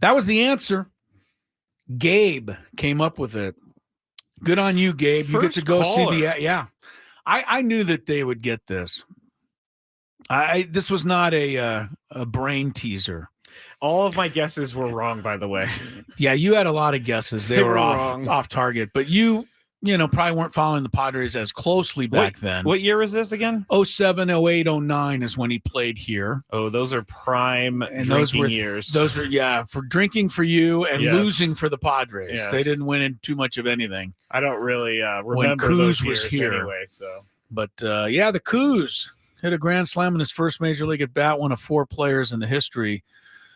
Speaker 1: That was the answer. Gabe came up with it. Good on you, Gabe. You get to go see the yeah. I knew that they would get this. This was not a brain teaser.
Speaker 2: All of my guesses were wrong, by the way.
Speaker 1: Yeah, you had a lot of guesses. They were off target, but you probably weren't following the Padres as closely back then.
Speaker 2: What year was this again?
Speaker 1: 07, 08, 09 is when he played here.
Speaker 2: Oh, those are prime
Speaker 1: and
Speaker 2: drinking years.
Speaker 1: Those are, for drinking for you and
Speaker 2: Yes.
Speaker 1: losing for the Padres.
Speaker 2: Yes.
Speaker 1: They didn't win in too much of anything.
Speaker 2: I don't really remember
Speaker 1: when
Speaker 2: those
Speaker 1: Kuz was
Speaker 2: years
Speaker 1: here.
Speaker 2: anyway. So,
Speaker 1: But, the Kuz hit a grand slam in his first major league at bat, one of 4 players in the history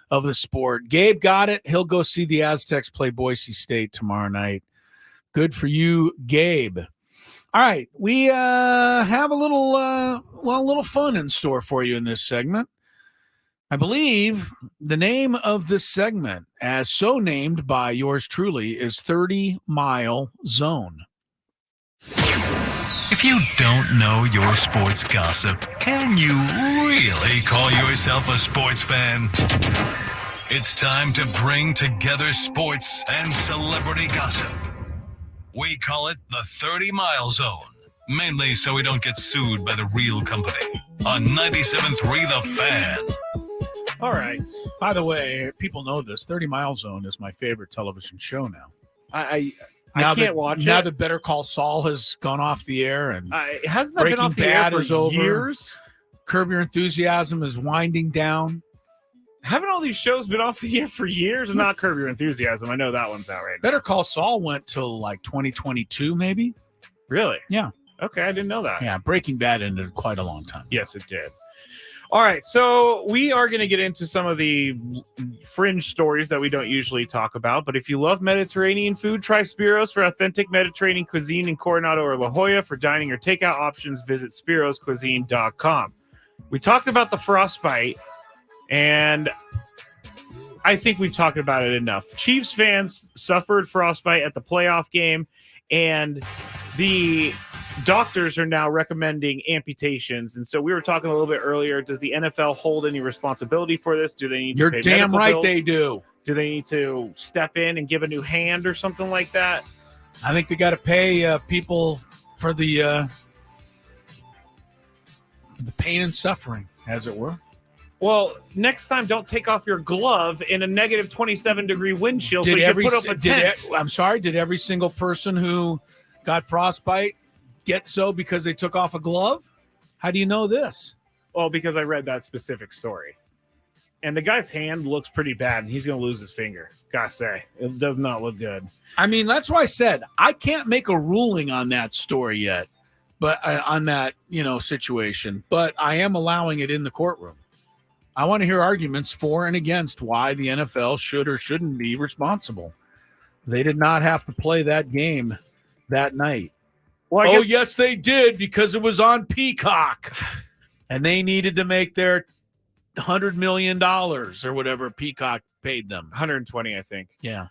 Speaker 1: of the sport. Gabe got it. He'll go see the Aztecs play Boise State tomorrow night. Good for you, Gabe. All right, we have a little fun in store for you in this segment. I believe the name of this segment, as so named by yours truly, is 30 Mile Zone.
Speaker 5: If you don't know your sports gossip, can you really call yourself a sports fan? It's time to bring together sports and celebrity gossip. We call it the 30 Mile Zone, mainly so we don't get sued by the real company. On 97.3 The Fan.
Speaker 1: All right. By the way, people know this. 30 Mile Zone is my favorite television show now.
Speaker 2: I can't watch it.
Speaker 1: Now that Better Call Saul has gone off the air and
Speaker 2: hasn't that
Speaker 1: Breaking
Speaker 2: been off the
Speaker 1: Bad
Speaker 2: air
Speaker 1: is
Speaker 2: for
Speaker 1: over.
Speaker 2: years?
Speaker 1: Curb Your Enthusiasm is winding down.
Speaker 2: Haven't all these shows been off the air for years? And not Curb Your Enthusiasm. I know that one's out right now.
Speaker 1: Better Call Saul went till like 2022, maybe.
Speaker 2: Really?
Speaker 1: Yeah.
Speaker 2: Okay, I didn't know that.
Speaker 1: Yeah, Breaking Bad ended quite a long time.
Speaker 2: Yes, it did. All right, so we are going to get into some of the fringe stories that we don't usually talk about. But if you love Mediterranean food, try Spiros for authentic Mediterranean cuisine in Coronado or La Jolla. For dining or takeout options, visit spiroscuisine.com. We talked about the frostbite, and I think we've talked about it enough. Chiefs fans suffered frostbite at the playoff game, and the doctors are now recommending amputations. And so we were talking a little bit earlier. Does the NFL hold any responsibility for this? Do they need to
Speaker 1: You're
Speaker 2: pay
Speaker 1: damn
Speaker 2: medical
Speaker 1: right
Speaker 2: bills?
Speaker 1: they do.
Speaker 2: Do they need to step in and give a new hand or something like that?
Speaker 1: I think they got to pay people for the pain and suffering, as it were.
Speaker 2: Well, next time, don't take off your glove in a negative 27-degree wind chill so you can put up a tent.
Speaker 1: I'm sorry, did every single person who got frostbite get so because they took off a glove? How do you know this?
Speaker 2: Well, because I read that specific story. And the guy's hand looks pretty bad, and he's going to lose his finger. Gotta say, it does not look good.
Speaker 1: I mean, that's why I said I can't make a ruling on that story yet, but on that situation. But I am allowing it in the courtroom. I want to hear arguments for and against why the NFL should or shouldn't be responsible. They did not have to play that game that night.
Speaker 2: Well,
Speaker 1: yes, they did, because it was on Peacock, and they needed to make their $100 million or whatever Peacock paid them.
Speaker 2: 120, I think.
Speaker 1: Yeah.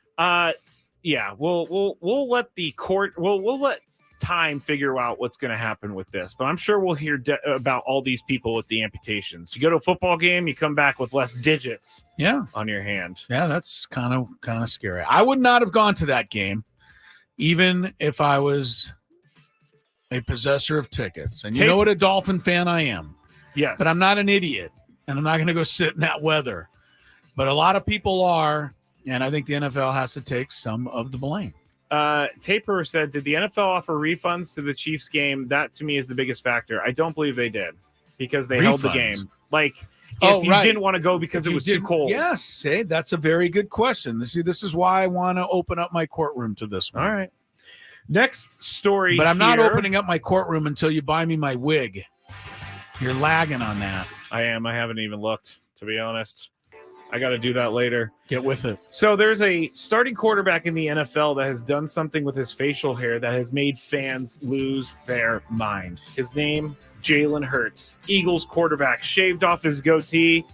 Speaker 2: Yeah. We'll let the court. We'll let time figure out what's going to happen with this. But I'm sure we'll hear about all these people with the amputations. You go to a football game, you come back with less digits.
Speaker 1: Yeah.
Speaker 2: On your hand.
Speaker 1: Yeah, that's kind of scary. I would not have gone to that game, even if I was a possessor of tickets. And you know what a Dolphin fan I am.
Speaker 2: Yes.
Speaker 1: But I'm not an idiot, and I'm not going to go sit in that weather. But a lot of people are, and I think the NFL has to take some of the blame.
Speaker 2: Taper said, did the NFL offer refunds to the Chiefs game? That, to me, is the biggest factor. I don't believe they did, because they held the game. Like, if you didn't want to go because
Speaker 1: If
Speaker 2: it
Speaker 1: you
Speaker 2: was too
Speaker 1: didn't-
Speaker 2: cold.
Speaker 1: Yes, hey, that's a very good question. See, this is why I want to open up my courtroom to this one.
Speaker 2: All right. Next story,
Speaker 1: But I'm not
Speaker 2: here-
Speaker 1: opening up my courtroom until you buy me my wig. You're lagging on that.
Speaker 2: I am. I haven't even looked, to be honest. I got to do that later.
Speaker 1: Get with it.
Speaker 2: So there's a starting quarterback in the NFL that has done something with his facial hair that has made fans lose their mind. His name, Jalen Hurts, Eagles quarterback, shaved off his goatee,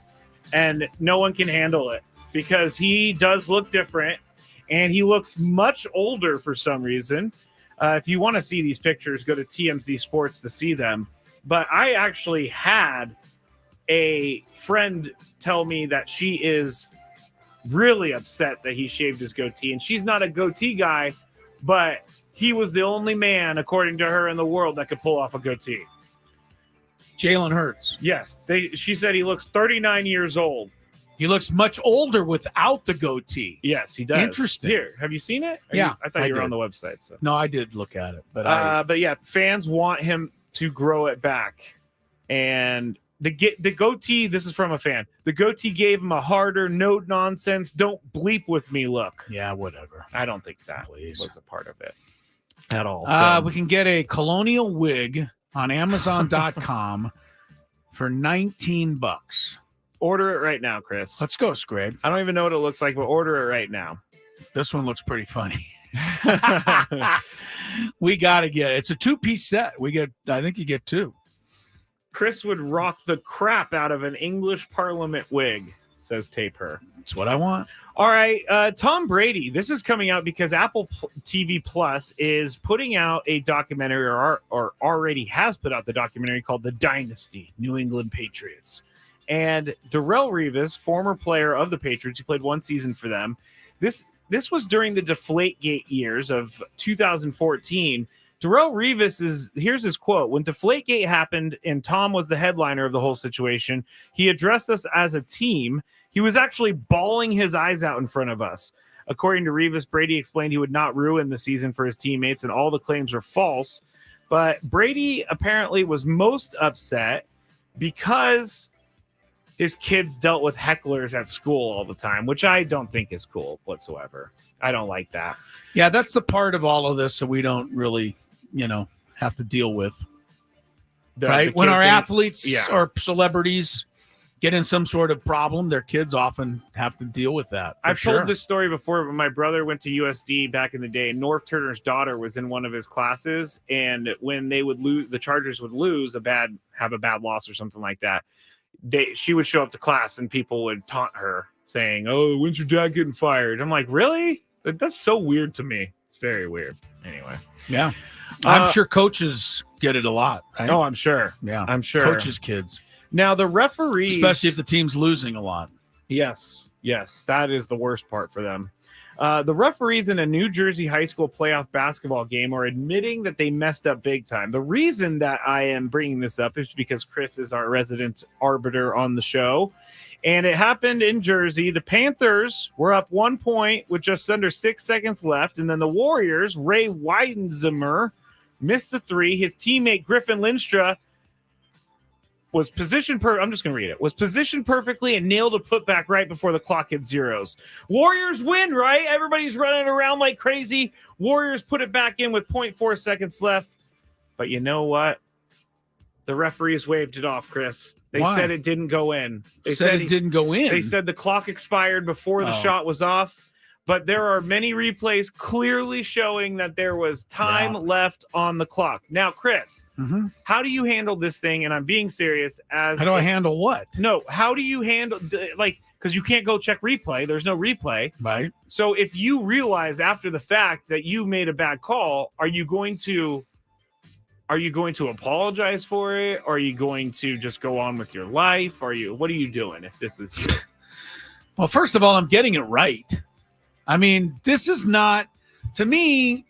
Speaker 2: and no one can handle it because he does look different, and he looks much older for some reason. If you want to see these pictures, go to TMZ Sports to see them. But I actually had a friend tell me that she is really upset that he shaved his goatee, and she's not a goatee guy, but he was the only man, according to her, in the world that could pull off a goatee.
Speaker 1: Jalen Hurts.
Speaker 2: Yes, she said he looks 39 years old.
Speaker 1: He looks much older without the goatee.
Speaker 2: Yes, he does.
Speaker 1: Interesting.
Speaker 2: Here, have you seen it?
Speaker 1: Yeah,
Speaker 2: I thought you were
Speaker 1: did.
Speaker 2: on the website. So.
Speaker 1: No, I did look at it, but
Speaker 2: But yeah, fans want him to grow it back, and the goatee. This is from a fan. The goatee gave him a harder, no nonsense, don't bleep with me look.
Speaker 1: Yeah, whatever.
Speaker 2: I don't think that was a part of it at all.
Speaker 1: We can get a colonial wig on Amazon.com for $19.
Speaker 2: Order it right now, Chris.
Speaker 1: Let's go, Skraby.
Speaker 2: I don't even know what it looks like, but order it right now.
Speaker 1: This one looks pretty funny. We got to get it. It's a 2-piece set. I think you get 2.
Speaker 2: Chris would rock the crap out of an English Parliament wig, says Tape Her.
Speaker 1: That's what I want.
Speaker 2: All right, Tom Brady. This is coming out because Apple TV Plus is putting out a documentary, or already has put out the documentary called The Dynasty, New England Patriots. And Darrelle Revis, former player of the Patriots, he played one season for them. This was during the Deflategate years of 2014. Darrelle Revis here's his quote. When Deflategate happened and Tom was the headliner of the whole situation, he addressed us as a team. He was actually bawling his eyes out in front of us. According to Revis, Brady explained he would not ruin the season for his teammates, and all the claims are false. But Brady apparently was most upset because his kids dealt with hecklers at school all the time, which I don't think is cool whatsoever. I don't like that.
Speaker 1: Yeah, that's the part of all of this that we don't really, have to deal with. Right? When our athletes or celebrities get in some sort of problem, their kids often have to deal with that.
Speaker 2: I've told this story before, but my brother went to USD back in the day. North Turner's daughter was in one of his classes, and when they would lose, the Chargers would have a bad loss or something like that. She would show up to class, and people would taunt her, saying, "Oh, when's your dad getting fired?" I'm like, really? That's so weird to me. It's very weird. Anyway,
Speaker 1: yeah, I'm sure coaches get it a lot. Right?
Speaker 2: Oh, I'm sure.
Speaker 1: Yeah,
Speaker 2: I'm sure.
Speaker 1: Coaches' kids.
Speaker 2: Now, the referees...
Speaker 1: Especially if the team's losing a lot.
Speaker 2: Yes, that is the worst part for them. The referees in a New Jersey high school playoff basketball game are admitting that they messed up big time. The reason that I am bringing this up is because Chris is our resident arbiter on the show, and it happened in Jersey. The Panthers were up 1 point with just under 6 seconds left, and then the Warriors, Ray Weidenzimer, missed the three. His teammate Griffin Lindstra was positioned was positioned perfectly and nailed a putback right before the clock hit zeros. Warriors win, right? Everybody's running around like crazy. Warriors put it back in with 0.4 seconds left. But you know what? The referees waved it off, Chris. They said it didn't go in. They
Speaker 1: said it didn't go in.
Speaker 2: They said the clock expired before the shot was off. But there are many replays clearly showing that there was time left on the clock. Now, Chris, how do you handle this thing? And I'm being serious. How
Speaker 1: do I handle what?
Speaker 2: No, how do you handle, because you can't go check replay. There's no replay.
Speaker 1: Right.
Speaker 2: So if you realize after the fact that you made a bad call, are you going to apologize for it? Or are you going to just go on with your life? What are you doing if this is you?
Speaker 1: Well, first of all, I'm getting it right. I mean, this is not, to me,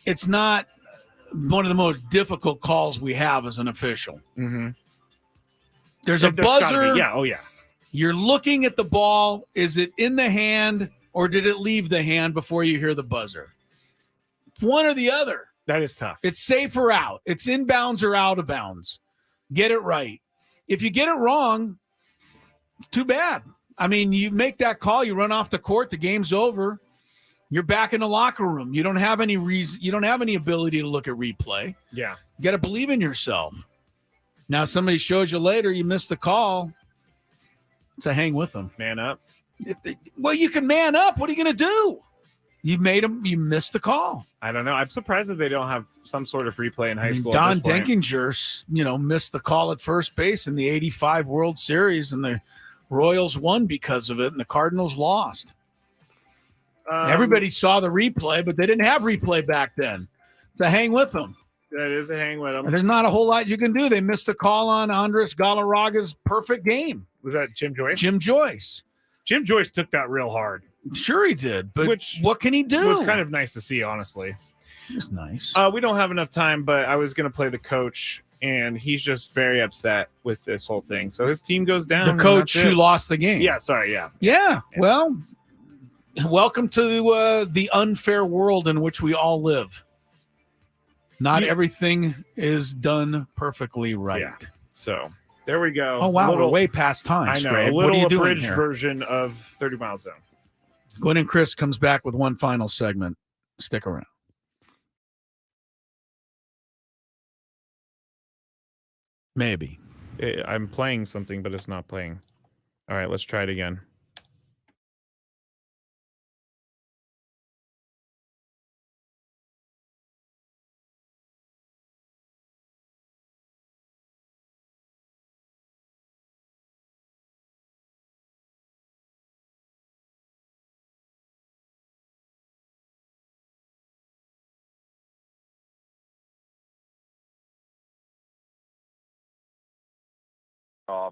Speaker 1: it's not one of the most difficult calls we have as an official.
Speaker 2: Mm-hmm.
Speaker 1: There's a buzzer.
Speaker 2: Yeah. Oh, yeah.
Speaker 1: You're looking at the ball. Is it in the hand or did it leave the hand before you hear the buzzer? One or the other.
Speaker 2: That is tough.
Speaker 1: It's safe or out. It's inbounds or out of bounds. Get it right. If you get it wrong, Too bad. I mean, you make that call, you run off the court, the game's over. You're back in the locker room. You don't have any reason. You don't have any ability to look at replay.
Speaker 2: Yeah.
Speaker 1: You got to believe in yourself. Now, somebody shows you later, you missed the call. It's a hang with them.
Speaker 2: Man up.
Speaker 1: Well, you can man up. What are you going to do? You missed the call.
Speaker 2: I don't know. I'm surprised that they don't have some sort of replay in high school.
Speaker 1: Don Denkinger, missed the call at first base in the 85 World Series, and the Royals won because of it, and the Cardinals lost. Everybody saw the replay, but they didn't have replay back then. It's a hang with them.
Speaker 2: That is a hang with them.
Speaker 1: There's not a whole lot you can do. They missed the call on Andres Galarraga's perfect game.
Speaker 2: Was that Jim Joyce?
Speaker 1: Jim Joyce.
Speaker 2: Jim Joyce took that real hard.
Speaker 1: Sure he did, but what can he do?
Speaker 2: It was kind of nice to see, honestly.
Speaker 1: It was nice.
Speaker 2: We don't have enough time, but I was going to play the coach, and he's just very upset with this whole thing. So his team goes down.
Speaker 1: The coach who lost the game.
Speaker 2: Yeah, sorry, yeah.
Speaker 1: Yeah, well, welcome to the unfair world in which we all live. Not everything is done perfectly right.
Speaker 2: Yeah. So there we go.
Speaker 1: Oh, wow, we're way past time.
Speaker 2: I know.
Speaker 1: Skrabe.
Speaker 2: A
Speaker 1: What are
Speaker 2: little
Speaker 1: you doing
Speaker 2: abridged
Speaker 1: here?
Speaker 2: version of 30 Mile Zone.
Speaker 1: Gwynn and Chris comes back with one final segment. Stick around. Maybe.
Speaker 2: I'm playing something, but it's not playing. All right, let's try it again.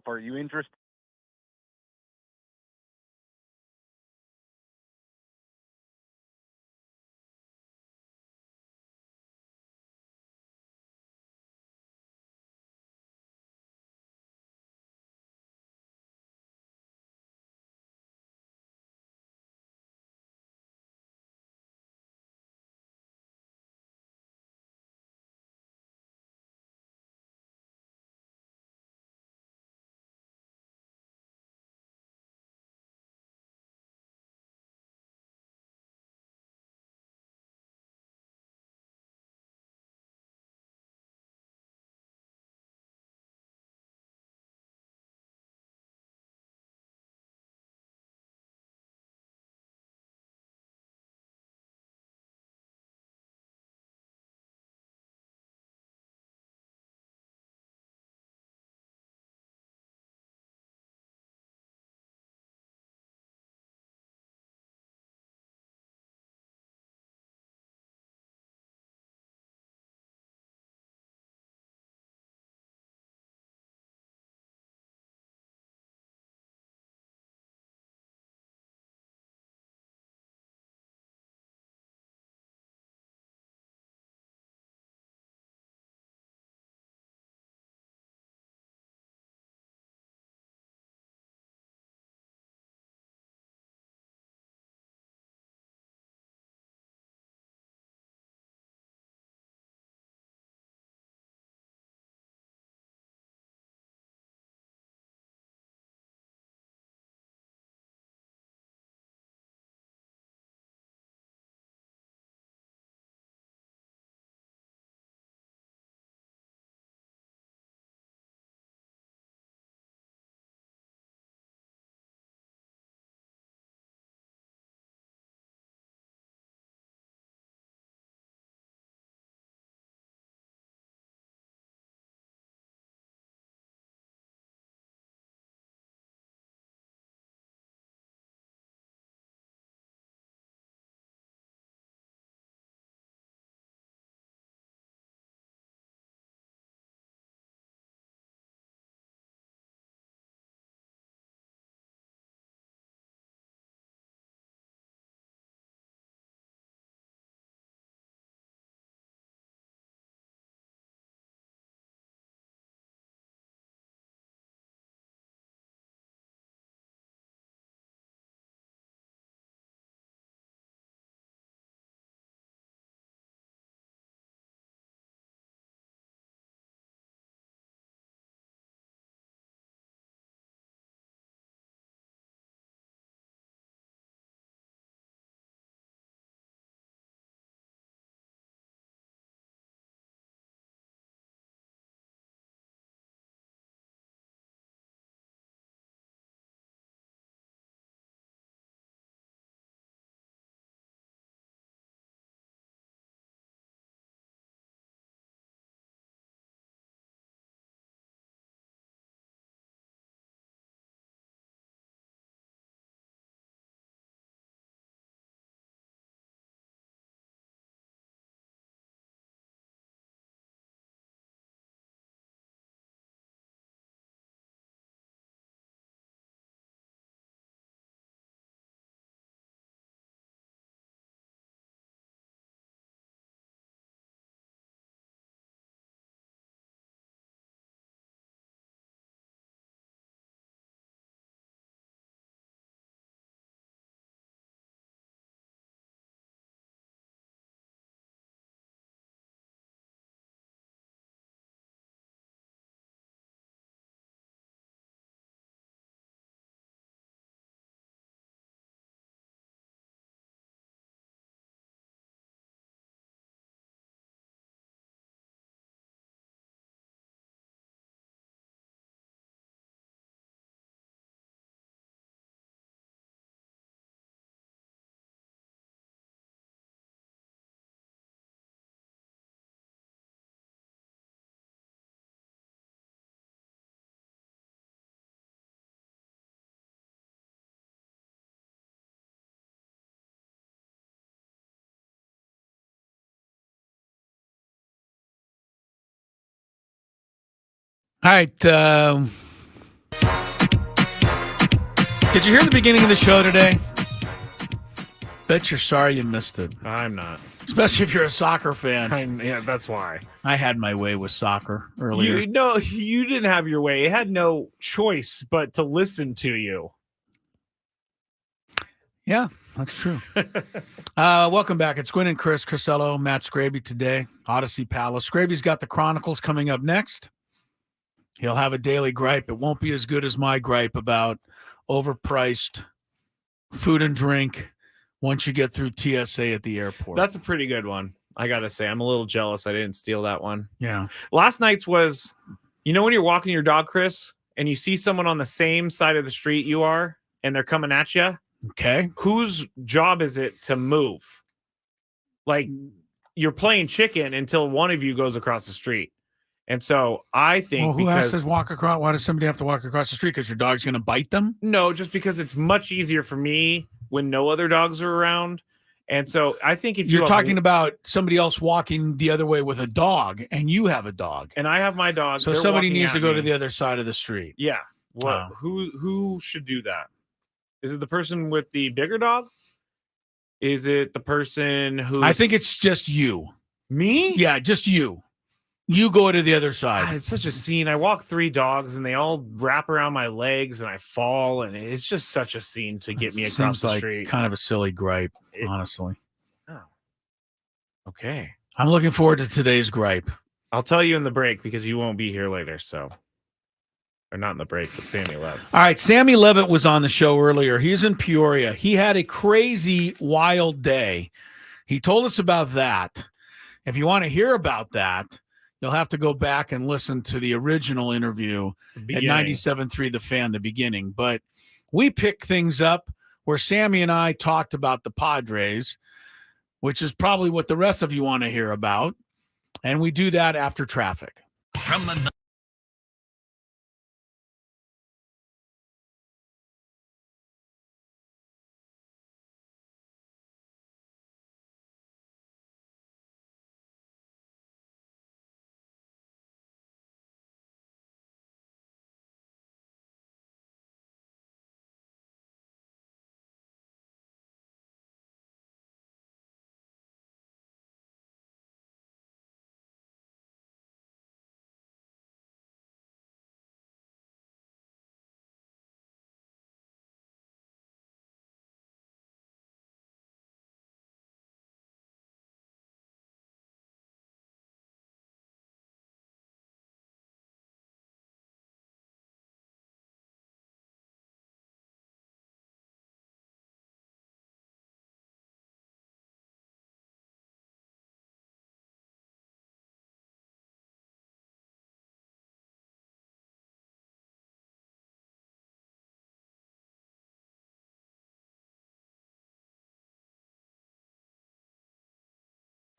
Speaker 4: Are you interested?
Speaker 1: All right. Did you hear the beginning of the show today? Bet you're sorry you missed it.
Speaker 2: I'm not.
Speaker 1: Especially if you're a soccer fan.
Speaker 2: Yeah, that's why.
Speaker 1: I had my way with soccer earlier.
Speaker 2: You didn't have your way. It had no choice but to listen to you.
Speaker 1: Yeah, that's true. Welcome back. It's Gwynn and Chris Crisello, Matt Skraby today. Odyssey Palace. Skraby's got the Chronicles coming up next. He'll have a daily gripe. It won't be as good as my gripe about overpriced food and drink once you get through TSA at the airport.
Speaker 2: That's a pretty good one. I got to say, I'm a little jealous I didn't steal that one.
Speaker 1: Yeah.
Speaker 2: Last night's was, when you're walking your dog, Chris, and you see someone on the same side of the street you are, and they're coming at you.
Speaker 1: Okay.
Speaker 2: Whose job is it to move? Like, you're playing chicken until one of you goes across the street. And so I think
Speaker 1: who has to walk across? Why does somebody have to walk across the street? Because your dog's going to bite them?
Speaker 2: No, just because it's much easier for me when no other dogs are around. And so I think if
Speaker 1: you're talking about somebody else walking the other way with a dog, and you have a dog,
Speaker 2: and I have my dog,
Speaker 1: so somebody needs to go to the other side of the street.
Speaker 2: Yeah. What? Who should do that? Is it the person with the bigger dog? Is it the person who?
Speaker 1: I think it's just you.
Speaker 2: Me?
Speaker 1: Yeah, just you. You go to the other side.
Speaker 2: God, it's such a scene. I walk 3 dogs and they all wrap around my legs and I fall, and it's just such a scene to get me across the street.
Speaker 1: Kind of a silly gripe, honestly.
Speaker 2: Oh. Okay.
Speaker 1: I'm looking forward to today's gripe.
Speaker 2: I'll tell you in the break because you won't be here later, so. Or not in the break, but Sammy Levit.
Speaker 1: All right, Sammy Levit was on the show earlier. He's in Peoria. He had a crazy, wild day. He told us about that. If you want to hear about that, you'll have to go back and listen to the original interview at 97.3 The Fan, the beginning. But we picked things up where Sammy and I talked about the Padres, which is probably what the rest of you want to hear about. And we do that after traffic.
Speaker 5: From the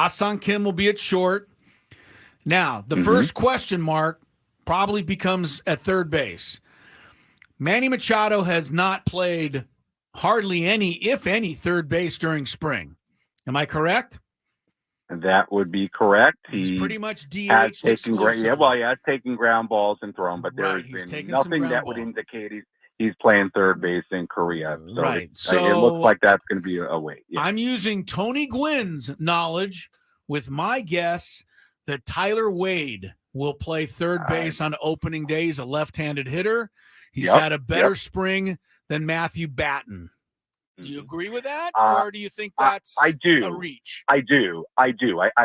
Speaker 1: Ah-Sung Kim will be at short. Now, the first question mark probably becomes at third base. Manny Machado has not played hardly any, if any, third base during spring. Am I correct?
Speaker 4: That would be correct.
Speaker 1: He's pretty much DH
Speaker 4: has taken
Speaker 1: exclusively.
Speaker 4: he has taken ground balls and thrown, but there's been nothing that would indicate he's playing third base in Korea. So it looks like that's going to be a wait. Yeah.
Speaker 1: I'm using Tony Gwynn's knowledge with my guess that Tyler Wade will play third base on opening day. He's a left-handed hitter. He's had a better spring than Matthew Batten. Do you agree with that, or do you think that's
Speaker 4: I do.
Speaker 1: a reach?
Speaker 4: I do. I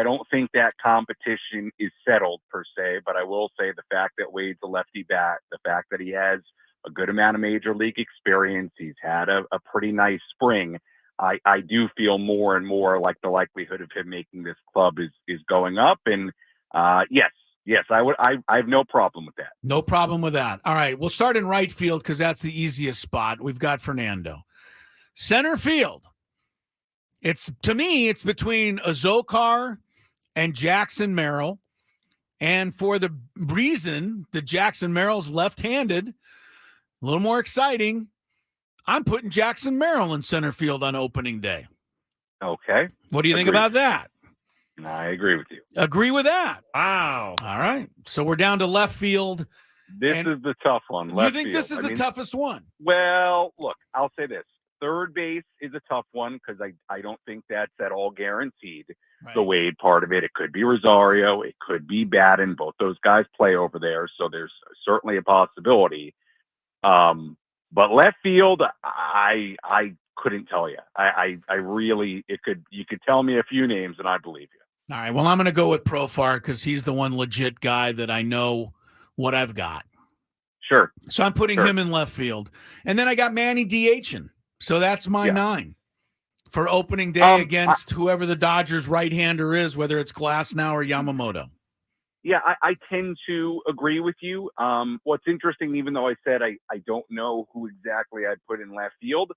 Speaker 4: don't think that competition is settled per se, but I will say the fact that Wade's a lefty bat, the fact that he has a good amount of major league experience, he's had a pretty nice spring. I do feel more and more like the likelihood of him making this club is going up. And yes, I have no problem with that.
Speaker 1: No problem with that. All right, we'll start in right field because that's the easiest spot. We've got Fernando. Center field. To me, it's between Azokar and Jackson Merrill. And for the reason that Jackson Merrill's left-handed, a little more exciting, I'm putting Jackson Merrill in center field on opening day.
Speaker 4: Okay.
Speaker 1: What do you think about that?
Speaker 4: I agree with you.
Speaker 1: Agree with that.
Speaker 2: Wow.
Speaker 1: All right. So we're down to left field.
Speaker 4: This is the tough one.
Speaker 1: You
Speaker 4: Left
Speaker 1: think
Speaker 4: field.
Speaker 1: this is the toughest one?
Speaker 4: Well, look, I'll say this. Third base is a tough one because I don't think that's at all guaranteed. The Wade part of it. It could be Rosario. It could be Batten. Both those guys play over there, so there's certainly a possibility. But left field, I couldn't tell you. I really you could tell me a few names and I believe you.
Speaker 1: All right. Well, I'm going to go with Profar because he's the one legit guy that I know what I've got.
Speaker 4: Sure.
Speaker 1: So I'm putting him in left field. And then I got Manny DHing. So that's my 9 for opening day against whoever the Dodgers right-hander is, whether it's Glasnow or Yamamoto.
Speaker 4: Yeah, I tend to agree with you. What's interesting, even though I said I don't know who exactly I'd put in left field,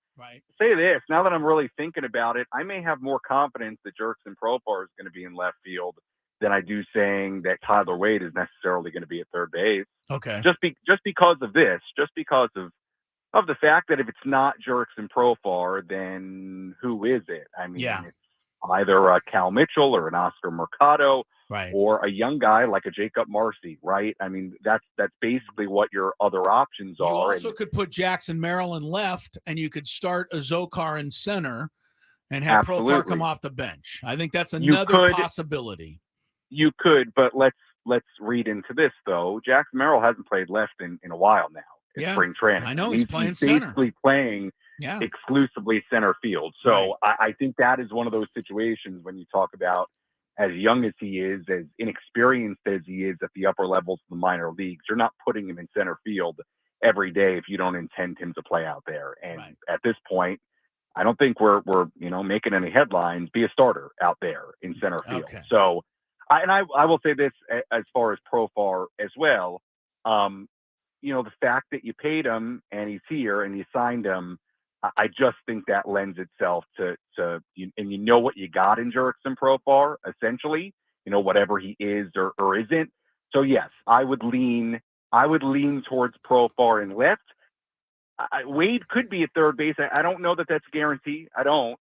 Speaker 4: say this, now that I'm really thinking about it, I may have more confidence that Jurickson Profar is going to be in left field than I do saying that Tyler Wade is necessarily going to be at third base.
Speaker 1: Okay.
Speaker 4: Just because of this, just because of the fact that if it's not Jurickson Profar, then who is it? I mean, it's either a Cal Mitchell or an Oscar Mercado, or a young guy like a Jacob Marcy, right? I mean, that's basically what your other options
Speaker 1: You
Speaker 4: are.
Speaker 1: also could put Jackson Merrill in left, and you could start Azokar in center and have Profar come off the bench. I think that's another possibility.
Speaker 4: You could, but let's read into this, though. Jackson Merrill hasn't played left in a while now. Spring training.
Speaker 1: I know he's playing center.
Speaker 4: Basically playing exclusively center field. So I think that is one of those situations when you talk about as young as he is, as inexperienced as he is at the upper levels of the minor leagues, you're not putting him in center field every day if you don't intend him to play out there. And at this point, I don't think we're making any headlines. Be a starter out there in center field. Okay. So, I will say this as far as Profar as well. The fact that you paid him and he's here and you signed him, I just think that lends itself to and you know what you got in Jurickson Profar, essentially, whatever he is or isn't. So yes, I would lean towards Profar in left. Wade could be at third base. I don't know that that's a guarantee. I don't.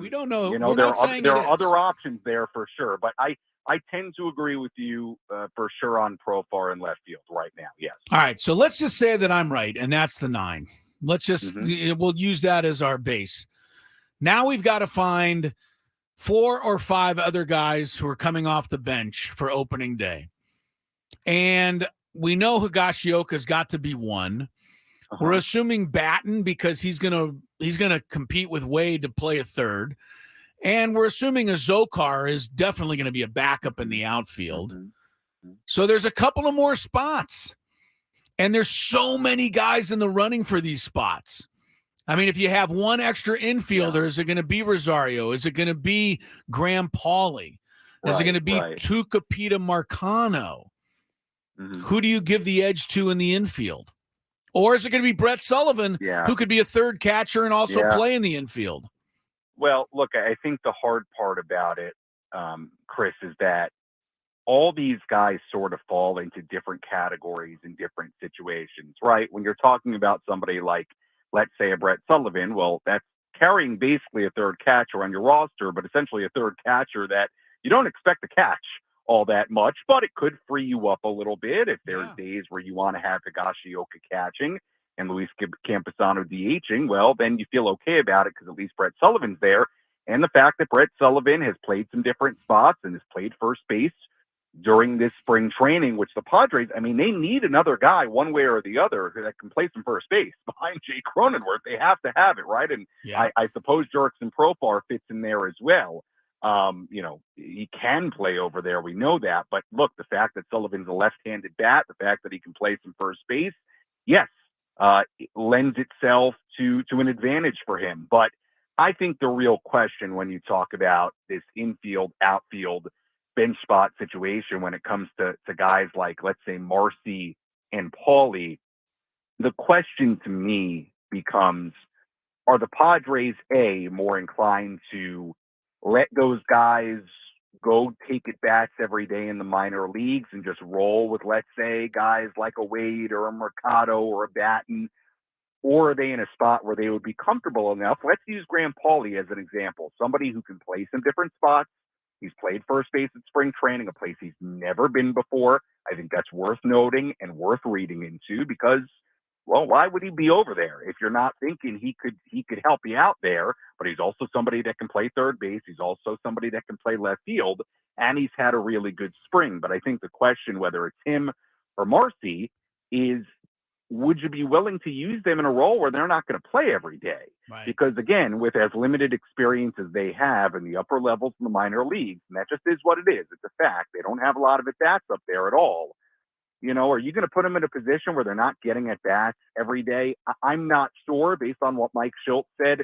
Speaker 1: We don't know.
Speaker 4: There are other options there for sure, but I tend to agree with you for sure on Profar in left field right now. Yes.
Speaker 1: All right. So let's just say that I'm right, and that's the 9. Let's just we'll use that as our base. Now we've got to find 4 or 5 other guys who are coming off the bench for opening day. And we know Higashioka's got to be one. We're assuming Batten because he's gonna compete with Wade to play a third. And we're assuming Azokar is definitely going to be a backup in the outfield. So there's a couple of more spots. And there's so many guys in the running for these spots. I mean, if you have one extra infielder, is it going to be Rosario? Is it going to be Graham Pauley? Is it going to be Tucupita Marcano? Who do you give the edge to in the infield? Or is it going to be Brett Sullivan, who could be a third catcher and also play in the infield?
Speaker 4: Well, look, I think the hard part about it, Chris, is that all these guys sort of fall into different categories in different situations, right? When you're talking about somebody like, let's say, a Brett Sullivan, well, that's carrying basically a third catcher on your roster, but essentially a third catcher that you don't expect to catch all that much, but it could free you up a little bit if there's days where you want to have Higashioka catching and Luis Campusano DHing. Well, then you feel okay about it because at least Brett Sullivan's there. And the fact that Brett Sullivan has played some different spots and has played first base during this spring training, which the Padres, I mean, they need another guy one way or the other that can play some first base behind Jay Cronenworth. They have to have it, right? And I suppose Jurickson Profar fits in there as well. He can play over there. We know that. But look, the fact that Sullivan's a left-handed bat, the fact that he can play some first base, yes, it lends itself to an advantage for him. But I think the real question when you talk about this infield, outfield, bench spot situation when it comes to guys like, let's say, Marcy and Pauley, the question to me becomes, are the Padres, more inclined to let those guys go take at bats every day in the minor leagues and just roll with, let's say, guys like a Wade or a Mercado or a Batten? Or are they in a spot where they would be comfortable enough? Let's use Graham Pauley as an example, somebody who can play some different spots. He's played first base at spring training, a place he's never been before. I think that's worth noting and worth reading into because, well, why would he be over there if you're not thinking he could help you out there? But he's also somebody that can play third base. He's also somebody that can play left field, and he's had a really good spring. But I think the question, whether it's him or Marcy, is would you be willing to use them in a role where they're not going to play every day?
Speaker 1: Right.
Speaker 4: Because again, with as limited experience as they have in the upper levels in the minor leagues, and that just is what it is. It's a fact. They don't have a lot of at-bats up there at all. Are you going to put them in a position where they're not getting at-bats every day? I'm not sure based on what Mike Schultz said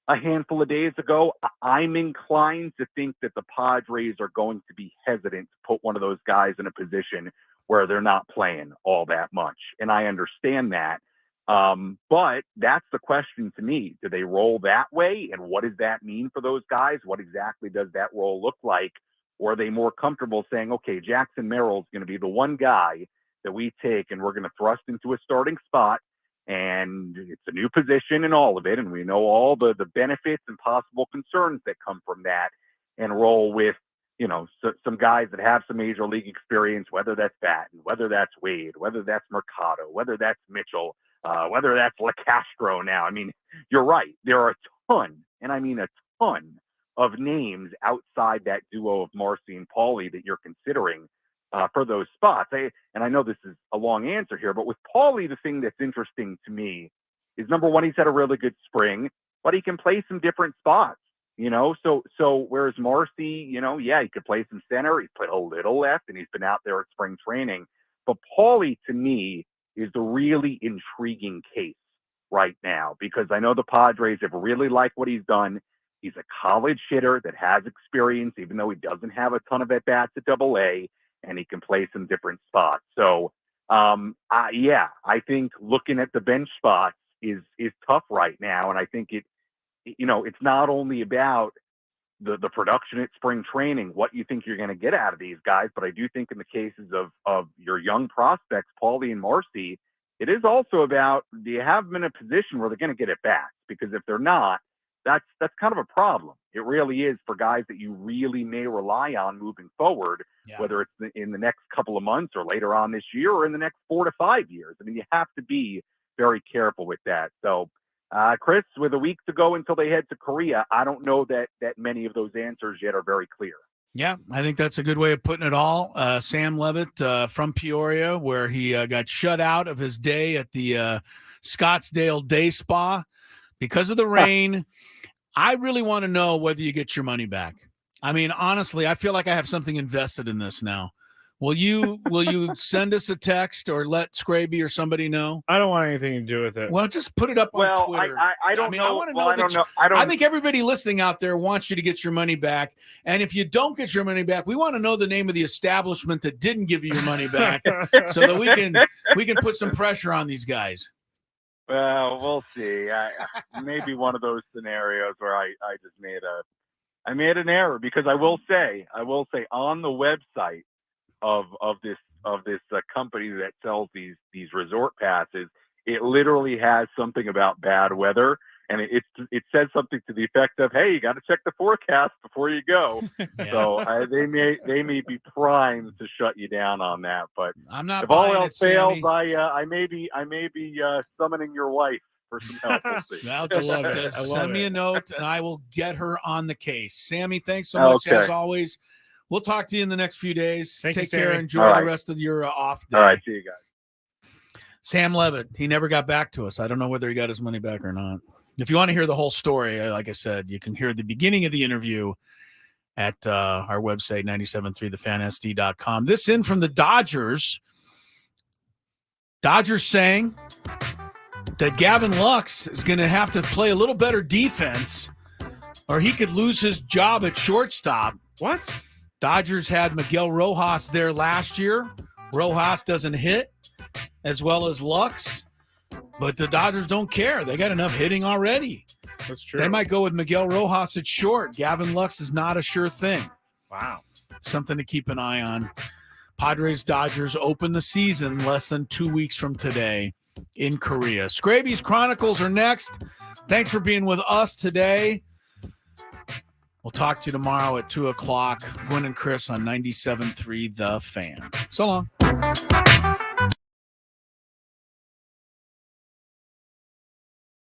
Speaker 4: a handful of days ago. I'm inclined to think that the Padres are going to be hesitant to put one of those guys in a position where they're not playing all that much. And I understand that. But that's the question to me. Do they roll that way? And what does that mean for those guys? What exactly does that role look like? Or are they more comfortable saying, okay, Jackson Merrill's going to be the one guy that we take and we're going to thrust into a starting spot, and it's a new position and all of it, and we know all the benefits and possible concerns that come from that, and roll with, some guys that have some major league experience, whether that's Batten, whether that's Wade, whether that's Mercado, whether that's Mitchell, whether that's LaCastro now. I mean, you're right. There are a ton, and I mean a ton, of names outside that duo of Marcy and Paulie that you're considering for those spots. And I know this is a long answer here, but with Paulie, the thing that's interesting to me is, number one, he's had a really good spring, but he can play some different spots, so whereas Marcy, he could play some center. He's played a little left, and he's been out there at spring training. But Paulie, to me, is the really intriguing case right now, because I know the Padres have really liked what he's done. He's a college hitter that has experience, even though he doesn't have a ton of at-bats at AA, and he can play some different spots. So, I think looking at the bench spots is tough right now. And I think it's not only about the production at spring training, what you think you're going to get out of these guys, but I do think in the cases of your young prospects, Paulie and Marcy, it is also about, do you have them in a position where they're going to get at-bats? Because if they're not, that's kind of a problem. It really is for guys that you really may rely on moving forward, whether it's in the next couple of months or later on this year or in the next 4 to 5 years. I mean, you have to be very careful with that. So, Chris, with a week to go until they head to Korea, I don't know that many of those answers yet are very clear.
Speaker 1: Yeah, I think that's a good way of putting it all. Sam Levitt from Peoria, where he got shut out of his day at the Scottsdale Day Spa because of the rain. I really want to know whether you get your money back. I mean, honestly, I feel like I have something invested in this now. Will you send us a text or let Skraby or somebody know?
Speaker 2: I don't want anything to do with it.
Speaker 1: Well, just put it up on Twitter.
Speaker 4: I don't know.
Speaker 1: I want to know. I think everybody listening out there wants you to get your money back. And if you don't get your money back, we want to know the name of the establishment that didn't give you your money back, so that we can put some pressure on these guys.
Speaker 4: Well, we'll see. Maybe one of those scenarios where I just made an error, because I will say on the website of this company that sells these resort passes, it literally has something about bad weather, and it says something to the effect of, "Hey, you got to check the forecast before you go." Yeah. So they may be primed to shut you down on that. But
Speaker 1: I'm not.
Speaker 4: If all else fails,
Speaker 1: Sammy.
Speaker 4: I may be summoning your wife for some help. We'll see.
Speaker 1: I'll just send me a note, and I will get her on the case. Sammy, thanks so much as always. We'll talk to you in the next few days. Take care. Enjoy the rest of your off day.
Speaker 4: All right, see you guys.
Speaker 1: Sam Levitt, he never got back to us. I don't know whether he got his money back or not. If you want to hear the whole story, like I said, you can hear the beginning of the interview at our website, 973thefansd.com. This in from the Dodgers. Dodgers saying that Gavin Lux is going to have to play a little better defense, or he could lose his job at shortstop.
Speaker 2: What?
Speaker 1: Dodgers had Miguel Rojas there last year. Rojas doesn't hit as well as Lux. But the Dodgers don't care. They got enough hitting already.
Speaker 2: That's true.
Speaker 1: They might go with Miguel Rojas at short. Gavin Lux is not a sure thing.
Speaker 2: Wow.
Speaker 1: Something to keep an eye on. Padres-Dodgers open the season less than 2 weeks from today in Korea. Skraby's Chronicles are next. Thanks for being with us today. We'll talk to you tomorrow at 2 o'clock. Gwynn and Chris on 97.3 The Fan. So long.
Speaker 6: Bye.